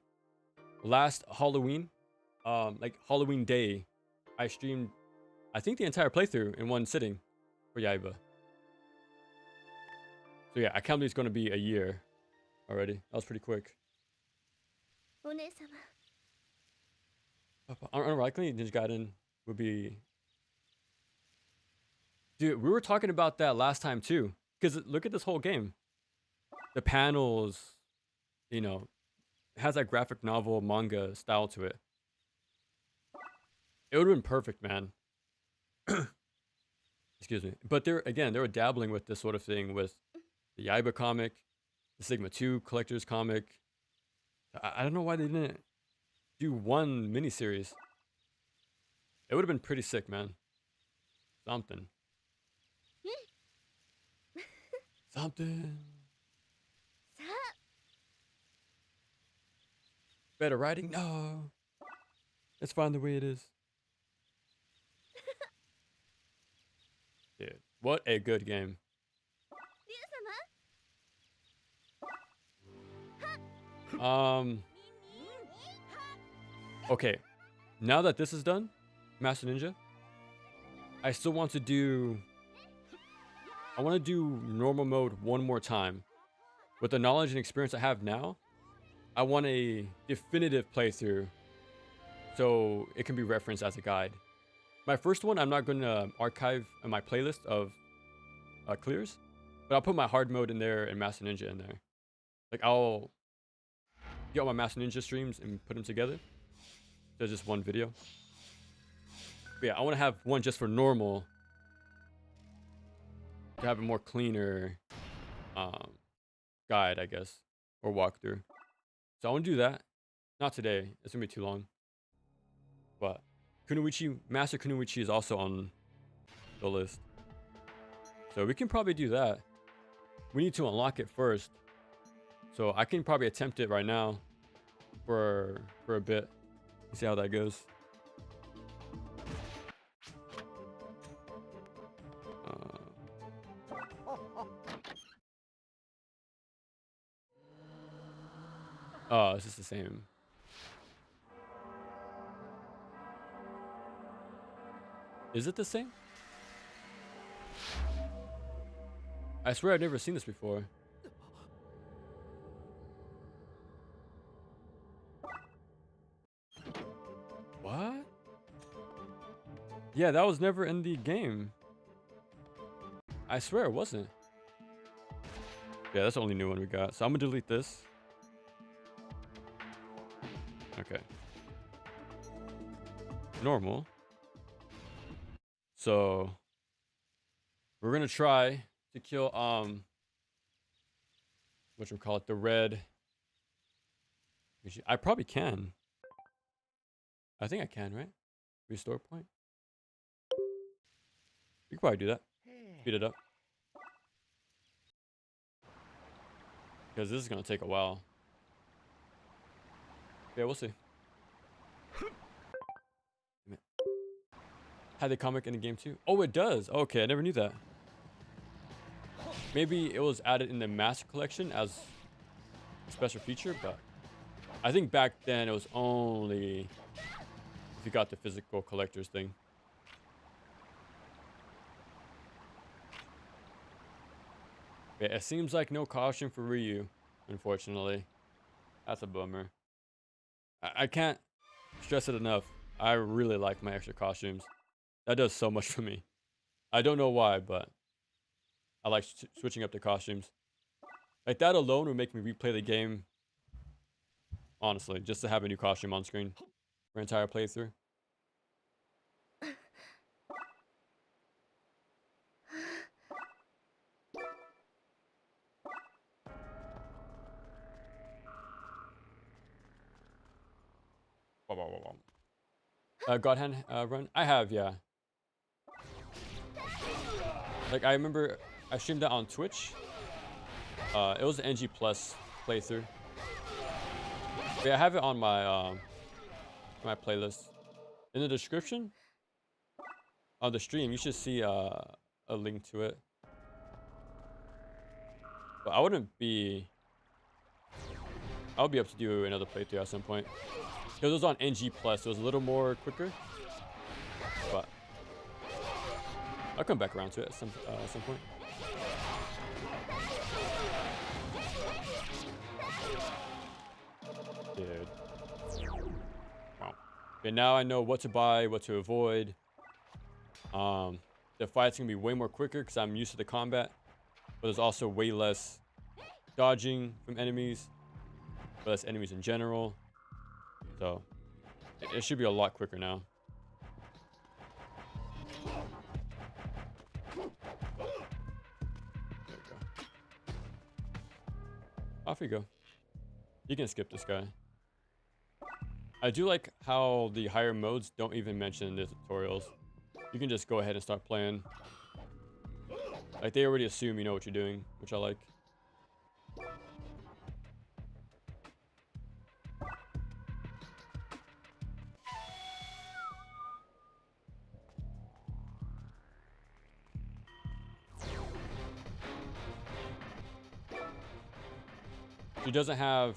Last Halloween, like Halloween Day, I streamed, I think, the entire playthrough in one sitting for Yaiba. So yeah, I can't believe it's going to be a year already. That was pretty quick. Unlikely Ninja Gaiden would be. Dude, we were talking about that last time too. Because look at this whole game. The panels, you know, has that graphic novel manga style to it. It would have been perfect, man. Excuse me. But they were dabbling with this sort of thing with the Yaiba comic, the Sigma 2 collector's comic. I don't know why they didn't do one miniseries. It would have been pretty sick, man. Something. Something. Better writing? No. It's fine the way it is. Dude, what a good game. Okay. Now that this is done, Master Ninja, I still want to do... I want to do normal mode one more time. With the knowledge and experience I have now, I want a definitive playthrough so it can be referenced as a guide. My first one, I'm not going to archive in my playlist of clears, but I'll put my hard mode in there and Master Ninja in there. Like, I'll get all my Master Ninja streams and put them together. So just one video. But yeah, I want to have one just for normal to have a more cleaner guide, I guess, or walkthrough. So I want to do that. Not today. It's gonna be too long. But Kunoichi, Master Kunoichi is also on the list. So we can probably do that. We need to unlock it first. So I can probably attempt it right now for a bit. See how that goes. Oh, it's just the same. Is it the same? I swear I've never seen this before. What? Yeah, that was never in the game. I swear it wasn't. Yeah, that's the only new one we got. So I'm gonna delete this. Okay. Normal. So we're gonna try to kill whatchamacallit, the red. I probably can. I think I can, right? Restore point. We can probably do that. Speed it up. Because this is gonna take a while. Yeah, we'll see. Had the comic in the game too? Oh, it does. Okay, I never knew that. Maybe it was added in the Master Collection as a special feature, but I think back then it was only if you got the physical collector's thing. Yeah, it seems like no costume for Ryu, unfortunately. That's a bummer. I can't stress it enough. I really like my extra costumes. That does so much for me. I don't know why, but I like switching up the costumes. Like, that alone would make me replay the game. Honestly, just to have a new costume on screen for an entire playthrough. God Hand run? I have, yeah. Like, I remember I streamed that on Twitch. It was an NG Plus playthrough. But yeah, I have it on my playlist. In the description of the stream, you should see a link to it. But I would be up to do another playthrough at some point. Because it was on NG Plus, so it was a little more quicker. But I'll come back around to it at some point. Dude. Wow. Okay, now I know what to buy, what to avoid. The fight's gonna be way more quicker because I'm used to the combat. But there's also way less dodging from enemies. But less enemies in general. So it should be a lot quicker now. There we go. Off we go. You can skip this guy. I do like how the higher modes don't even mention the tutorials. You can just go ahead and start playing. Like, they already assume you know what you're doing, which I like. She doesn't have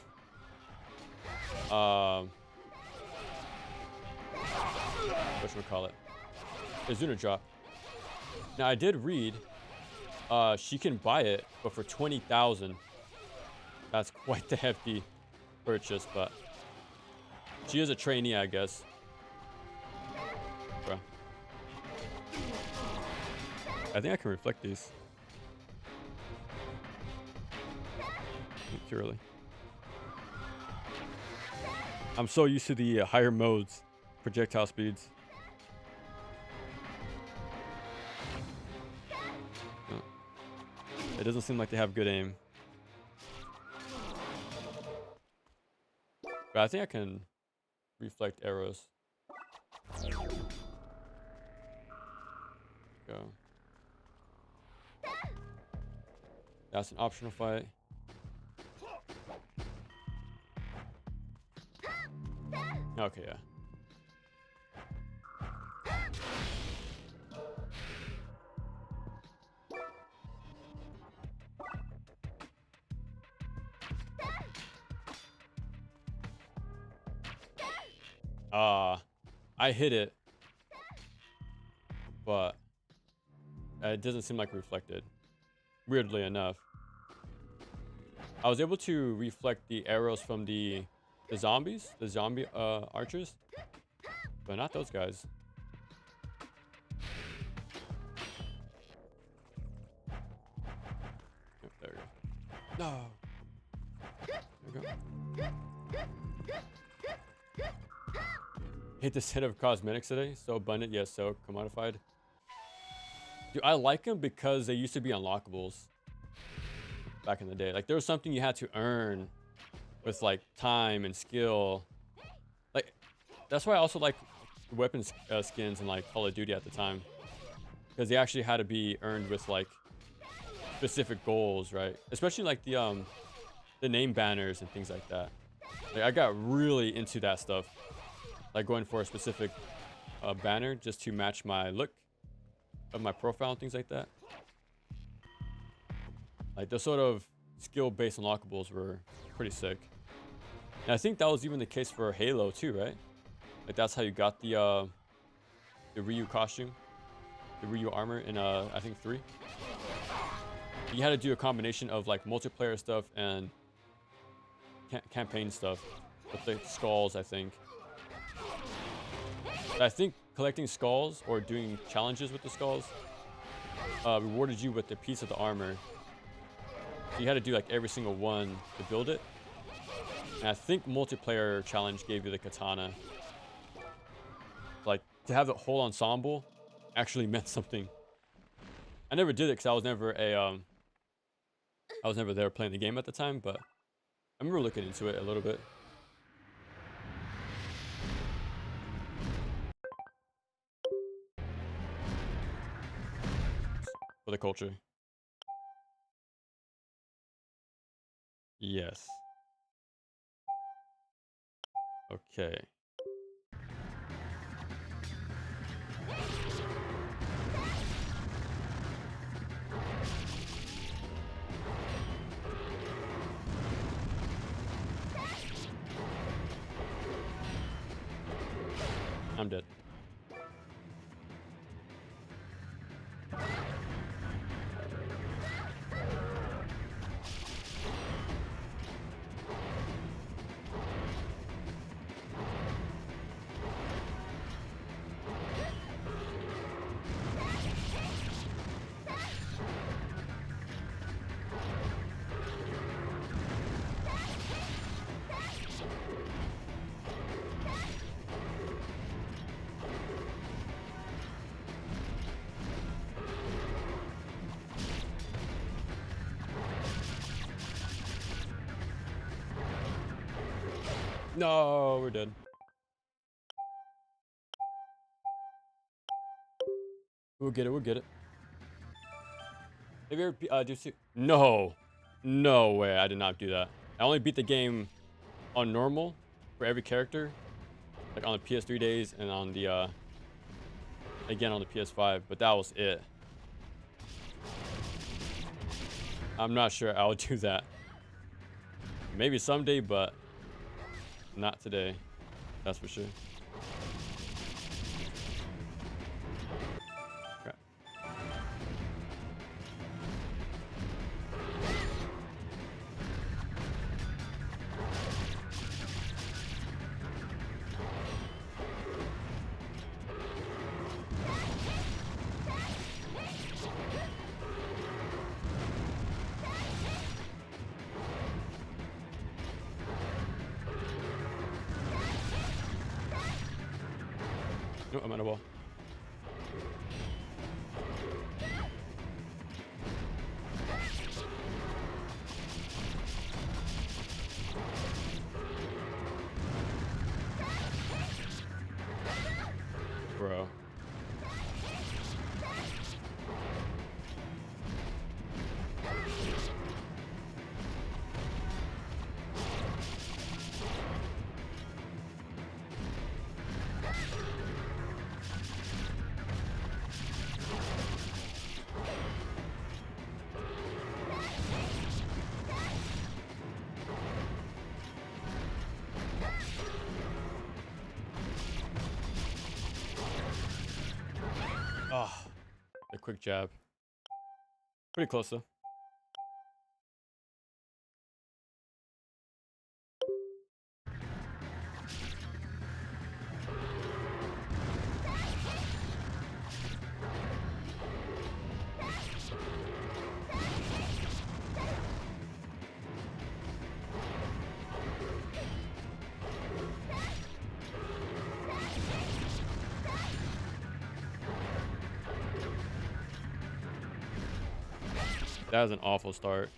whatchamacallit, Izuna drop. Now I did read she can buy it, but for 20,000. That's quite the hefty purchase, but she is a trainee, I guess. Bro. I think I can reflect these. Too early. I'm so used to the higher modes, projectile speeds. It doesn't seem like they have good aim. But I think I can reflect arrows. Go. That's an optional fight. Okay, yeah. I hit it, but it doesn't seem like reflected. Weirdly enough, I was able to reflect the arrows from the zombies, the zombie archers, but not those guys. Oh, there we go. No. There we go. Hate the set of cosmetics today. So abundant, yes, so commodified. Dude, I like them because they used to be unlockables back in the day. Like there was something you had to earn with like time and skill. Like that's why I also like weapons skins in like Call of Duty at the time, because they actually had to be earned with like specific goals, right? Especially like the name banners and things like that. Like I got really into that stuff, like going for a specific banner just to match my look of my profile and things like that. Like the sort of skill-based unlockables were pretty sick. And I think that was even the case for Halo too, right? Like that's how you got the Ryu costume, the Ryu armor in I think 3. You had to do a combination of like multiplayer stuff and campaign stuff with the skulls, I think. But I think collecting skulls or doing challenges with the skulls rewarded you with a piece of the armor. So you had to do like every single one to build it. And I think multiplayer challenge gave you the katana. Like to have the whole ensemble actually meant something. I never did it because I was never there playing the game at the time, but I remember looking into it a little bit. For the culture. Yes. Okay. I'm dead. No, we're dead. We'll get it. We'll get it. Have you ever do see? No, no way. I did not do that. I only beat the game on normal for every character, like on the PS3 days and on the again on the PS5. But that was it. I'm not sure I would do that. Maybe someday, but not today. That's for sure. Crap. Oh, I'm out of ball. Bro. Ah, a quick jab. Pretty close though. That was an awful start.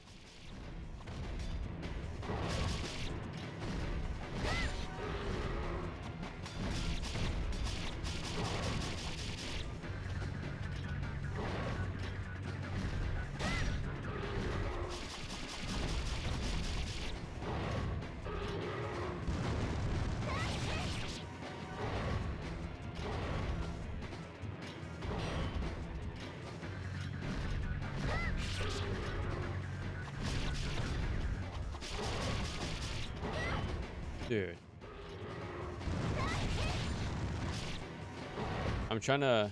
Dude. I'm trying to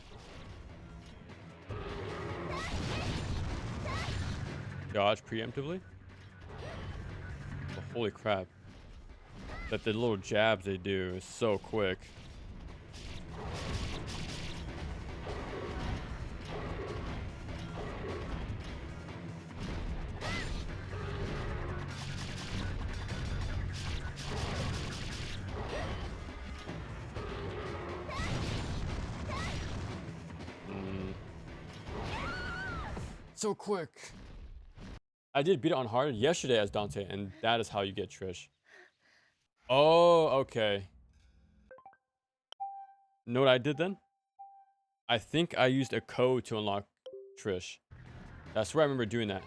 dodge preemptively. But holy crap. That the little jabs they do is so quick. So quick. I did beat it on hard yesterday as Dante, and that is how you get Trish. Oh, okay. Know what I did then? I think I used a code to unlock Trish. That's where I remember doing that.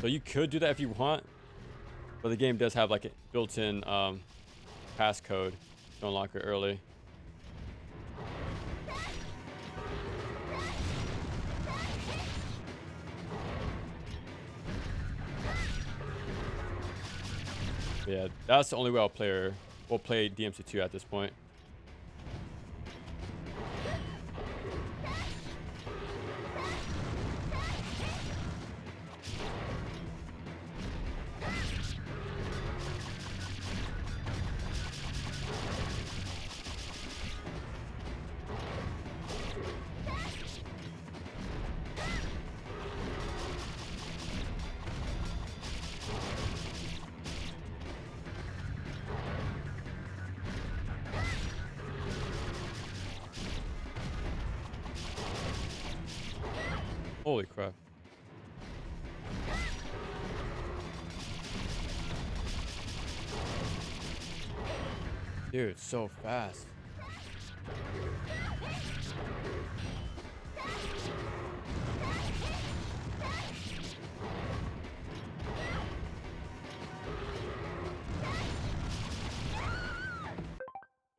So you could do that if you want, but the game does have like a built-in passcode to unlock it early. But yeah, that's the only way we'll play DMC2 at this point. Holy crap. Dude, so fast.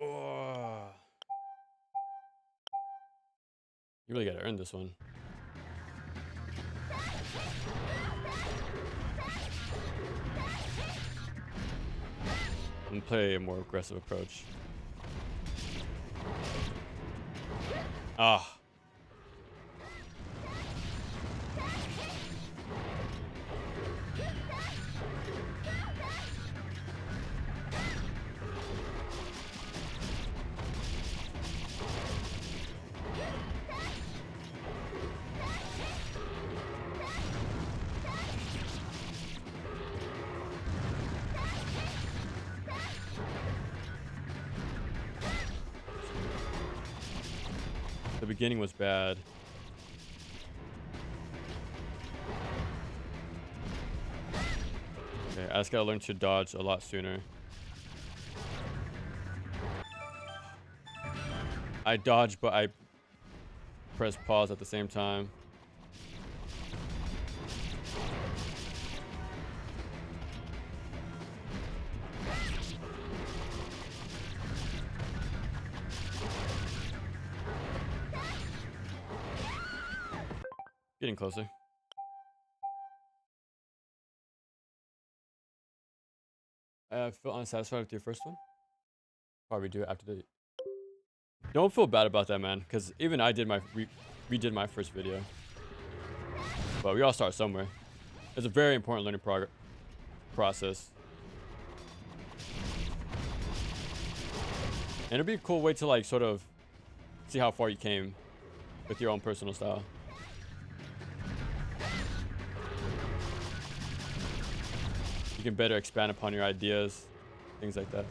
Oh. You really gotta earn this one. and play a more aggressive approach. Ah. The beginning was bad. Okay, I just gotta learn to dodge a lot sooner. I dodge, but I press pause at the same time. Getting closer. I feel unsatisfied with your first one. Probably do it after the. Don't feel bad about that, man, because even I did my redid my first video. But we all start somewhere. It's a very important learning process. And it'd be a cool way to like sort of see how far you came with your own personal style. You can better expand upon your ideas, things like that.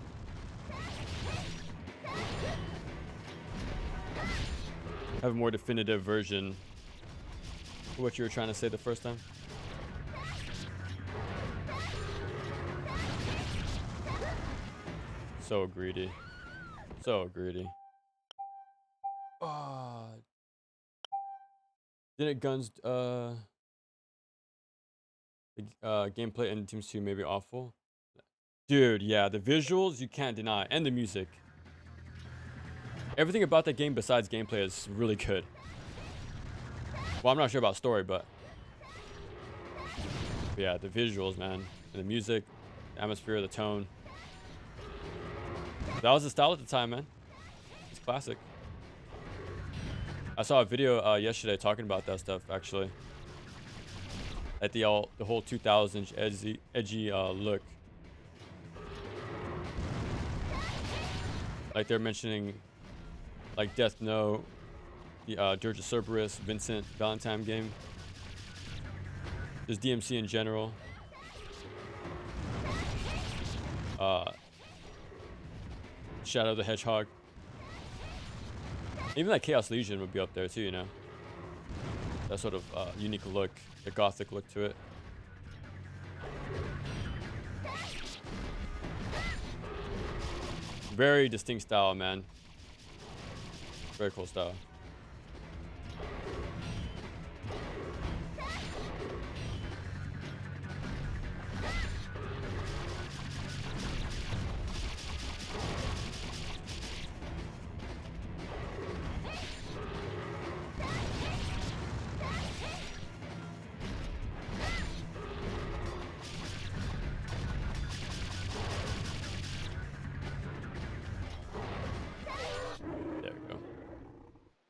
Have a more definitive version of what you were trying to say the first time. So greedy. So greedy. Didn't Guns gameplay and Teams 2 may be awful? Dude, yeah, the visuals you can't deny, and the music. Everything about that game besides gameplay is really good. Well, I'm not sure about story, but yeah, the visuals, man, and the music, the atmosphere, the tone. That was the style at the time, man. It's classic. I saw a video yesterday talking about that stuff, actually. At the whole 2000s edgy look. Like they're mentioning, like Death Note, the Dirge of Cerberus, Vincent Valentine game. Just DMC in general. Shadow the Hedgehog. Even like Chaos Legion would be up there too, you know. That sort of unique look, the gothic look to it. Very distinct style, man. Very cool style.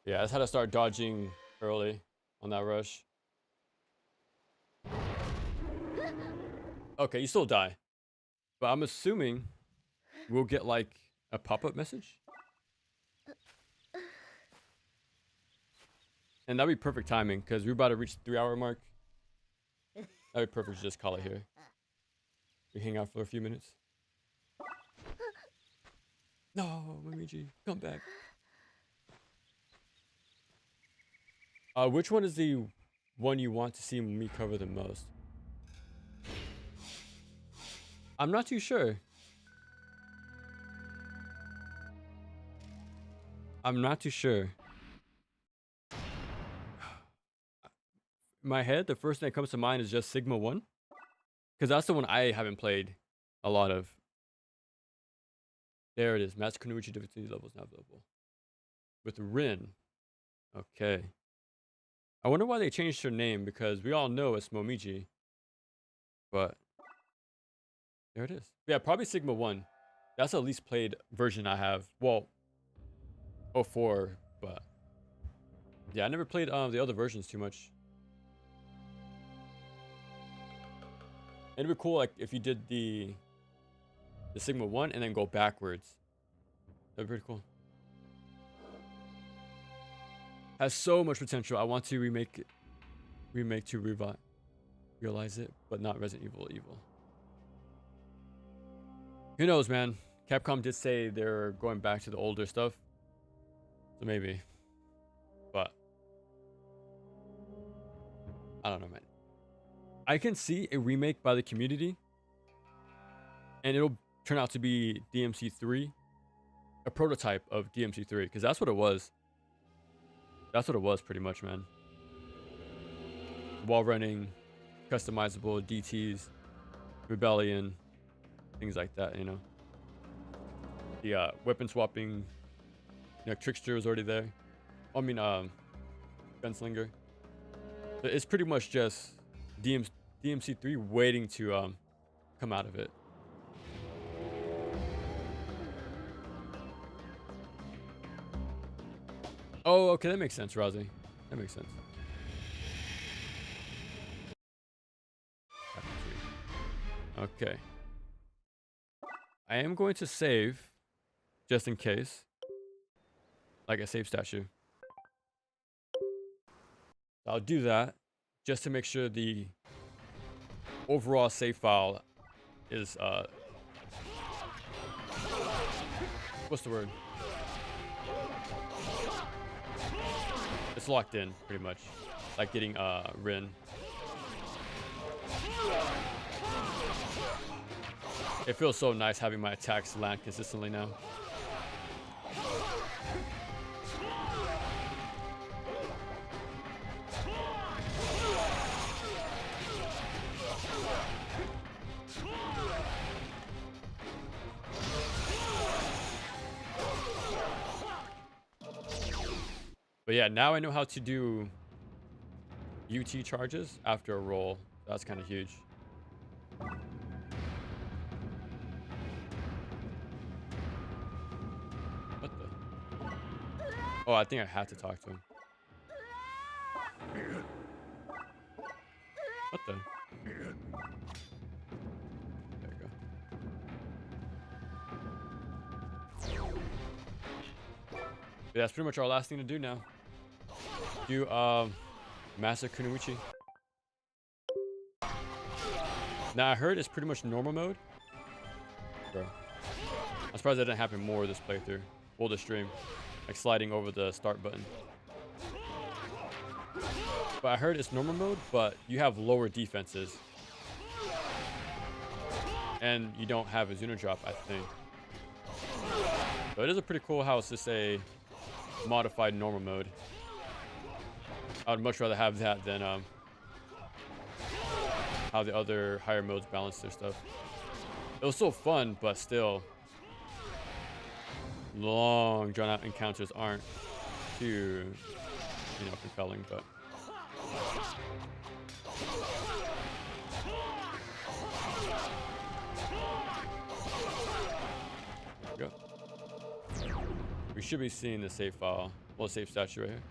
Yeah, that's how to start dodging early on that rush. Okay, you still die. But I'm assuming we'll get like a pop-up message. And that'd be perfect timing because we're about to reach the 3-hour mark. That'd be perfect to just call it here. We hang out for a few minutes. No, Luigi, come back. Which one is the one you want to see me cover the most? I'm not too sure. I'm not too sure. In my head, the first thing that comes to mind is just Sigma 1. Because that's the one I haven't played a lot of. There it is. Master Kunoichi difficulty levels now available. With Rin. Okay. I wonder why they changed her name because we all know it's Momiji. But there it is. Yeah, probably Sigma 1. That's the least played version I have. Well, oh 04, but yeah, I never played the other versions too much. It'd be cool like if you did the Sigma 1 and then go backwards. That'd be pretty cool. Has so much potential. I want to remake to realize it, but not Resident Evil. Who knows, man? Capcom did say they're going back to the older stuff, so maybe. But I don't know, man. I can see a remake by the community, and it'll turn out to be DMC3, a prototype of DMC3, because that's what it was. That's what it was, pretty much, man. Wall running, customizable DTs, rebellion, things like that, you know. The weapon swapping, you know, trickster was already there. I mean, gunslinger. It's pretty much just DMC3 waiting to come out of it. Oh, okay, that makes sense, Razi. That makes sense. Okay. I am going to save, just in case. Like a save statue. I'll do that, just to make sure the overall save file is, what's the word? It's locked in, pretty much. Like getting, Rin. It feels so nice having my attacks land consistently now. But yeah, now I know how to do UT charges after a roll. That's kind of huge. What the? Oh, I think I had to talk to him. What the? There you go. But that's pretty much our last thing to do now. Do Master Kunoichi. Now I heard it's pretty much normal mode. Bro, I'm surprised that didn't happen more this playthrough. Well, the stream, like sliding over the start button. But I heard it's normal mode, but you have lower defenses, and you don't have a Zuno drop, I think. So it is a pretty cool how it's just a modified normal mode. I would much rather have that than how the other higher modes balance their stuff. It was so fun, but still, long drawn out encounters aren't too, you know, compelling. But there we go. We should be seeing the save file. Well, save statue right here.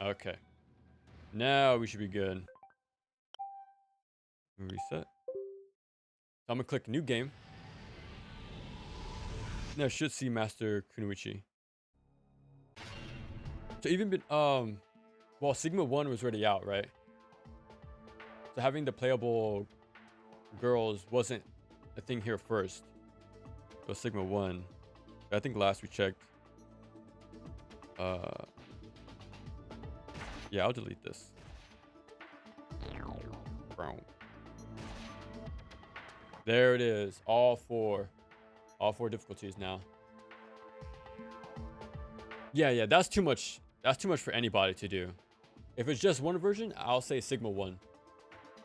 Okay. Now we should be good. Reset. So I'm gonna click new game. Now I should see Master Kunoichi. So even been well, Sigma 1 was already out, right? So having the playable girls wasn't a thing here first. It was Sigma 1. I think last we checked. Yeah, I'll delete this. There it is. All four difficulties now. Yeah, that's too much. That's too much for anybody to do. If it's just one version, I'll say Sigma 1.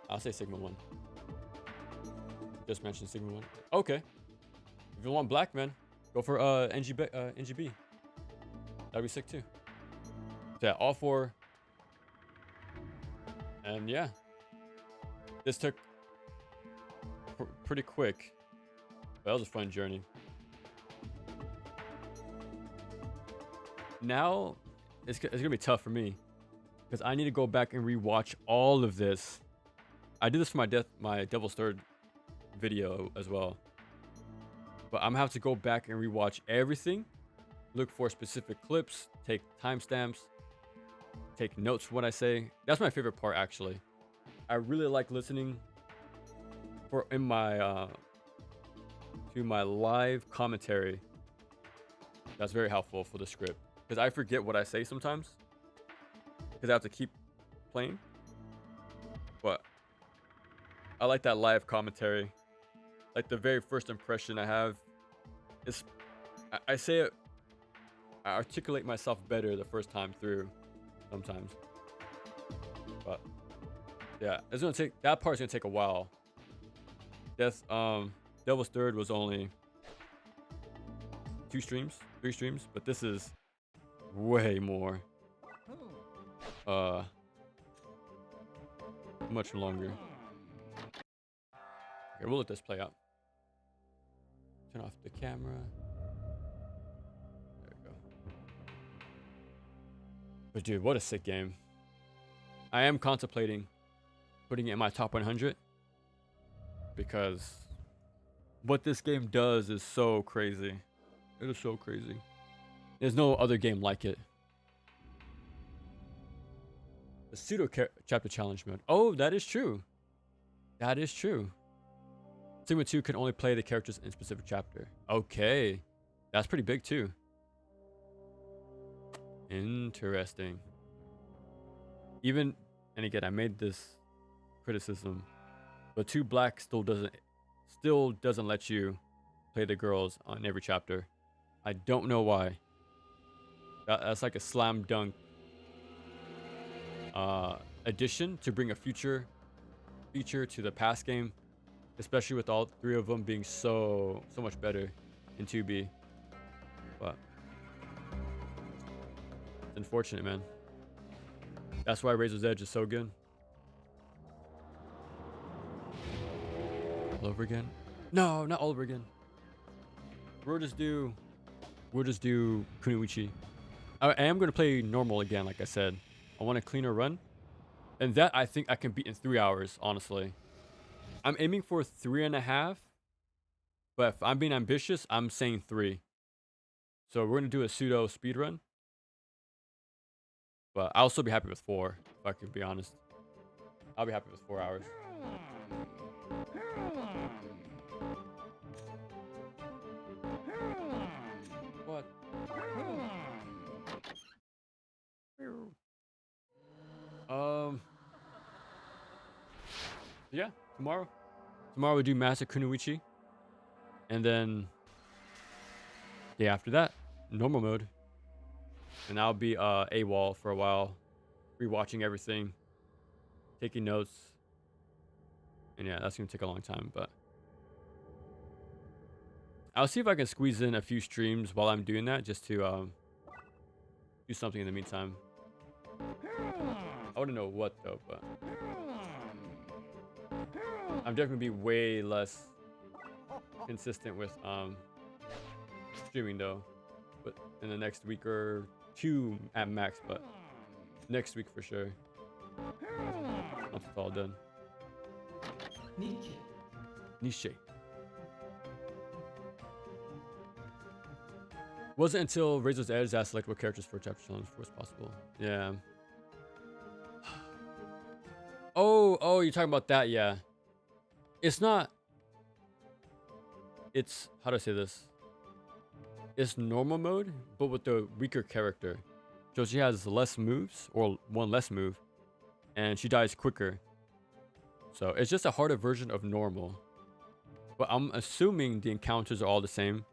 I'll say Sigma 1. Just mentioned Sigma 1. Okay. If you want black, man, go for NGB. That'd be sick too. So yeah, all four. And yeah, this took pretty quick. But that was a fun journey. Now, it's gonna be tough for me because I need to go back and rewatch all of this. I did this for my Devil's Third video as well, but I'm gonna have to go back and rewatch everything, look for specific clips, take timestamps, take notes from what I say. That's my favorite part, actually. I really like listening in my to my live commentary. That's very helpful for the script because I forget what I say sometimes because I have to keep playing. But I like that live commentary. Like the very first impression I have is I say it, I articulate myself better the first time through sometimes. But yeah, it's gonna take, that part's gonna take a while. Devil's Third was only 3 streams, but this is way more. Much longer. Okay, we'll let this play out. Turn off the camera. There we go. But dude, what a sick game. I am contemplating putting it in my top 100 because what this game does is so crazy. It is so crazy. There's no other game like it. The pseudo chapter challenge mode. Oh, that is true. That is true. Sigma 2 can only play the characters in specific chapter. Okay. That's pretty big too. Interesting. Even, and again, I made this criticism, but 2 Black still doesn't let you play the girls on every chapter. I don't know why. That's like a slam dunk addition to bring a future feature to the past game, especially with all 3 of them being so much better in 2B. But it's unfortunate, man. That's why Razor's Edge is so good. All over again? No, not all over again. We'll just do Kunoichi. I am going to play normal again, like I said. I want a cleaner run. And that I think I can beat in 3 hours, honestly. I'm aiming for 3.5. But if I'm being ambitious, I'm saying 3. So we're going to do a pseudo speed run. But I'll still be happy with 4, if I can be honest. I'll be happy with 4 hours. What? Yeah, tomorrow we do Master Kunoichi, and then day after that, normal mode, and I'll be AWOL for a while, rewatching everything, taking notes, and yeah, that's gonna take a long time, but I'll see if I can squeeze in a few streams while I'm doing that, just to do something in the meantime. I wouldn't know what though, but I'm definitely gonna be way less consistent with streaming though, but in the next week or 2 at max, but next week for sure. Once it's all done. Niche. Wasn't until Razor's Edge that I select what characters for chapter challenge was possible. Yeah. Oh, you're talking about that, yeah. It's not. It's, how do I say this? It's normal mode, but with the weaker character. So she has less moves, or 1 less move, and she dies quicker. So it's just a harder version of normal. But I'm assuming the encounters are all the same,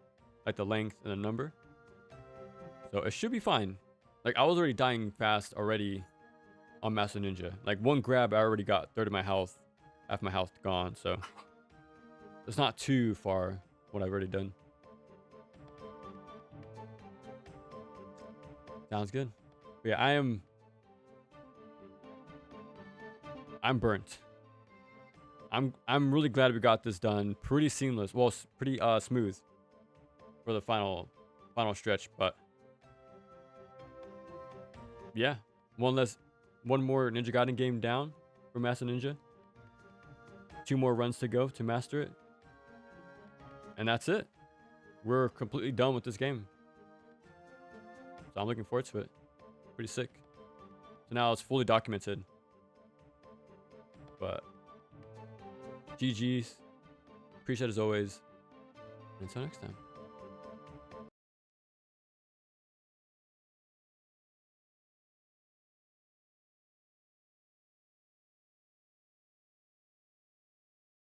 like the length and the number. So it should be fine. Like I was already dying fast already on Master Ninja. Like 1 grab, I already got 1/3 of my health, half my health gone. So it's not too far what I've already done. Sounds good. But yeah, I'm burnt. I'm really glad we got this done. Pretty seamless. Well, pretty smooth for the final stretch. But yeah, one more Ninja Gaiden game down for Master Ninja. 2 more runs to go to master it, and that's it. We're completely done with this game. So I'm looking forward to it. Pretty sick. So now it's fully documented. But GG's. Appreciate it as always. Until next time.